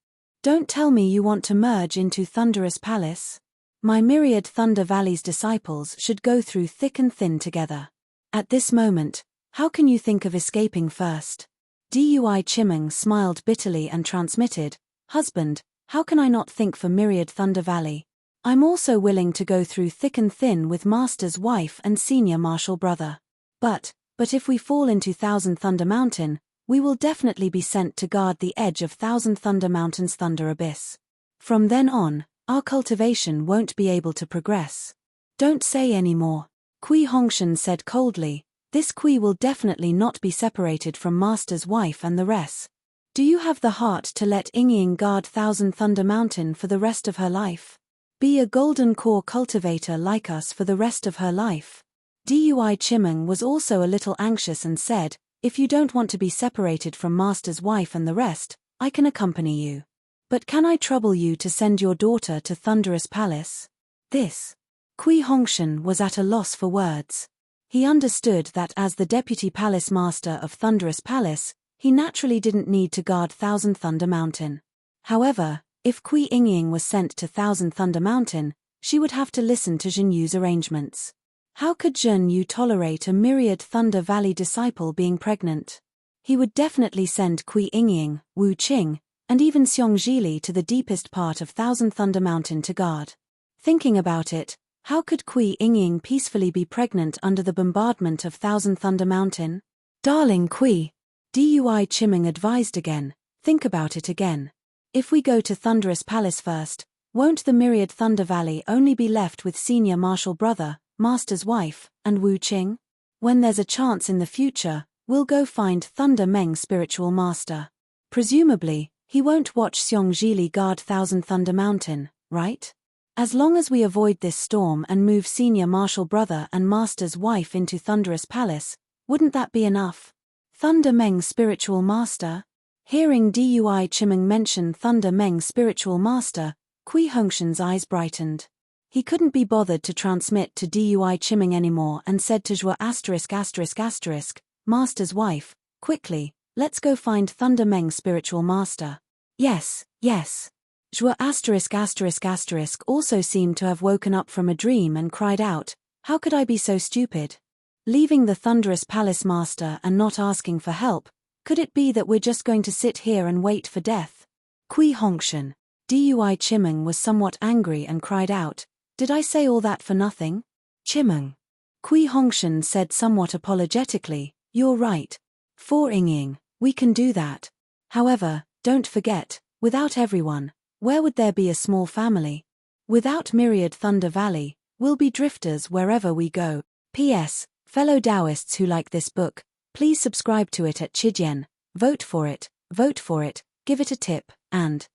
Don't tell me you want to merge into Thunderous Palace. My Myriad Thunder Valley's disciples should go through thick and thin together. At this moment, how can you think of escaping first? Dui Chimeng smiled bitterly and transmitted, Husband, how can I not think for Myriad Thunder Valley? I'm also willing to go through thick and thin with Master's wife and senior martial brother. But if we fall into Thousand Thunder Mountain, we will definitely be sent to guard the edge of Thousand Thunder Mountain's Thunder Abyss. From then on, our cultivation won't be able to progress. Don't say any more. Kui Hongshan said coldly, this Kui will definitely not be separated from Master's wife and the rest. Do you have the heart to let Ying guard Thousand Thunder Mountain for the rest of her life? Be a golden core cultivator like us for the rest of her life? Dui Chimeng was also a little anxious and said, if you don't want to be separated from Master's wife and the rest, I can accompany you. But can I trouble you to send your daughter to Thunderous Palace? This. Kui Hongshan was at a loss for words. He understood that as the Deputy Palace Master of Thunderous Palace, he naturally didn't need to guard Thousand Thunder Mountain. However, if Kui Yingying was sent to Thousand Thunder Mountain, she would have to listen to Zhen Yu's arrangements. How could Zhen Yu tolerate a myriad Thunder Valley disciple being pregnant? He would definitely send Kui Yingying, Wu Qing, and even Xiong Zhili to the deepest part of Thousand Thunder Mountain to guard. Thinking about it, how could Kui Yingying peacefully be pregnant under the bombardment of Thousand Thunder Mountain? Darling Kui, Dui Chiming advised again, think about it again. If we go to Thunderous Palace first, won't the myriad Thunder Valley only be left with Senior Marshal Brother, Master's wife, and Wu Qing? When there's a chance in the future, we'll go find Thunder Meng Spiritual Master. Presumably, he won't watch Xiong Zhili guard Thousand Thunder Mountain, right? As long as we avoid this storm and move Senior Marshal Brother and Master's wife into Thunderous Palace, wouldn't that be enough? Thunder Meng Spiritual Master? Hearing Dui Chiming mention Thunder Meng Spiritual Master, Kui Hongshan's eyes brightened. He couldn't be bothered to transmit to Dui Chiming anymore and said to Zhua*****, Master's wife, quickly, let's go find Thunder Meng Spiritual Master. Yes, yes. Zhua***** also seemed to have woken up from a dream and cried out, how could I be so stupid? Leaving the Thunderous Palace Master and not asking for help, could it be that we're just going to sit here and wait for death? Kui Hongshan. Dui Chiming was somewhat angry and cried out, did I say all that for nothing? Chiming. Kui Hongshan said somewhat apologetically, you're right. For Yingying, we can do that. However, don't forget, without everyone, where would there be a small family? Without Myriad Thunder Valley, we'll be drifters wherever we go. P.S. Fellow Taoists who like this book, please subscribe to it at Chidian, vote for it, give it a tip, and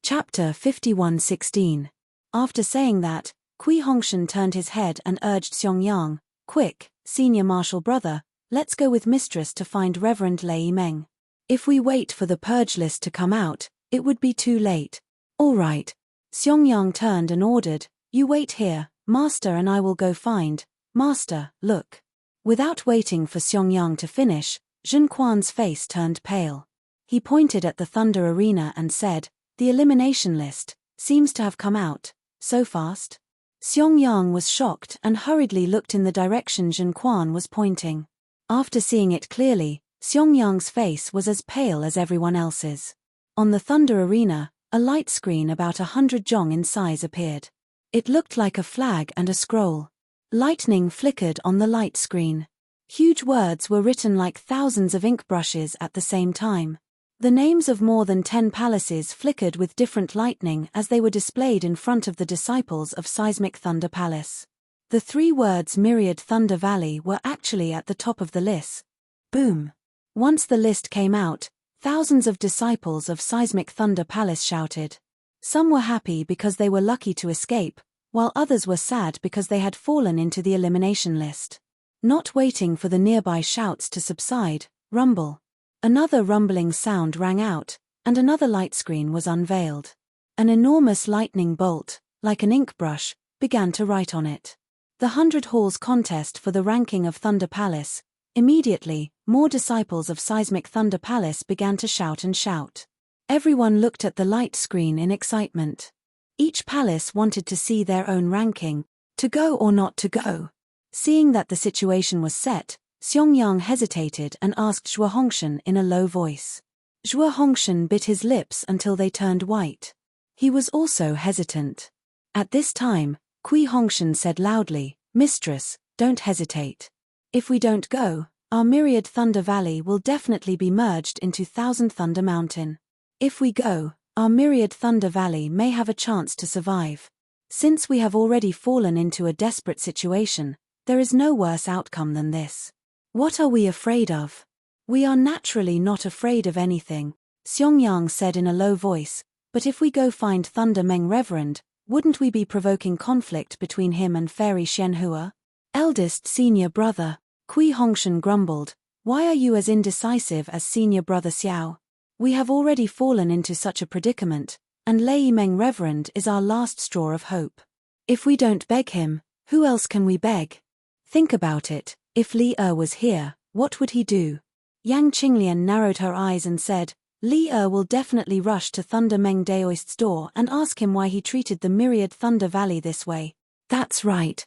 Chapter 51:16. After saying that, Kui Hongshan turned his head and urged Xiong Yang, quick, Senior Marshal Brother, let's go with Mistress to find Reverend Lei Meng. If we wait for the purge list to come out, it would be too late. All right. Xiong Yang turned and ordered, you wait here, Master, and I will go find. Master, look. Without waiting for Xiong Yang to finish, Zhen Quan's face turned pale. He pointed at the Thunder Arena and said, the elimination list seems to have come out, so fast. Xiong Yang was shocked and hurriedly looked in the direction Zhen Quan was pointing. After seeing it clearly, Xiong Yang's face was as pale as everyone else's. On the Thunder Arena, a light screen about 100 zhong in size appeared. It looked like a flag and a scroll. Lightning flickered on the light screen. Huge words were written like thousands of ink brushes at the same time. The names of more than 10 palaces flickered with different lightning as they were displayed in front of the disciples of Seismic Thunder Palace. The 3 words Myriad Thunder Valley were actually at the top of the list. Boom! Once the list came out, thousands of disciples of Seismic Thunder Palace shouted. Some were happy because they were lucky to escape, while others were sad because they had fallen into the elimination list. Not waiting for the nearby shouts to subside, rumble. Another rumbling sound rang out, and another light screen was unveiled. An enormous lightning bolt, like an ink brush, began to write on it. The 100 Halls contest for the ranking of Thunder Palace. Immediately, more disciples of Seismic Thunder Palace began to shout and shout. Everyone looked at the light screen in excitement. Each palace wanted to see their own ranking, to go or not to go. Seeing that the situation was set, Xiong Yang hesitated and asked Zhua Hongshan in a low voice. Zhua Hongshan bit his lips until they turned white. He was also hesitant. At this time, Kui Hongshan said loudly, Mistress, don't hesitate. If we don't go, our Myriad Thunder Valley will definitely be merged into Thousand Thunder Mountain. If we go, our Myriad Thunder Valley may have a chance to survive. Since we have already fallen into a desperate situation, there is no worse outcome than this. What are we afraid of? We are naturally not afraid of anything, Xiong Yang said in a low voice, but if we go find Thunder Meng Reverend, wouldn't we be provoking conflict between him and Fairy Shenhua? Eldest Senior Brother, Kui Hongshan grumbled, why are you as indecisive as Senior Brother Xiao? We have already fallen into such a predicament, and Lei Meng Reverend is our last straw of hope. If we don't beg him, who else can we beg? Think about it. If Li Er was here, what would he do? Yang Qinglian narrowed her eyes and said, Li will definitely rush to Thunder Meng Daoist's door and ask him why he treated the myriad Thunder Valley this way. That's right.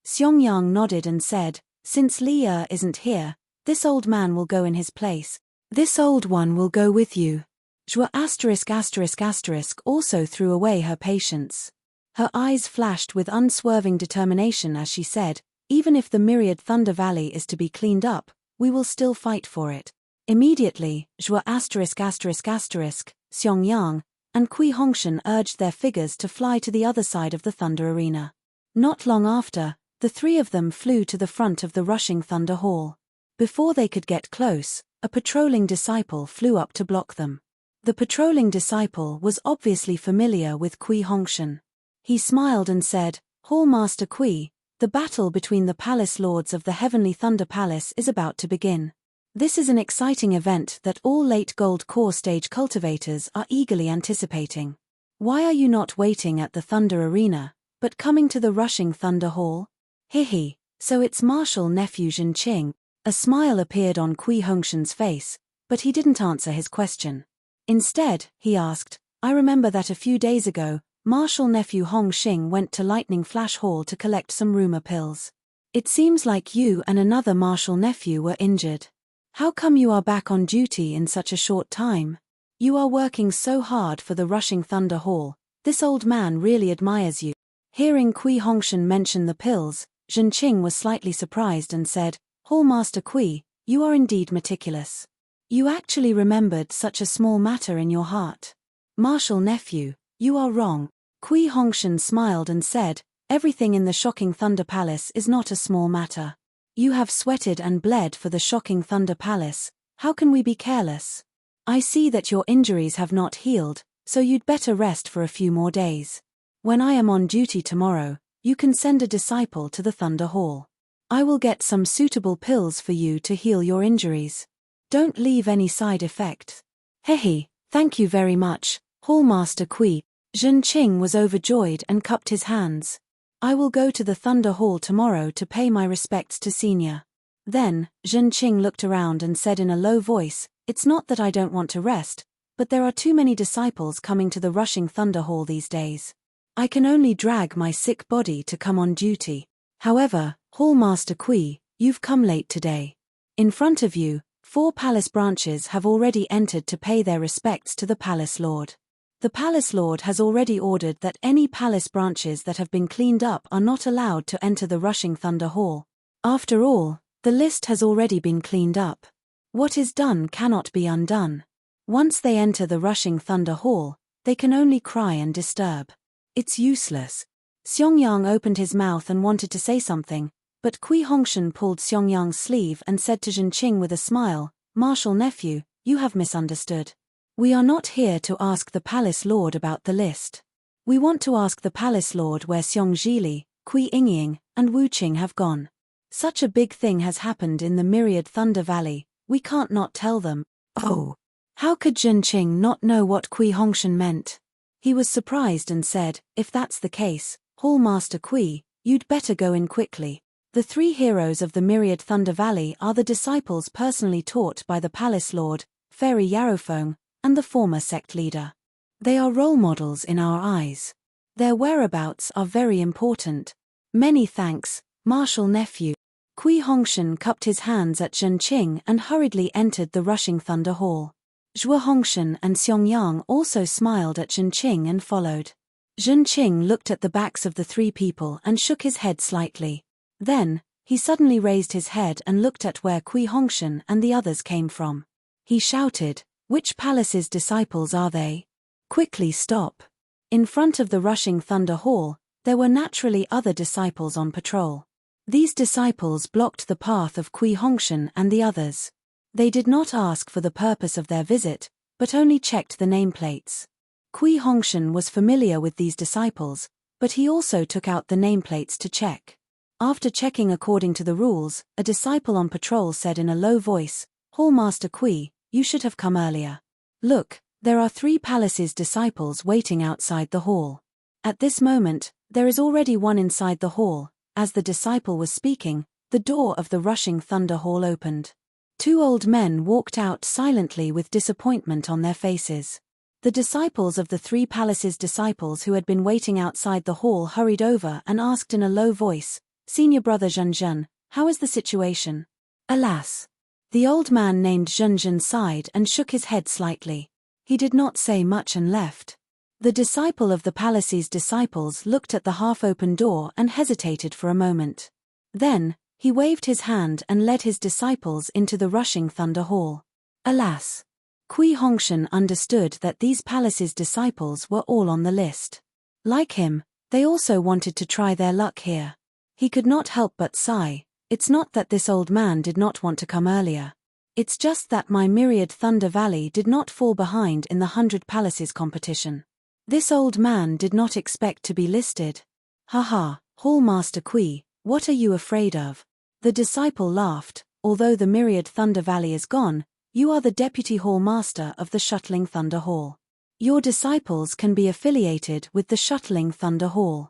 Xiangyang nodded and said, since Li isn't here, this old man will go in his place. This old one will go with you. Zhua **** also threw away her patience. Her eyes flashed with unswerving determination as she said, even if the myriad Thunder Valley is to be cleaned up, we will still fight for it. Immediately, Zhua ****, Xiangyang, and Kui Hongshan urged their figures to fly to the other side of the Thunder Arena. Not long after, the three of them flew to the front of the rushing Thunder Hall. Before they could get close, a patrolling disciple flew up to block them. The patrolling disciple was obviously familiar with Kui Hongshan. He smiled and said, Hall Master Kui, the battle between the palace lords of the Heavenly Thunder Palace is about to begin. This is an exciting event that all late gold core stage cultivators are eagerly anticipating. Why are you not waiting at the Thunder Arena, but coming to the rushing Thunder Hall? Hihi, so it's Marshal Nephew Zhenqing. A smile appeared on Kui Hongshan's face, but he didn't answer his question. Instead, he asked, I remember that a few days ago, Marshal Nephew Hong Xing went to Lightning Flash Hall to collect some rumor pills. It seems like you and another Marshal Nephew were injured. How come you are back on duty in such a short time? You are working so hard for the rushing Thunder Hall, this old man really admires you. Hearing Kui Hongshan mention the pills, Zhenqing was slightly surprised and said, Hall Master Kui, you are indeed meticulous. You actually remembered such a small matter in your heart. Marshal Nephew, you are wrong. Kui Hongshan smiled and said, everything in the shocking Thunder Palace is not a small matter. You have sweated and bled for the shocking Thunder Palace, how can we be careless? I see that your injuries have not healed, so you'd better rest for a few more days. When I am on duty tomorrow, you can send a disciple to the Thunder Hall. I will get some suitable pills for you to heal your injuries. Don't leave any side effects. Hehe, thank you very much, Hall Master Kui. Zhenqing was overjoyed and cupped his hands. I will go to the Thunder Hall tomorrow to pay my respects to Senior. Then, Zhenqing looked around and said in a low voice, it's not that I don't want to rest, but there are too many disciples coming to the rushing Thunder Hall these days. I can only drag my sick body to come on duty. However, Hall Master Kui, you've come late today. In front of you, 4 palace branches have already entered to pay their respects to the Palace Lord. The Palace Lord has already ordered that any palace branches that have been cleaned up are not allowed to enter the rushing Thunder Hall. After all, the list has already been cleaned up. What is done cannot be undone. Once they enter the rushing Thunder Hall, they can only cry and disturb. It's useless. Xiangyang opened his mouth and wanted to say something, but Kui Hongshan pulled Xiangyang's sleeve and said to Zhenqing with a smile, Marshal Nephew, you have misunderstood. We are not here to ask the Palace Lord about the list. We want to ask the Palace Lord where Xiong Zhili, Kui Yingying, and Wu Qing have gone. Such a big thing has happened in the myriad Thunder Valley, we can't not tell them. Oh! How could Zhenqing not know what Kui Hongshan meant? He was surprised and said, if that's the case, Hall Master Kui, you'd better go in quickly. The 3 heroes of the myriad Thunder Valley are the disciples personally taught by the Palace Lord, Fairy Yarofeng, and the former sect leader. They are role models in our eyes. Their whereabouts are very important. Many thanks, Marshal Nephew. Kui Hongshan cupped his hands at Zhenqing and hurriedly entered the rushing Thunder Hall. Zhua Hongshan and Xiangyang also smiled at Zhenqing and followed. Zhenqing looked at the backs of the 3 people and shook his head slightly. Then, he suddenly raised his head and looked at where Kui Hongshan and the others came from. He shouted, which palace's disciples are they? Quickly stop. In front of the rushing Thunder Hall, there were naturally other disciples on patrol. These disciples blocked the path of Kui Hongshan and the others. They did not ask for the purpose of their visit, but only checked the nameplates. Kui Hongshan was familiar with these disciples, but he also took out the nameplates to check. After checking according to the rules, a disciple on patrol said in a low voice, Hall Master Kui, you should have come earlier. Look, there are 3 palaces' disciples waiting outside the hall. At this moment, there is already one inside the hall. As the disciple was speaking, the door of the rushing Thunder Hall opened. Two old men walked out silently with disappointment on their faces. The disciples of the three palaces' disciples who had been waiting outside the hall hurried over and asked in a low voice, "Senior brother Zhenzhen, how is the situation?" "Alas!" The old man named Zhenzhen sighed and shook his head slightly. He did not say much and left. The disciple of the palace's disciples looked at the half-open door and hesitated for a moment. Then, he waved his hand and led his disciples into the rushing thunder hall. Alas! Kui Hongshan understood that these palace's disciples were all on the list. Like him, they also wanted to try their luck here. He could not help but sigh. It's not that this old man did not want to come earlier. It's just that my myriad Thunder Valley did not fall behind in the 100 Palaces competition. This old man did not expect to be listed. Haha, Hallmaster Kui, what are you afraid of? The disciple laughed. Although the myriad Thunder Valley is gone, you are the deputy hallmaster of the Shuttling Thunder Hall. Your disciples can be affiliated with the Shuttling Thunder Hall.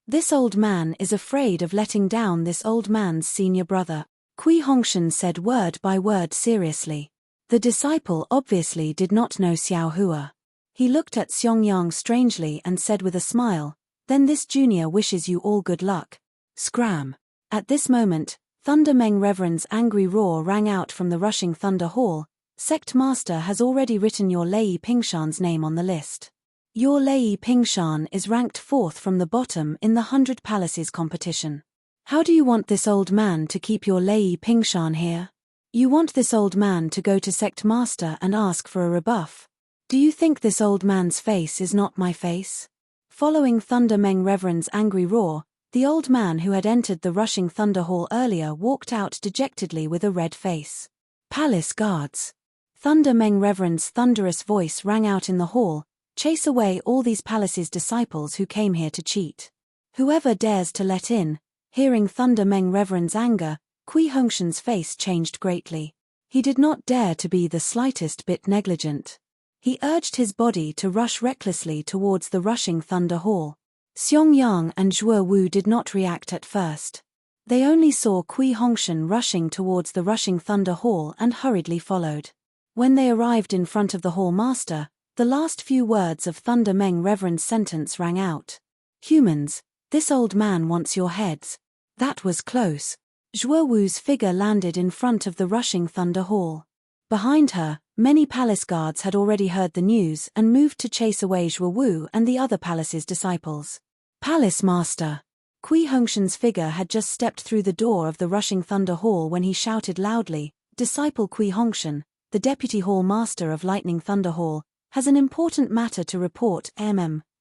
This old man is afraid of letting down this old man's senior brother. Kui Hongshan said word by word seriously. The disciple obviously did not know Xiao Hua. He looked at Xiangyang strangely and said with a smile, "Then this junior wishes you all good luck." Scram! At this moment, Thunder Meng Reverend's angry roar rang out from the rushing Thunder Hall. "Sect Master has already written your Lei Pingshan's name on the list. Your Lei Pingshan is ranked 4th from the bottom in the 100 Palaces competition. How do you want this old man to keep your Lei Pingshan here? You want this old man to go to Sect Master and ask for a rebuff? Do you think this old man's face is not my face?" Following Thunder Meng Reverend's angry roar, the old man who had entered the rushing Thunder Hall earlier walked out dejectedly with a red face. "Palace guards!" Thunder Meng Reverend's thunderous voice rang out in the hall, "Chase away all these palaces' disciples who came here to cheat. Whoever dares to let in." Hearing Thunder Meng Reverend's anger, Kui Hongshan's face changed greatly. He did not dare to be the slightest bit negligent. He urged his body to rush recklessly towards the rushing Thunder Hall. Xiangyang and Zhuo Wu did not react at first. They only saw Kui Hongshan rushing towards the rushing Thunder Hall and hurriedly followed. When they arrived in front of the Hall Master, the last few words of Thunder Meng Reverend's sentence rang out. "Humans, this old man wants your heads." That was close. Zhuo Wu's figure landed in front of the rushing Thunder Hall. Behind her, many palace guards had already heard the news and moved to chase away Zhuo Wu and the other palace's disciples. "Palace Master!" Kui Hongshan's figure had just stepped through the door of the rushing Thunder Hall when he shouted loudly, "Disciple Kui Hongshan, the Deputy Hall Master of Lightning Thunder Hall, has an important matter to report.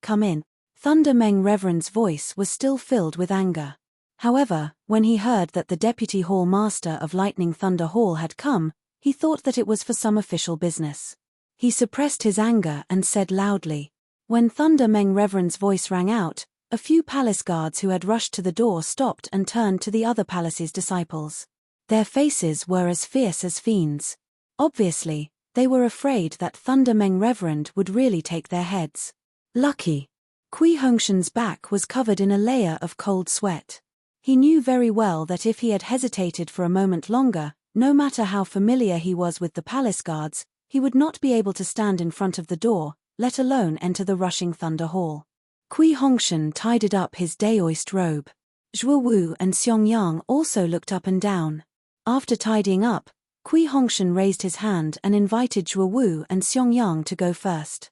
Come in." Thunder Meng Reverend's voice was still filled with anger. However, when he heard that the Deputy Hall Master of Lightning Thunder Hall had come, he thought that it was for some official business. He suppressed his anger and said loudly. When Thunder Meng Reverend's voice rang out, a few palace guards who had rushed to the door stopped and turned to the other palace's disciples. Their faces were as fierce as fiends. Obviously, they were afraid that Thunder Meng Reverend would really take their heads. Lucky. Kui Hongshan's back was covered in a layer of cold sweat. He knew very well that if he had hesitated for a moment longer, no matter how familiar he was with the palace guards, he would not be able to stand in front of the door, let alone enter the rushing Thunder Hall. Kui Hongshan tidied up his daoist robe. Zhuo Wu and Xiangyang also looked up and down. After tidying up, Kui Hongshan raised his hand and invited Zhuo Wu and Xiangyang to go first.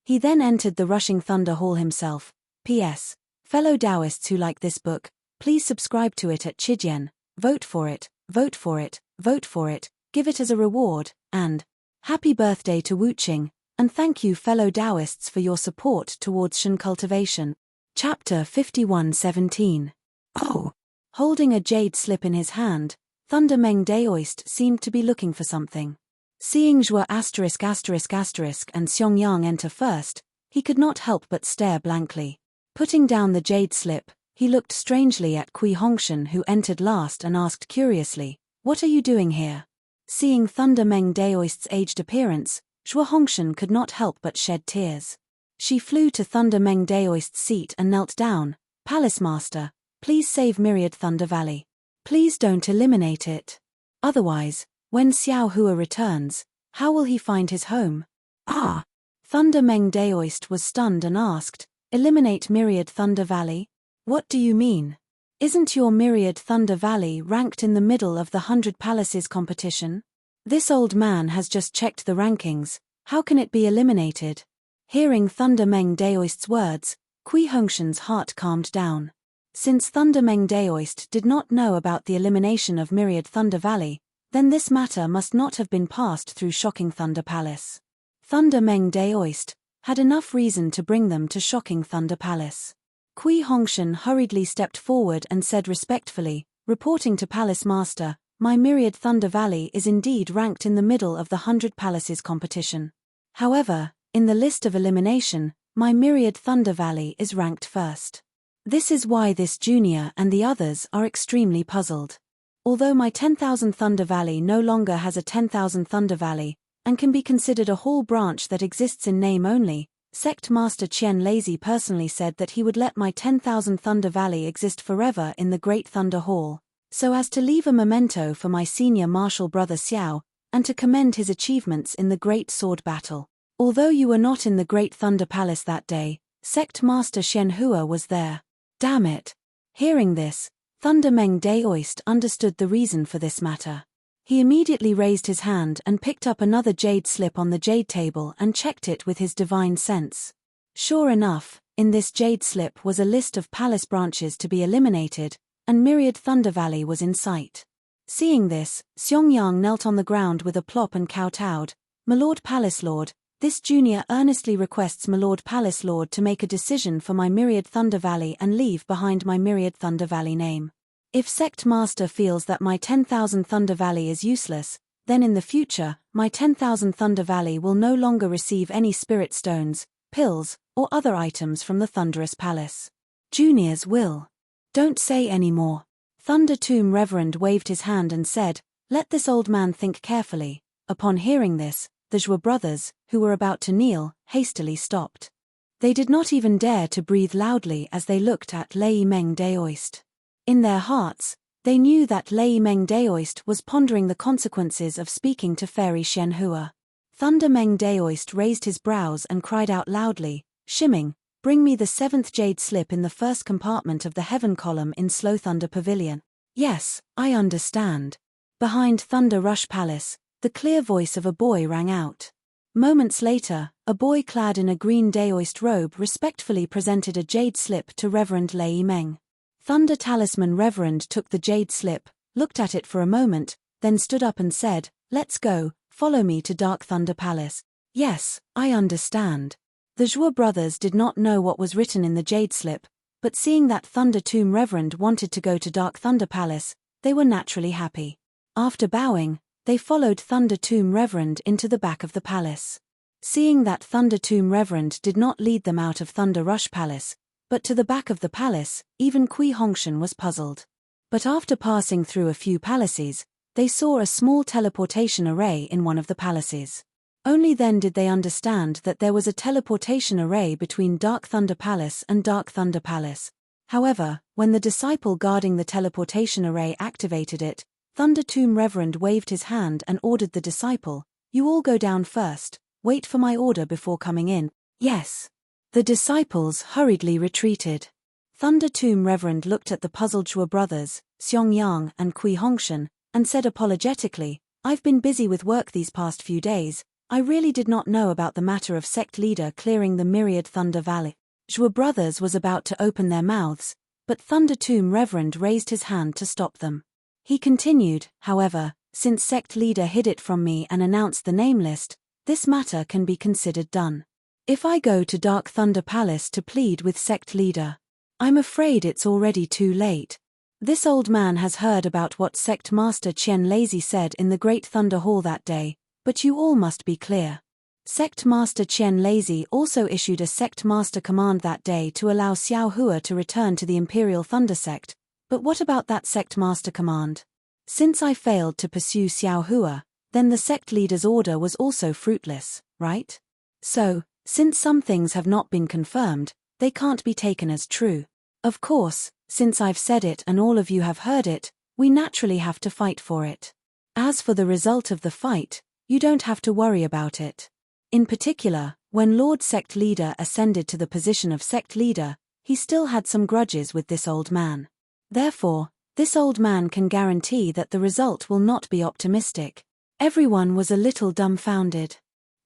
He then entered the rushing Thunder Hall himself. P.S. Fellow Taoists who like this book, please subscribe to it at Chidian, vote for it, vote for it, vote for it, give it as a reward, and happy birthday to Wuqing, and thank you fellow Taoists for your support towards Shen cultivation. Chapter 51:17. Oh! Holding a jade slip in his hand, Thunder Meng Daoist seemed to be looking for something. Seeing Zhuo **** and Xiangyang enter first, he could not help but stare blankly. Putting down the jade slip, he looked strangely at Kui Hongshan who entered last and asked curiously, "What are you doing here?" Seeing Thunder Meng Daoist's aged appearance, Zhuo Hongshan could not help but shed tears. She flew to Thunder Meng Daoist's seat and knelt down. "Palace Master, please save Myriad Thunder Valley. Please don't eliminate it. Otherwise, When Xiao Hua returns, how will he find his home? Ah! Thunder Meng Daoist was stunned and asked, eliminate Myriad Thunder Valley? What do you mean? Isn't your Myriad Thunder Valley ranked in the middle of the 100 Palaces competition? This old man has just checked the rankings, how can it be eliminated? Hearing Thunder Meng Daoist's words, Kui Hongshan's heart calmed down. Since Thunder Meng Daoist did not know about the elimination of Myriad Thunder Valley, then this matter must not have been passed through Shocking Thunder Palace. Thunder Meng Daoist had enough reason to bring them to Shocking Thunder Palace. Kui Hongshan hurriedly stepped forward and said respectfully, reporting to Palace Master, my Myriad Thunder Valley is indeed ranked in the middle of the 100 Palaces competition. However, in the list of elimination, my Myriad Thunder Valley is ranked first. This is why this junior and the others are extremely puzzled. Although my 10,000 Thunder Valley no longer has a 10,000 Thunder Valley, and can be considered a hall branch that exists in name only, Sect Master Qian Lazy personally said that he would let my 10,000 Thunder Valley exist forever in the Great Thunder Hall, so as to leave a memento for my senior martial brother Xiao, and to commend his achievements in the Great Sword Battle. Although you were not in the Great Thunder Palace that day, Sect Master Shen Hua was there. Damn it! Hearing this, Thunder Meng Daoist understood the reason for this matter. He immediately raised his hand and picked up another jade slip on the jade table and checked it with his divine sense. Sure enough, in this jade slip was a list of palace branches to be eliminated, and Myriad Thunder Valley was in sight. Seeing this, Xiangyang knelt on the ground with a plop and kowtowed, "My Lord Palace Lord, this junior earnestly requests my Lord Palace Lord to make a decision for my Myriad Thunder Valley and leave behind my Myriad Thunder Valley name. If Sect Master feels that my 10,000 Thunder Valley is useless, then in the future, my 10,000 Thunder Valley will no longer receive any spirit stones, pills, or other items from the Thunderous Palace. Juniors will. Don't say any more." Thunder Tomb Reverend waved his hand and said, "Let this old man think carefully." Upon hearing this, the Zhou brothers, who were about to kneel, hastily stopped. They did not even dare to breathe loudly as they looked at Lei Meng Daoist. In their hearts, they knew that Lei Meng Daoist was pondering the consequences of speaking to Fairy Shen Hua. Thunder Meng Daoist raised his brows and cried out loudly, "Shimming, bring me the 7th jade slip in the first compartment of the heaven column in Slow Thunder Pavilion." "Yes, I understand." Behind Thunder Rush Palace, the clear voice of a boy rang out. Moments later, a boy clad in a green Daoist robe respectfully presented a jade slip to Reverend Lei Meng. Thunder Talisman Reverend took the jade slip, looked at it for a moment, then stood up and said, "Let's go, follow me to Dark Thunder Palace." "Yes, I understand." The Zhou brothers did not know what was written in the jade slip, but seeing that Thunder Tomb Reverend wanted to go to Dark Thunder Palace, they were naturally happy. After bowing, they followed Thunder Tomb Reverend into the back of the palace. Seeing that Thunder Tomb Reverend did not lead them out of Thunder Rush Palace, but to the back of the palace, even Kui Hongshan was puzzled. But after passing through a few palaces, they saw a small teleportation array in one of the palaces. Only then did they understand that there was a teleportation array between Dark Thunder Palace and Dark Thunder Palace. However, when the disciple guarding the teleportation array activated it, Thunder Tomb Reverend waved his hand and ordered the disciple, "You all go down first, wait for my order before coming in." "Yes." The disciples hurriedly retreated. Thunder Tomb Reverend looked at the puzzled Zhou brothers, Xiangyang and Kui Hongshan, and said apologetically, "I've been busy with work these past few days. I really did not know about the matter of sect leader clearing the Myriad Thunder Valley." Zhou brothers was about to open their mouths, but Thunder Tomb Reverend raised his hand to stop them. He continued, "However, since sect leader hid it from me and announced the name list, this matter can be considered done. If I go to Dark Thunder Palace to plead with sect leader, I'm afraid it's already too late. This old man has heard about what Sect Master Qian Lazy said in the Great Thunder Hall that day, but you all must be clear. Sect Master Qian Lazy also issued a Sect Master command that day to allow Xiao Hua to return to the Imperial Thunder Sect, but what about that Sect Master command? Since I failed to pursue Xiao Hua, then the sect leader's order was also fruitless, right? So, since some things have not been confirmed, they can't be taken as true. Of course, since I've said it and all of you have heard it, we naturally have to fight for it. As for the result of the fight, you don't have to worry about it. In particular, when Lord Sect Leader ascended to the position of Sect Leader, he still had some grudges with this old man. Therefore, this old man can guarantee that the result will not be optimistic. Everyone was a little dumbfounded.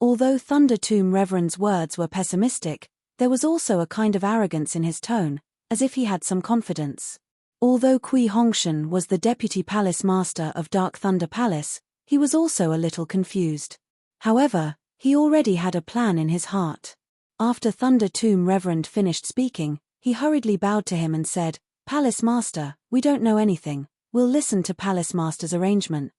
Although Thunder Tomb Reverend's words were pessimistic, there was also a kind of arrogance in his tone, as if he had some confidence. Although Kui Hongshan was the deputy palace master of Dark Thunder Palace, he was also a little confused. However, he already had a plan in his heart. After Thunder Tomb Reverend finished speaking, he hurriedly bowed to him and said, "Palace Master, we don't know anything, we'll listen to Palace Master's arrangement."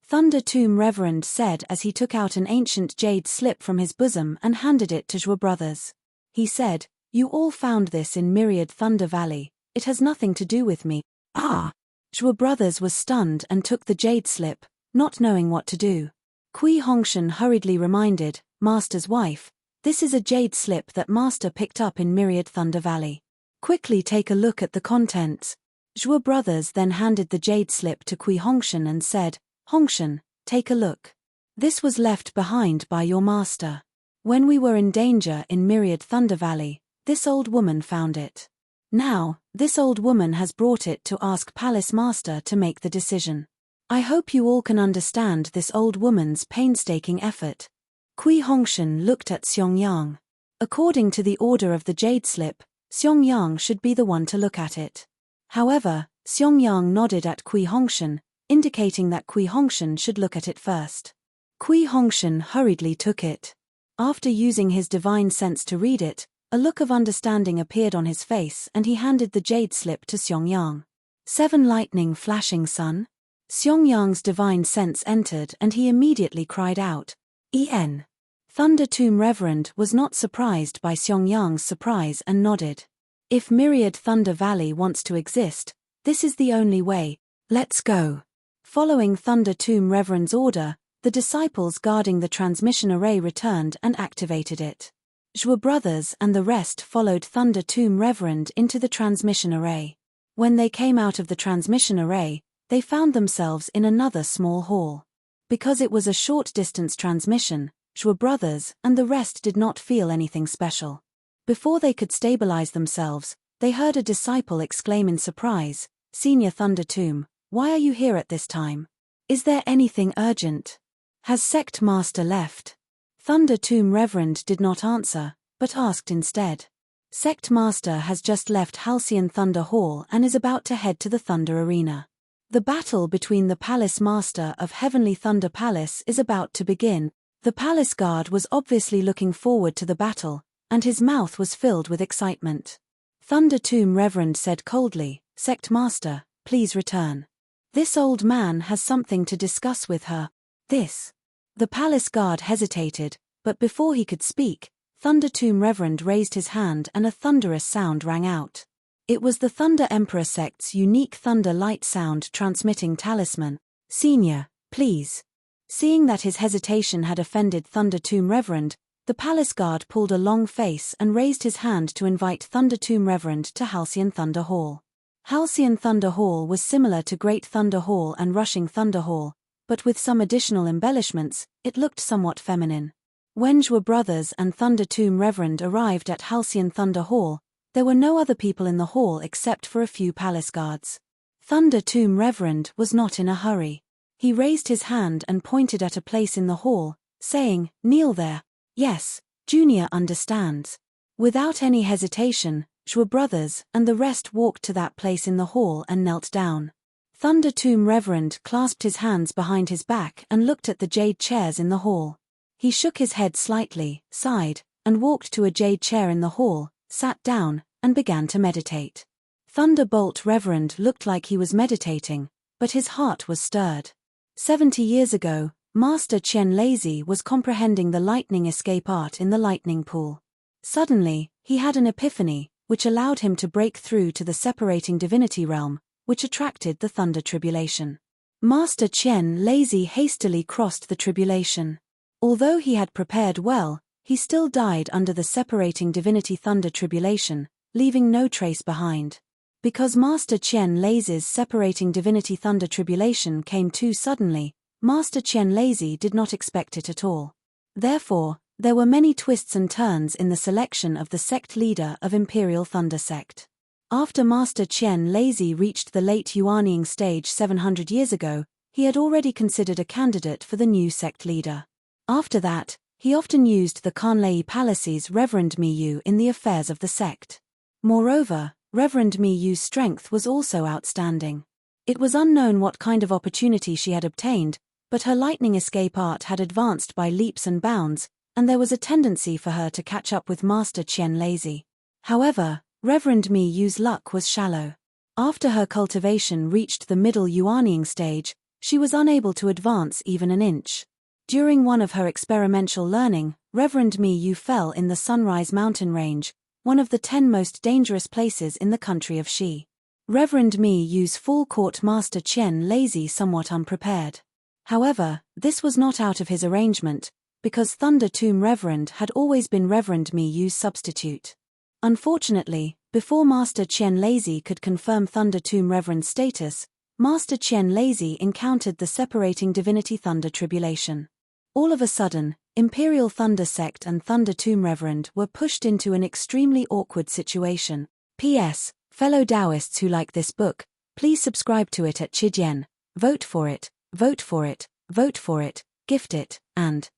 Thunder Tomb Reverend said as he took out an ancient jade slip from his bosom and handed it to Zhou brothers. He said, "You all found this in Myriad Thunder Valley, it has nothing to do with me." Zhou brothers was stunned and took the jade slip, not knowing what to do. Kui Hongshan hurriedly reminded, "Master's wife, this is a jade slip that Master picked up in Myriad Thunder Valley. Quickly take a look at the contents." Zhou brothers then handed the jade slip to Kui Hongshan and said, "Hongshan, take a look. This was left behind by your master. When we were in danger in Myriad Thunder Valley, this old woman found it. Now, this old woman has brought it to ask Palace Master to make the decision. I hope you all can understand this old woman's painstaking effort." Kui Hongshan looked at Xiong. According to the order of the jade slip, Xiong should be the one to look at it. However, Xiong nodded at Kui Hongshan, indicating that Kui Hongshan should look at it first. Kui Hongshan hurriedly took it. After using his divine sense to read it, a look of understanding appeared on his face and he handed the jade slip to Xiong. 7 lightning flashing sun? Xiong divine sense entered and he immediately cried out, "En." Thunder Tomb Reverend was not surprised by Xiong surprise and nodded. If Myriad Thunder Valley wants to exist, this is the only way, let's go. Following Thunder Tomb Reverend's order, the disciples guarding the transmission array returned and activated it. Zhou brothers and the rest followed Thunder Tomb Reverend into the transmission array. When they came out of the transmission array, they found themselves in another small hall. Because it was a short-distance transmission, Zhou brothers and the rest did not feel anything special. Before they could stabilize themselves, they heard a disciple exclaim in surprise, "Senior Thunder Tomb, why are you here at this time? Is there anything urgent? Has Sect Master left?" Thunder Tomb Reverend did not answer, but asked instead. "Sect Master has just left Halcyon Thunder Hall and is about to head to the Thunder Arena. The battle between the Palace Master of Heavenly Thunder Palace is about to begin." The palace guard was obviously looking forward to the battle, and his mouth was filled with excitement. Thunder Tomb Reverend said coldly, "Sect Master, please return. This old man has something to discuss with her." The palace guard hesitated, but before he could speak, Thunder Tomb Reverend raised his hand and a thunderous sound rang out. It was the Thunder Emperor sect's unique thunder light sound transmitting talisman. "Senior, please." Seeing that his hesitation had offended Thunder Tomb Reverend, the palace guard pulled a long face and raised his hand to invite Thunder Tomb Reverend to Halcyon Thunder Hall. Halcyon Thunder Hall was similar to Great Thunder Hall and Rushing Thunder Hall, but with some additional embellishments, it looked somewhat feminine. When Zhou brothers and Thunder Tomb Reverend arrived at Halcyon Thunder Hall, there were no other people in the hall except for a few palace guards. Thunder Tomb Reverend was not in a hurry. He raised his hand and pointed at a place in the hall, saying, "Kneel there." "Yes, Junior understands." Without any hesitation, Zhou brothers and the rest walked to that place in the hall and knelt down. Thunder Tomb Reverend clasped his hands behind his back and looked at the jade chairs in the hall. He shook his head slightly, sighed, and walked to a jade chair in the hall, sat down, and began to meditate. Thunderbolt Reverend looked like he was meditating, but his heart was stirred. 70 years ago, Master Qian Lazy was comprehending the lightning escape art in the lightning pool. Suddenly, he had an epiphany, which allowed him to break through to the separating divinity realm, which attracted the thunder tribulation. Master Qian Lazy hastily crossed the tribulation. Although he had prepared well, he still died under the separating divinity thunder tribulation, leaving no trace behind. Because Master Chen Lazy's separating divinity thunder tribulation came too suddenly, Master Chen Lazy did not expect it at all. Therefore, there were many twists and turns in the selection of the sect leader of Imperial Thunder Sect. After Master Chen Lazy reached the late Yuanying stage 700 years ago, he had already considered a candidate for the new sect leader. After that, he often used the Kanlei Palace's Reverend Miyu in the affairs of the sect. Moreover, Reverend Miyu's strength was also outstanding. It was unknown what kind of opportunity she had obtained, but her lightning escape art had advanced by leaps and bounds, and there was a tendency for her to catch up with Master Chen Lazy. However, Reverend Miyu's luck was shallow. After her cultivation reached the middle Yuanying stage, she was unable to advance even an inch. During one of her experimental learning, Reverend Miyu fell in the Sunrise Mountain Range, one of the 10 most dangerous places in the country of Shi. Reverend Miyu's full caught Master Chen Lazy somewhat unprepared. However, this was not out of his arrangement, because Thunder Tomb Reverend had always been Reverend Miyu's substitute. Unfortunately, before Master Chen Lazy could confirm Thunder Tomb Reverend's status, Master Chen Lazy encountered the separating divinity thunder tribulation. All of a sudden, Imperial Thunder Sect and Thunder Tomb Reverend were pushed into an extremely awkward situation. P.S. Fellow Taoists who like this book, please subscribe to it at Chidian, vote for it, vote for it, vote for it, gift it, and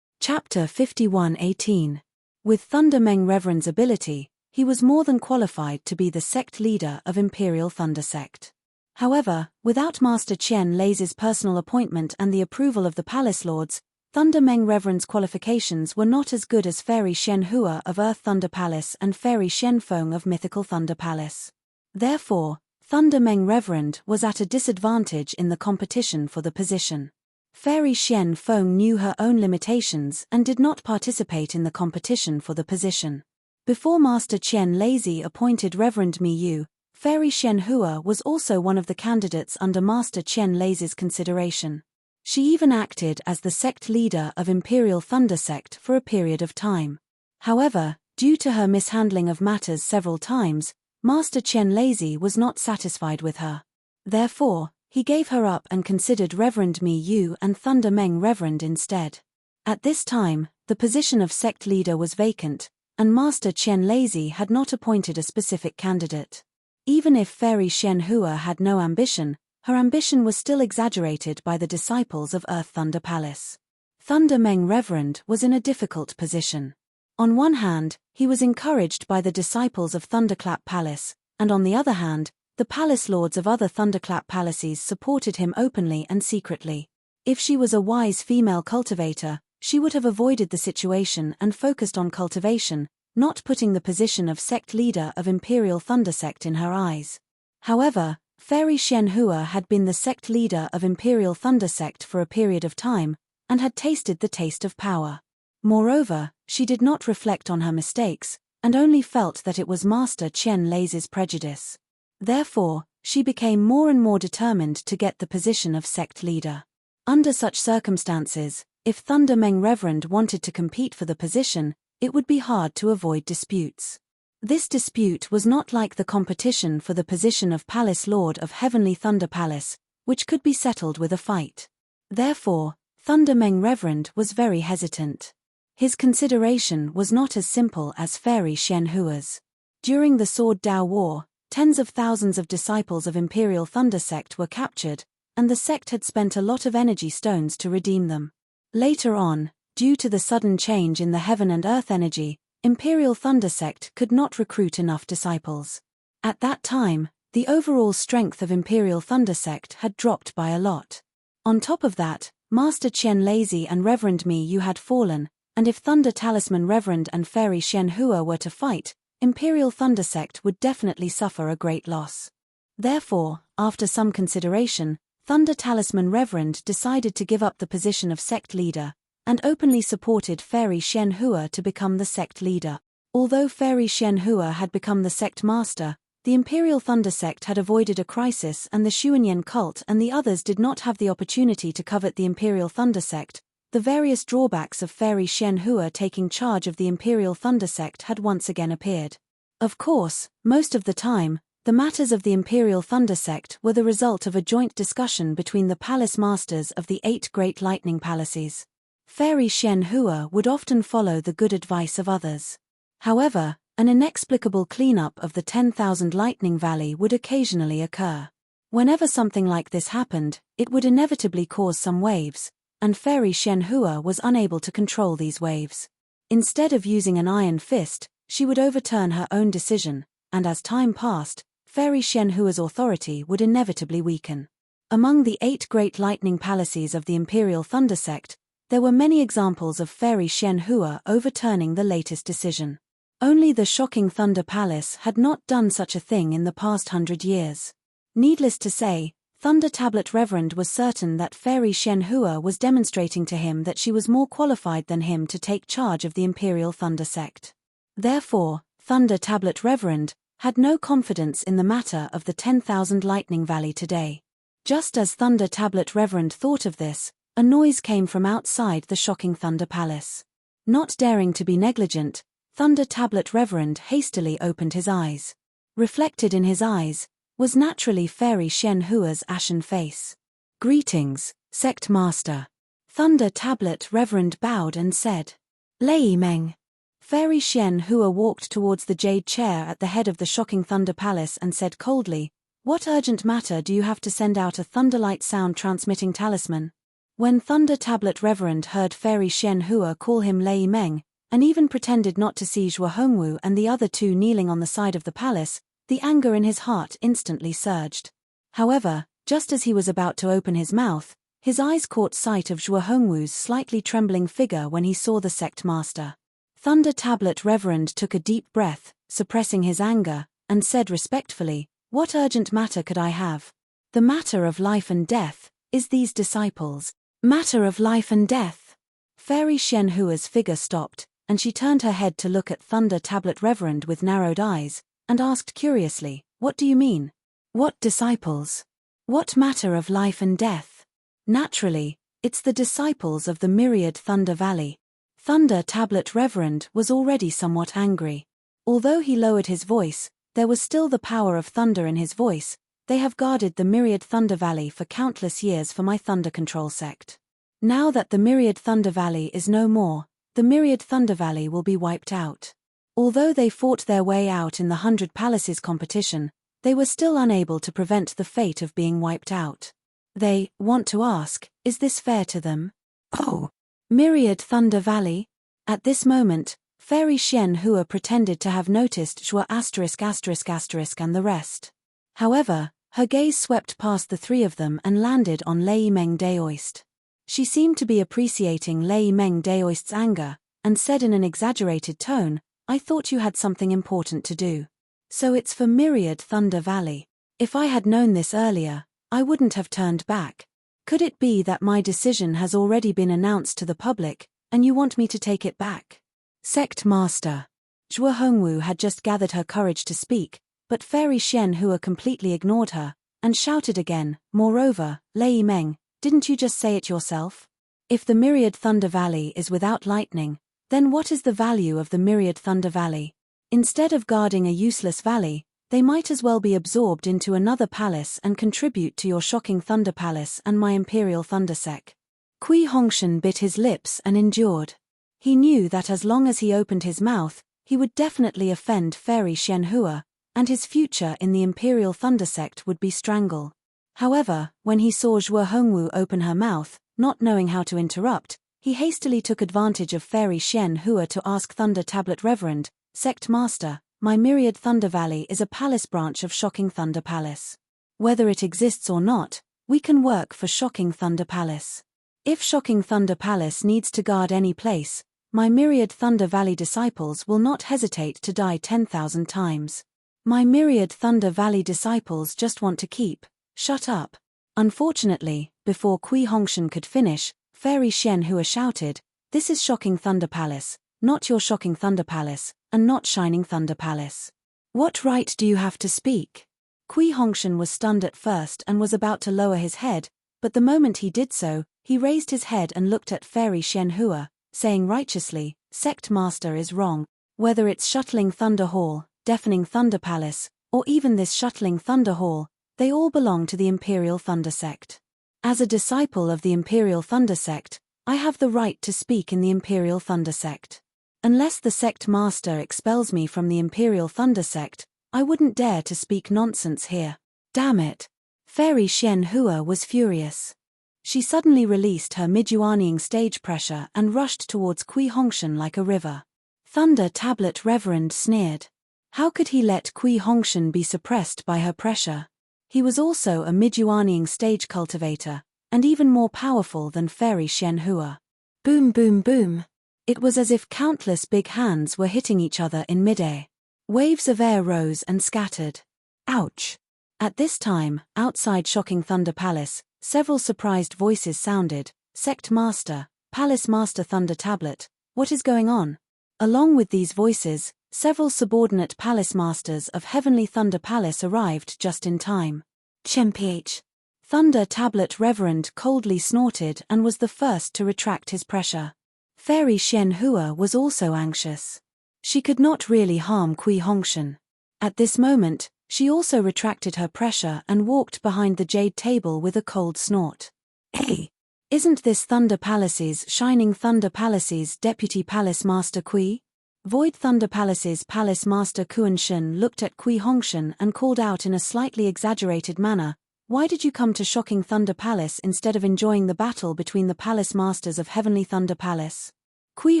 Chapter 51:18. With Thunder Meng Reverend's ability, he was more than qualified to be the sect leader of Imperial Thunder Sect. However, without Master Chen Lazy's personal appointment and the approval of the Palace Lords, Thunder Meng Reverend's qualifications were not as good as Fairy Shen Hua of Earth Thunder Palace and Fairy Shen Feng of Mythical Thunder Palace. Therefore, Thunder Meng Reverend was at a disadvantage in the competition for the position. Fairy Shen Feng knew her own limitations and did not participate in the competition for the position. Before Master Chen Lazy appointed Reverend Miyu, Fairy Shen Hua was also one of the candidates under Master Chen Lazy's consideration. She even acted as the sect leader of Imperial Thunder Sect for a period of time. However, due to her mishandling of matters several times, Master Chen Lazy was not satisfied with her. Therefore, he gave her up and considered Reverend Miyu and Thunder Meng Reverend instead. At this time, the position of sect leader was vacant, and Master Chen Lazy had not appointed a specific candidate. Even if Fairy Shen Hua had no ambition, her ambition was still exaggerated by the disciples of Earth Thunder Palace. Thunder Meng Reverend was in a difficult position. On one hand, he was encouraged by the disciples of Thunderclap Palace, and on the other hand, the palace lords of other Thunderclap Palaces supported him openly and secretly. If she was a wise female cultivator, she would have avoided the situation and focused on cultivation, not putting the position of sect leader of Imperial Thunder Sect in her eyes. However, Fairy Shen Hua had been the sect leader of Imperial Thunder Sect for a period of time, and had tasted the taste of power. Moreover, she did not reflect on her mistakes, and only felt that it was Master Chen Lazy's prejudice. Therefore, she became more and more determined to get the position of sect leader. Under such circumstances, if Thunder Meng Reverend wanted to compete for the position, it would be hard to avoid disputes. This dispute was not like the competition for the position of Palace Lord of Heavenly Thunder Palace, which could be settled with a fight. Therefore, Thunder Meng Reverend was very hesitant. His consideration was not as simple as Fairy Shen Hua's. During the Sword Dao War, tens of thousands of disciples of Imperial Thunder Sect were captured, and the sect had spent a lot of energy stones to redeem them. Later on, due to the sudden change in the heaven and earth energy, Imperial Thunder Sect could not recruit enough disciples. At that time, the overall strength of Imperial Thunder Sect had dropped by a lot. On top of that, Master Chen Lazy and Reverend Miyu had fallen, and if Thunder Talisman Reverend and Fairy Shen Hua were to fight, Imperial Thunder Sect would definitely suffer a great loss. Therefore, after some consideration, Thunder Talisman Reverend decided to give up the position of sect leader, and openly supported Fairy Shen Hua to become the sect leader. Although Fairy Shen Hua had become the sect master, the Imperial Thunder Sect had avoided a crisis, and the Xuanyan cult and the others did not have the opportunity to covet the Imperial Thunder Sect. The various drawbacks of Fairy Shen Hua taking charge of the Imperial Thunder Sect had once again appeared. Of course, most of the time, The matters of the Imperial Thunder Sect were the result of a joint discussion between the palace masters of the 8 great lightning palaces. Fairy Shen Hua would often follow the good advice of others. However, an inexplicable cleanup of the 10,000 Lightning Valley would occasionally occur. Whenever something like this happened, it would inevitably cause some waves, and Fairy Shen Hua was unable to control these waves. Instead of using an iron fist, she would overturn her own decision, and as time passed, Fairy Shen Hua's authority would inevitably weaken. Among the 8 great lightning palaces of the Imperial Thunder Sect, there were many examples of Fairy Shen Hua overturning the latest decision. Only the Shocking Thunder Palace had not done such a thing in the past 100 years. Needless to say, Thunder Tablet Reverend was certain that Fairy Shen Hua was demonstrating to him that she was more qualified than him to take charge of the Imperial Thunder Sect. Therefore, Thunder Tablet Reverend had no confidence in the matter of the 10,000 Lightning Valley today. Just as Thunder Tablet Reverend thought of this, a noise came from outside the Shocking Thunder Palace. Not daring to be negligent, Thunder Tablet Reverend hastily opened his eyes. Reflected in his eyes was naturally Fairy Shen Hua's ashen face. "Greetings, Sect Master." Thunder Tablet Reverend bowed and said, "Lei Meng." Fairy Shen Hua walked towards the jade chair at the head of the Shocking Thunder Palace and said coldly, "What urgent matter do you have to send out a thunderlight sound transmitting talisman?" When Thunder Tablet Reverend heard Fairy Shen Hua call him Lei Meng, and even pretended not to see Zhuo Hongwu and the other 2 kneeling on the side of the palace, the anger in his heart instantly surged. However, just as he was about to open his mouth, his eyes caught sight of Zhuo Hongwu's slightly trembling figure when he saw the sect master. Thunder Tablet Reverend took a deep breath, suppressing his anger, and said respectfully, "What urgent matter could I have? The matter of life and death is these disciples." "Matter of life and death?" Fairy Shen Hua's figure stopped, and she turned her head to look at Thunder Tablet Reverend with narrowed eyes, and asked curiously, "What do you mean? What disciples? What matter of life and death?" "Naturally, it's the disciples of the Myriad Thunder Valley." Thunder Tablet Reverend was already somewhat angry. Although he lowered his voice, there was still the power of thunder in his voice. "They have guarded the Myriad Thunder Valley for countless years for my Thunder Control Sect. Now that the Myriad Thunder Valley is no more, the Myriad Thunder Valley will be wiped out." Although they fought their way out in the 100 Palaces competition, they were still unable to prevent the fate of being wiped out. They want to ask, is this fair to them? "Oh, Myriad Thunder Valley?" At this moment, Fairy Shen Hua pretended to have noticed Zhuo **** and the rest. However, her gaze swept past the 3 of them and landed on Lei Meng Daoist. She seemed to be appreciating Lei Meng Daoist's anger, and said in an exaggerated tone, "I thought you had something important to do. So it's for Myriad Thunder Valley. If I had known this earlier, I wouldn't have turned back. Could it be that my decision has already been announced to the public, and you want me to take it back?" "Sect Master." Zhuo Hongwu had just gathered her courage to speak, but Fairy Shen Hua completely ignored her, and shouted again, "Moreover, Lei Meng, didn't you just say it yourself? If the Myriad Thunder Valley is without lightning, then what is the value of the Myriad Thunder Valley? Instead of guarding a useless valley, they might as well be absorbed into another palace and contribute to your Shocking Thunder Palace and my Imperial Thunder Sect." Kui Hongshan bit his lips and endured. He knew that as long as he opened his mouth, he would definitely offend Fairy Shen Hua, and his future in the Imperial Thunder Sect would be strangle. However, when he saw Zhuo Hongwu open her mouth, not knowing how to interrupt, he hastily took advantage of Fairy Shen Hua to ask Thunder Tablet Reverend, "Sect Master, my Myriad Thunder Valley is a palace branch of Shocking Thunder Palace. Whether it exists or not, we can work for Shocking Thunder Palace. If Shocking Thunder Palace needs to guard any place, my Myriad Thunder Valley disciples will not hesitate to die 10,000 times. My Myriad Thunder Valley disciples just want to keep." "Shut up." Unfortunately, before Kui Hongshan could finish, Fairy Shen Hua shouted, "This is Shocking Thunder Palace, not your Shocking Thunder Palace, and not Shining Thunder Palace. What right do you have to speak?" Kui Hongshan was stunned at first and was about to lower his head, but the moment he did so, he raised his head and looked at Fairy Shen Hua, saying righteously, "Sect Master is wrong. Whether it's Shuttling Thunder Hall, Deafening Thunder Palace, or even this shuttling Thunder Hall, they all belong to the Imperial Thunder Sect. As a disciple of the Imperial Thunder Sect, I have the right to speak in the Imperial Thunder Sect. Unless the sect master expels me from the Imperial Thunder Sect, I wouldn't dare to speak nonsense here. Damn it. Fairy Xian Hua was furious. She suddenly released her Mijuaniing stage pressure and rushed towards Kui Hongshan like a river. Thunder Tablet Reverend sneered. How could he let Kui Hongshan be suppressed by her pressure? He was also a Mijuaniing stage cultivator, and even more powerful than Fairy Xian Hua. Boom boom boom. It was as if countless big hands were hitting each other in midair. Waves of air rose and scattered. Ouch! At this time, outside Shocking Thunder Palace, several surprised voices sounded. Sect Master, Palace Master Thunder Tablet, what is going on? Along with these voices, several subordinate Palace Masters of Heavenly Thunder Palace arrived just in time. Chmph. Thunder Tablet Reverend coldly snorted and was the first to retract his pressure. Fairy Xian Hua was also anxious. She could not really harm Kui Hongshan. At this moment, she also retracted her pressure and walked behind the jade table with a cold snort. Hey! Isn't this Thunder Palace's Shining Thunder Palace's Deputy Palace Master Kui? Void Thunder Palace's Palace Master Kuan-shin looked at Kui Hongshan and called out in a slightly exaggerated manner, why did you come to Shocking Thunder Palace instead of enjoying the battle between the Palace Masters of Heavenly Thunder Palace? Kui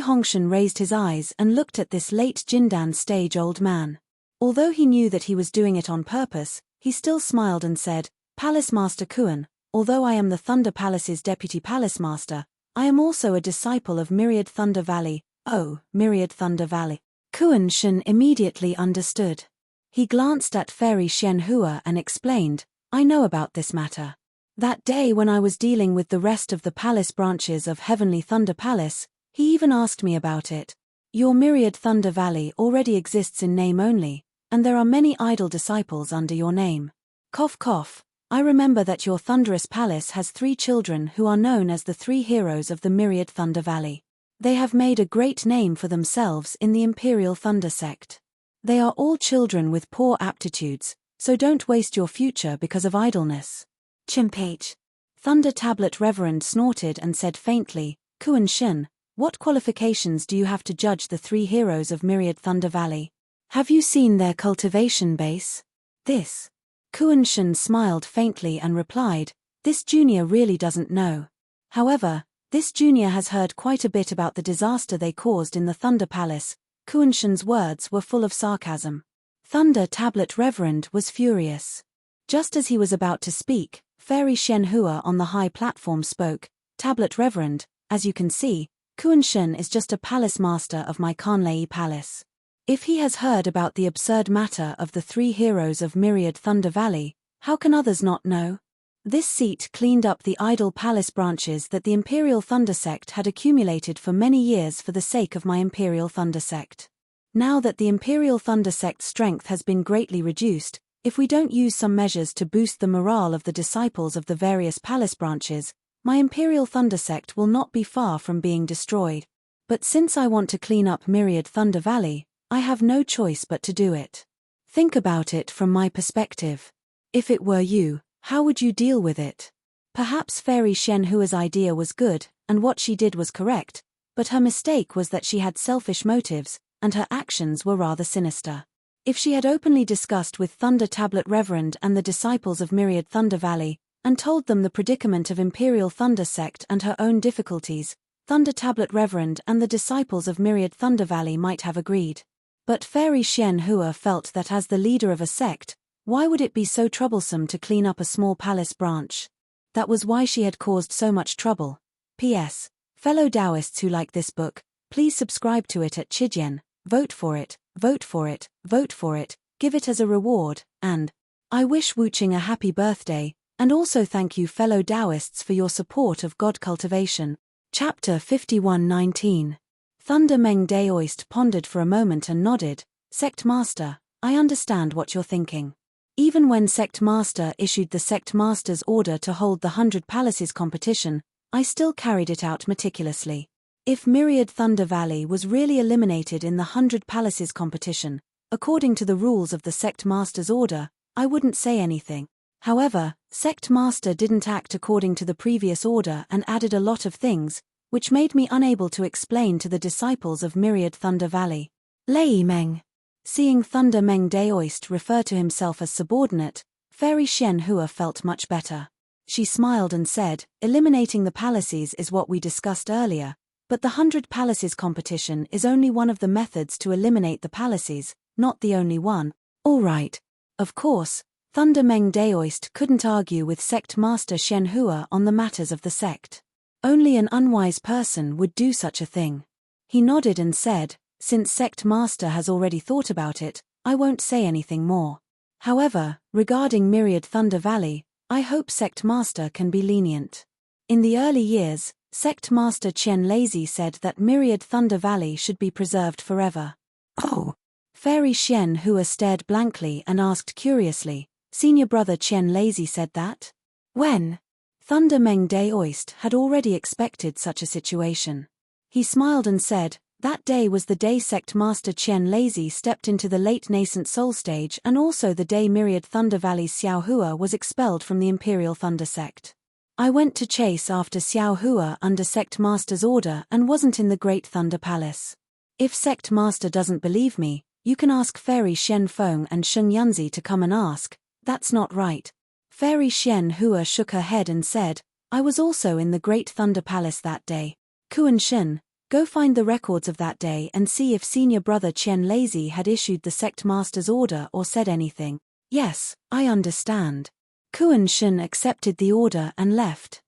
Hongshan raised his eyes and looked at this late Jindan stage old man. Although he knew that he was doing it on purpose, he still smiled and said, Palace Master Kuan, although I am the Thunder Palace's Deputy Palace Master, I am also a disciple of Myriad Thunder Valley. Oh, Myriad Thunder Valley. Kuan-shin immediately understood. He glanced at Fairy Xian Hua and explained, I know about this matter. That day when I was dealing with the rest of the palace branches of Heavenly Thunder Palace, he even asked me about it. Your Myriad Thunder Valley already exists in name only, and there are many idle disciples under your name. Cough cough, I remember that your thunderous palace has 3 children who are known as the 3 heroes of the Myriad Thunder Valley. They have made a great name for themselves in the Imperial Thunder Sect. They are all children with poor aptitudes, so don't waste your future because of idleness. Chmph. Thunder Tablet Reverend snorted and said faintly, Kuan-shin, what qualifications do you have to judge the 3 heroes of Myriad Thunder Valley? Have you seen their cultivation base? This. Kuan-shin smiled faintly and replied, this junior really doesn't know. However, this junior has heard quite a bit about the disaster they caused in the Thunder Palace. Kuan-shin's words were full of sarcasm. Thunder Tablet Reverend was furious. Just as he was about to speak, Fairy Xian Hua on the high platform spoke, Tablet Reverend, as you can see, Kuan-shin is just a palace master of my Kanlei Palace. If he has heard about the absurd matter of the 3 heroes of Myriad Thunder Valley, how can others not know? This seat cleaned up the idle palace branches that the Imperial Thunder Sect had accumulated for many years for the sake of my Imperial Thunder Sect. Now that the Imperial Thunder Sect's strength has been greatly reduced, if we don't use some measures to boost the morale of the disciples of the various palace branches, my Imperial Thunder Sect will not be far from being destroyed. But since I want to clean up Myriad Thunder Valley, I have no choice but to do it. Think about it from my perspective. If it were you, how would you deal with it? Perhaps Fairy Xian Hua's idea was good, and what she did was correct, but her mistake was that she had selfish motives, and her actions were rather sinister. If she had openly discussed with Thunder Tablet Reverend and the disciples of Myriad Thunder Valley, and told them the predicament of Imperial Thunder Sect and her own difficulties, Thunder Tablet Reverend and the disciples of Myriad Thunder Valley might have agreed. But Fairy Xian Hua felt that as the leader of a sect, why would it be so troublesome to clean up a small palace branch? That was why she had caused so much trouble. P.S. Fellow Taoists who like this book, please subscribe to it at Chijian, vote for it, vote for it, vote for it, give it as a reward, and I wish Wuching a happy birthday, and also thank you fellow Taoists for your support of God cultivation. Chapter 51:19. Thunder Meng Daoist pondered for a moment and nodded, Sect Master, I understand what you're thinking. Even when Sect Master issued the Sect Master's order to hold the 100 Palaces competition, I still carried it out meticulously. If Myriad Thunder Valley was really eliminated in the 100 Palaces competition, according to the rules of the sect master's order, I wouldn't say anything. However, sect master didn't act according to the previous order and added a lot of things, which made me unable to explain to the disciples of Myriad Thunder Valley. Lei Meng. Seeing Thunder Meng Daoist refer to himself as subordinate, Fairy Shen Hua felt much better. She smiled and said, eliminating the palaces is what we discussed earlier, but the 100 Palaces competition is only one of the methods to eliminate the palaces, not the only one. All right. Of course, Thunder Meng Daoist couldn't argue with sect master Shen Hua on the matters of the sect. Only an unwise person would do such a thing. He nodded and said, since sect master has already thought about it, I won't say anything more. However, regarding Myriad Thunder Valley, I hope sect master can be lenient. In the early years, sect master Chen Lazy said that Myriad Thunder Valley should be preserved forever. Oh! Fairy Shen Hua stared blankly and asked curiously, senior brother Chen Lazy said that? When? Thunder Meng Daoist had already expected such a situation. He smiled and said, that day was the day sect master Chen Lazy stepped into the late nascent soul stage and also the day Myriad Thunder Valley's Xiao Hua was expelled from the Imperial Thunder sect. I went to chase after Xiao Hua under sect master's order and wasn't in the Great Thunder Palace. If sect master doesn't believe me, you can ask Fairy Shen Feng and Sheng Yunzi to come and ask. That's not right. Fairy Shen Hua shook her head and said, I was also in the Great Thunder Palace that day. Kuan Shen, go find the records of that day and see if senior brother Chen Lazy had issued the sect master's order or said anything. Yes, I understand. Kuan Shen accepted the order and left.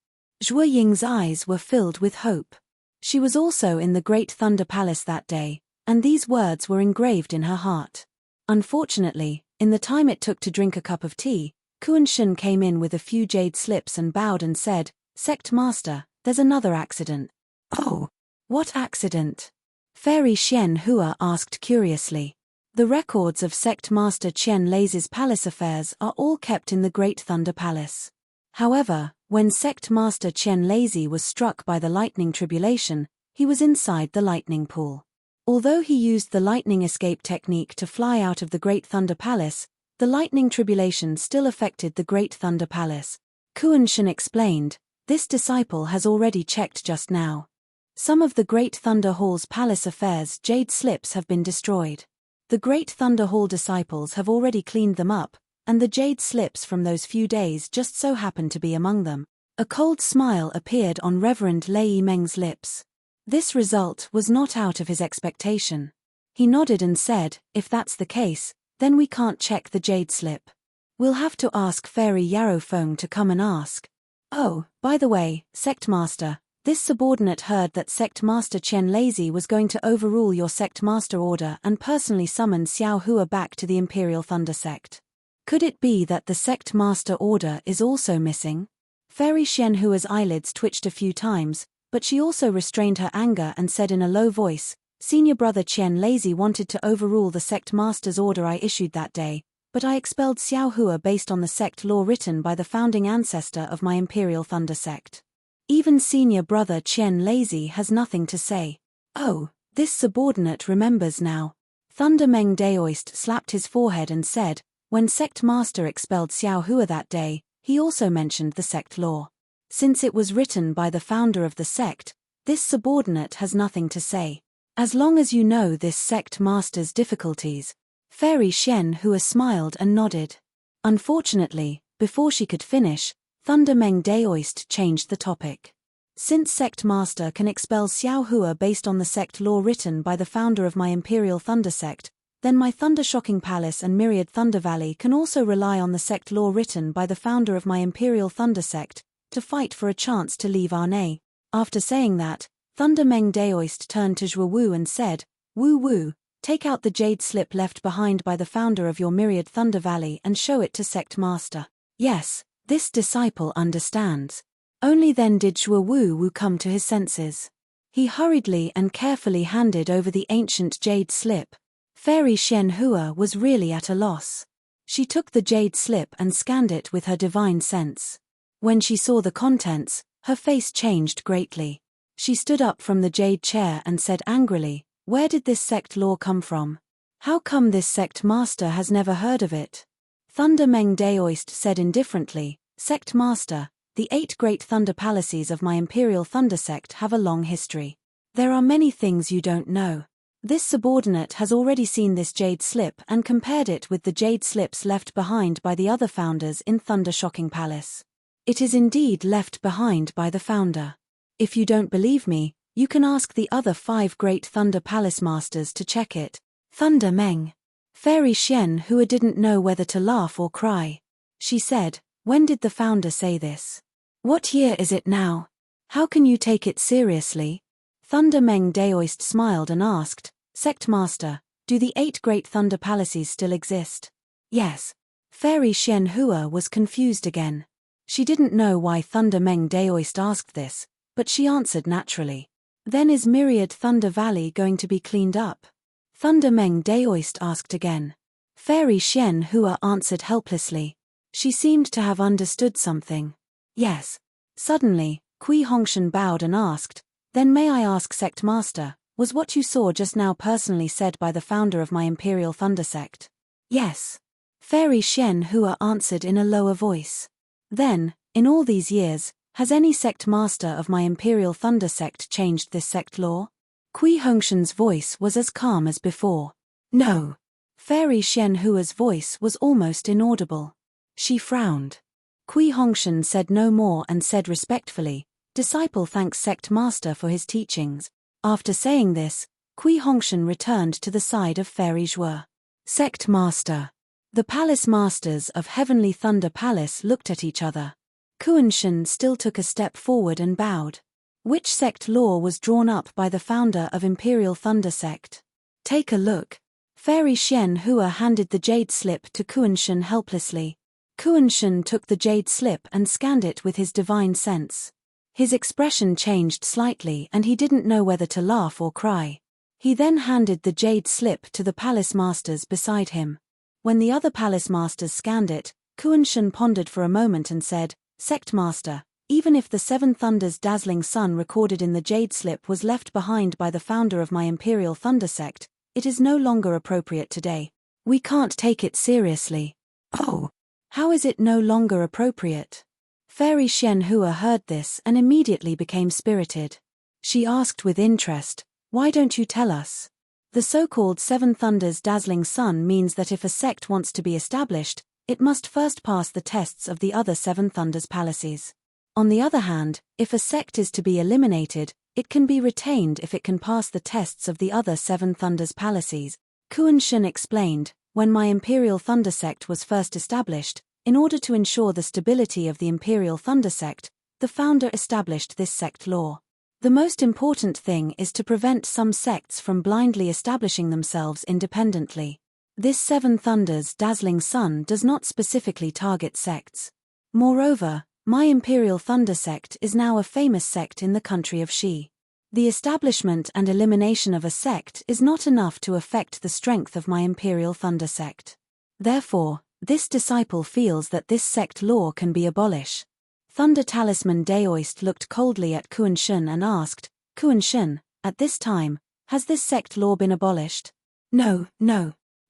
Zhou Ying's eyes were filled with hope. She was also in the Great Thunder Palace that day, and these words were engraved in her heart. Unfortunately, in the time it took to drink a cup of tea, Kuan Shen came in with a few jade slips and bowed and said, Sect Master, there's another accident. Oh! What accident? Fairy Shen Hua asked curiously. The records of Sect Master Chen Lazy's palace affairs are all kept in the Great Thunder Palace. However, when Sect Master Chen Lazy was struck by the lightning tribulation, he was inside the lightning pool. Although he used the lightning escape technique to fly out of the Great Thunder Palace, the lightning tribulation still affected the Great Thunder Palace. Kuan Shen explained, this disciple has already checked just now. Some of the Great Thunder Hall's palace affairs jade slips have been destroyed. The Great Thunder Hall disciples have already cleaned them up, and the jade slips from those few days just so happen to be among them. A cold smile appeared on Reverend Lei Meng's lips. This result was not out of his expectation. He nodded and said, if that's the case, then we can't check the jade slip. We'll have to ask Fairy Yarrow Feng to come and ask. Oh, by the way, Sect Master, this subordinate heard that Sect Master Chen Lazy was going to overrule your Sect Master order and personally summon Xiao Hua back to the Imperial Thunder Sect. Could it be that the Sect Master order is also missing? Fairy Shen Hua's eyelids twitched a few times, but she also restrained her anger and said in a low voice, Senior brother Chen Lazy wanted to overrule the sect master's order I issued that day, but I expelled Xiao Hua based on the sect law written by the founding ancestor of my Imperial Thunder sect. Even senior brother Chen Lazy has nothing to say. Oh, this subordinate remembers now. Thunder Meng Daoist slapped his forehead and said, when sect master expelled Xiao Hua that day, he also mentioned the sect law. Since it was written by the founder of the sect, this subordinate has nothing to say. As long as you know this sect master's difficulties. Fairy Shen Hua smiled and nodded. Unfortunately, before she could finish, Thunder Meng Daoist changed the topic. Since sect master can expel Xiao Hua based on the sect law written by the founder of my Imperial Thunder sect, then my Thunder Shocking Palace and Myriad Thunder Valley can also rely on the sect law written by the founder of my Imperial Thunder sect, to fight for a chance to leave Arne. After saying that, Thunder Meng Daoist turned to Zhou Wu and said, Wu Wu, take out the jade slip left behind by the founder of your Myriad Thunder Valley and show it to Sect Master. Yes, this disciple understands. Only then did Zhou Wu come to his senses. He hurriedly and carefully handed over the ancient jade slip. Fairy Shen Hua was really at a loss. She took the jade slip and scanned it with her divine sense. When she saw the contents, her face changed greatly. She stood up from the jade chair and said angrily, where did this sect law come from? How come this sect master has never heard of it? Thunder Meng Daoist said indifferently, Sect master, the 8 great thunder palaces of my Imperial Thunder sect have a long history. There are many things you don't know. This subordinate has already seen this jade slip and compared it with the jade slips left behind by the other founders in Thunder Shocking Palace. It is indeed left behind by the founder. If you don't believe me, you can ask the other 5 great Thunder Palace masters to check it. Thunder Meng. Fairy Xian Hua didn't know whether to laugh or cry. She said, when did the founder say this? What year is it now? How can you take it seriously? Thunder Meng Daoist smiled and asked, Sect Master, do the 8 great Thunder Palaces still exist? Yes. Fairy Xian Hua was confused again. She didn't know why Thunder Meng Daoist asked this, but she answered naturally. Then is Myriad Thunder Valley going to be cleaned up? Thunder Meng Daoist asked again. Fairy Xian Hua answered helplessly. She seemed to have understood something. Yes. Suddenly, Kui Hongshan bowed and asked, Then may I ask Sect Master, was what you saw just now personally said by the founder of my Imperial Thunder sect? Yes. Fairy Xian Hua answered in a lower voice. Then, in all these years, has any sect master of my Imperial Thunder sect changed this sect law? Kui Hongshan's voice was as calm as before. No. Fairy Xian Hua's voice was almost inaudible. She frowned. Kui Hongshan said no more and said respectfully, Disciple thanks sect master for his teachings. After saying this, Kui Hongshan returned to the side of Fairy Zhua. Sect master. The palace masters of Heavenly Thunder Palace looked at each other. Kuan-shen still took a step forward and bowed. Which sect law was drawn up by the founder of Imperial Thunder sect? Take a look. Fairy Xian Hua handed the jade slip to Kuan-shen helplessly. Kuan-shen took the jade slip and scanned it with his divine sense. His expression changed slightly and he didn't know whether to laugh or cry. He then handed the jade slip to the palace masters beside him. When the other palace masters scanned it, Kuan-shen pondered for a moment and said, Sect Master, even if the 7 Thunders dazzling sun recorded in the jade slip was left behind by the founder of my Imperial Thunder sect, it is no longer appropriate today. We can't take it seriously. Oh. How is it no longer appropriate? Fairy Xian Hua heard this and immediately became spirited. She asked with interest, Why don't you tell us? The so-called 7 Thunders dazzling sun means that if a sect wants to be established, it must first pass the tests of the other 7 Thunders palaces. On the other hand, if a sect is to be eliminated, it can be retained if it can pass the tests of the other 7 Thunders palaces. Kuan-shen explained, when my Imperial Thunder sect was first established, in order to ensure the stability of the Imperial Thunder sect, the founder established this sect law. The most important thing is to prevent some sects from blindly establishing themselves independently. This 7 Thunders dazzling sun does not specifically target sects. Moreover, my Imperial Thunder sect is now a famous sect in the country of Xi. The establishment and elimination of a sect is not enough to affect the strength of my Imperial Thunder sect. Therefore, this disciple feels that this sect law can be abolished. Thunder Talisman Daoist looked coldly at Kuan-shen and asked, Kuan-shen, at this time, has this sect law been abolished? No.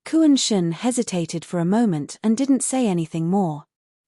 Kuan-shen hesitated for a moment and didn't say anything more.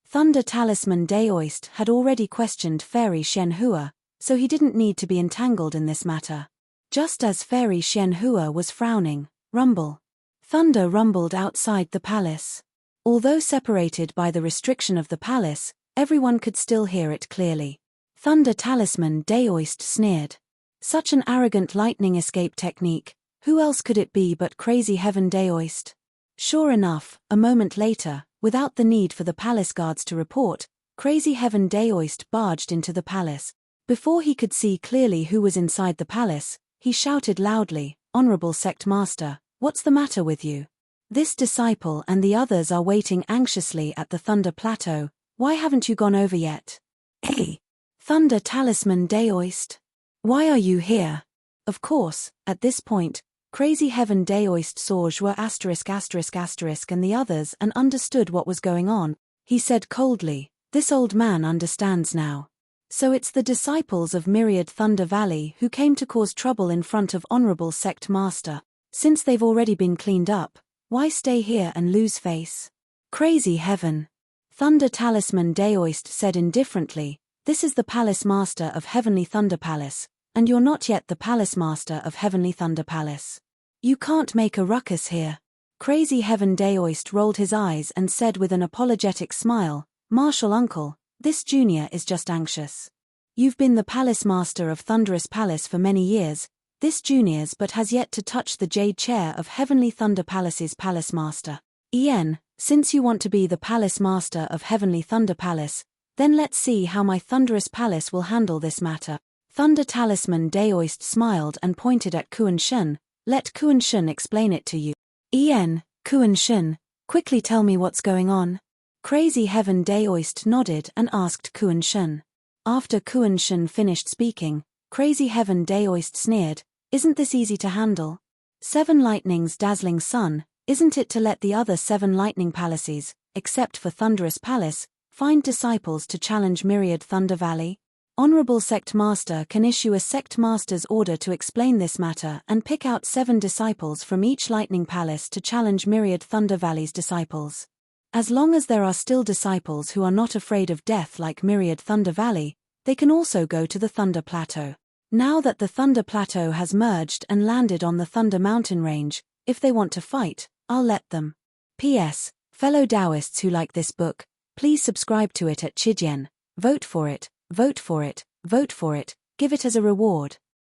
Thunder Talisman Daoist had already questioned Fairy Xian Hua, so he didn't need to be entangled in this matter. Just as Fairy Xian Hua was frowning, rumble. Thunder rumbled outside the palace. Although separated by the restriction of the palace, everyone could still hear it clearly. Thunder Talisman Daoist sneered. Such an arrogant lightning escape technique, who else could it be but Crazy Heaven Daoist? Sure enough, a moment later, without the need for the palace guards to report, Crazy Heaven Daoist barged into the palace. Before he could see clearly who was inside the palace, he shouted loudly, Honorable Sect Master, what's the matter with you? This disciple and the others are waiting anxiously at the Thunder Plateau. Why haven't you gone over yet? Hey! Thunder Talisman Daoist! Why are you here? Of course, at this point, Crazy Heaven Daoist saw Zhua **** and the others and understood what was going on. He said coldly, This old man understands now. So it's the disciples of Myriad Thunder Valley who came to cause trouble in front of Honorable Sect Master. Since they've already been cleaned up, why stay here and lose face? Crazy heaven. Thunder Talisman Daoist said indifferently, this is the Palace Master of Heavenly Thunder Palace, and you're not yet the Palace Master of Heavenly Thunder Palace. You can't make a ruckus here. Crazy Heaven Daoist rolled his eyes and said with an apologetic smile, Martial Uncle, this junior is just anxious. You've been the Palace Master of Thunderous Palace for many years, this junior's but has yet to touch the jade chair of Heavenly Thunder Palace's Palace Master. Since you want to be the Palace Master of Heavenly Thunder Palace, then let's see how my Thunderous Palace will handle this matter. Thunder Talisman Daoist smiled and pointed at Kuan Shun. Let Kuan Shun explain it to you. Kuan Shun, quickly tell me what's going on. Crazy Heaven Daoist nodded and asked Kuan Shun. After Kuan Shun finished speaking, Crazy Heaven Daoist sneered, isn't this easy to handle? 7 lightnings dazzling sun, isn't it to let the other 7 lightning palaces, except for Thunderous Palace, find disciples to challenge Myriad Thunder Valley? Honorable Sect Master can issue a Sect Master's order to explain this matter and pick out 7 disciples from each lightning palace to challenge Myriad Thunder Valley's disciples. As long as there are still disciples who are not afraid of death like Myriad Thunder Valley, they can also go to the Thunder Plateau. Now that the Thunder Plateau has merged and landed on the Thunder Mountain Range, if they want to fight, I'll let them. P.S. Fellow Taoists who like this book, please subscribe to it at Chidian. Vote for it, vote for it, vote for it, give it as a reward.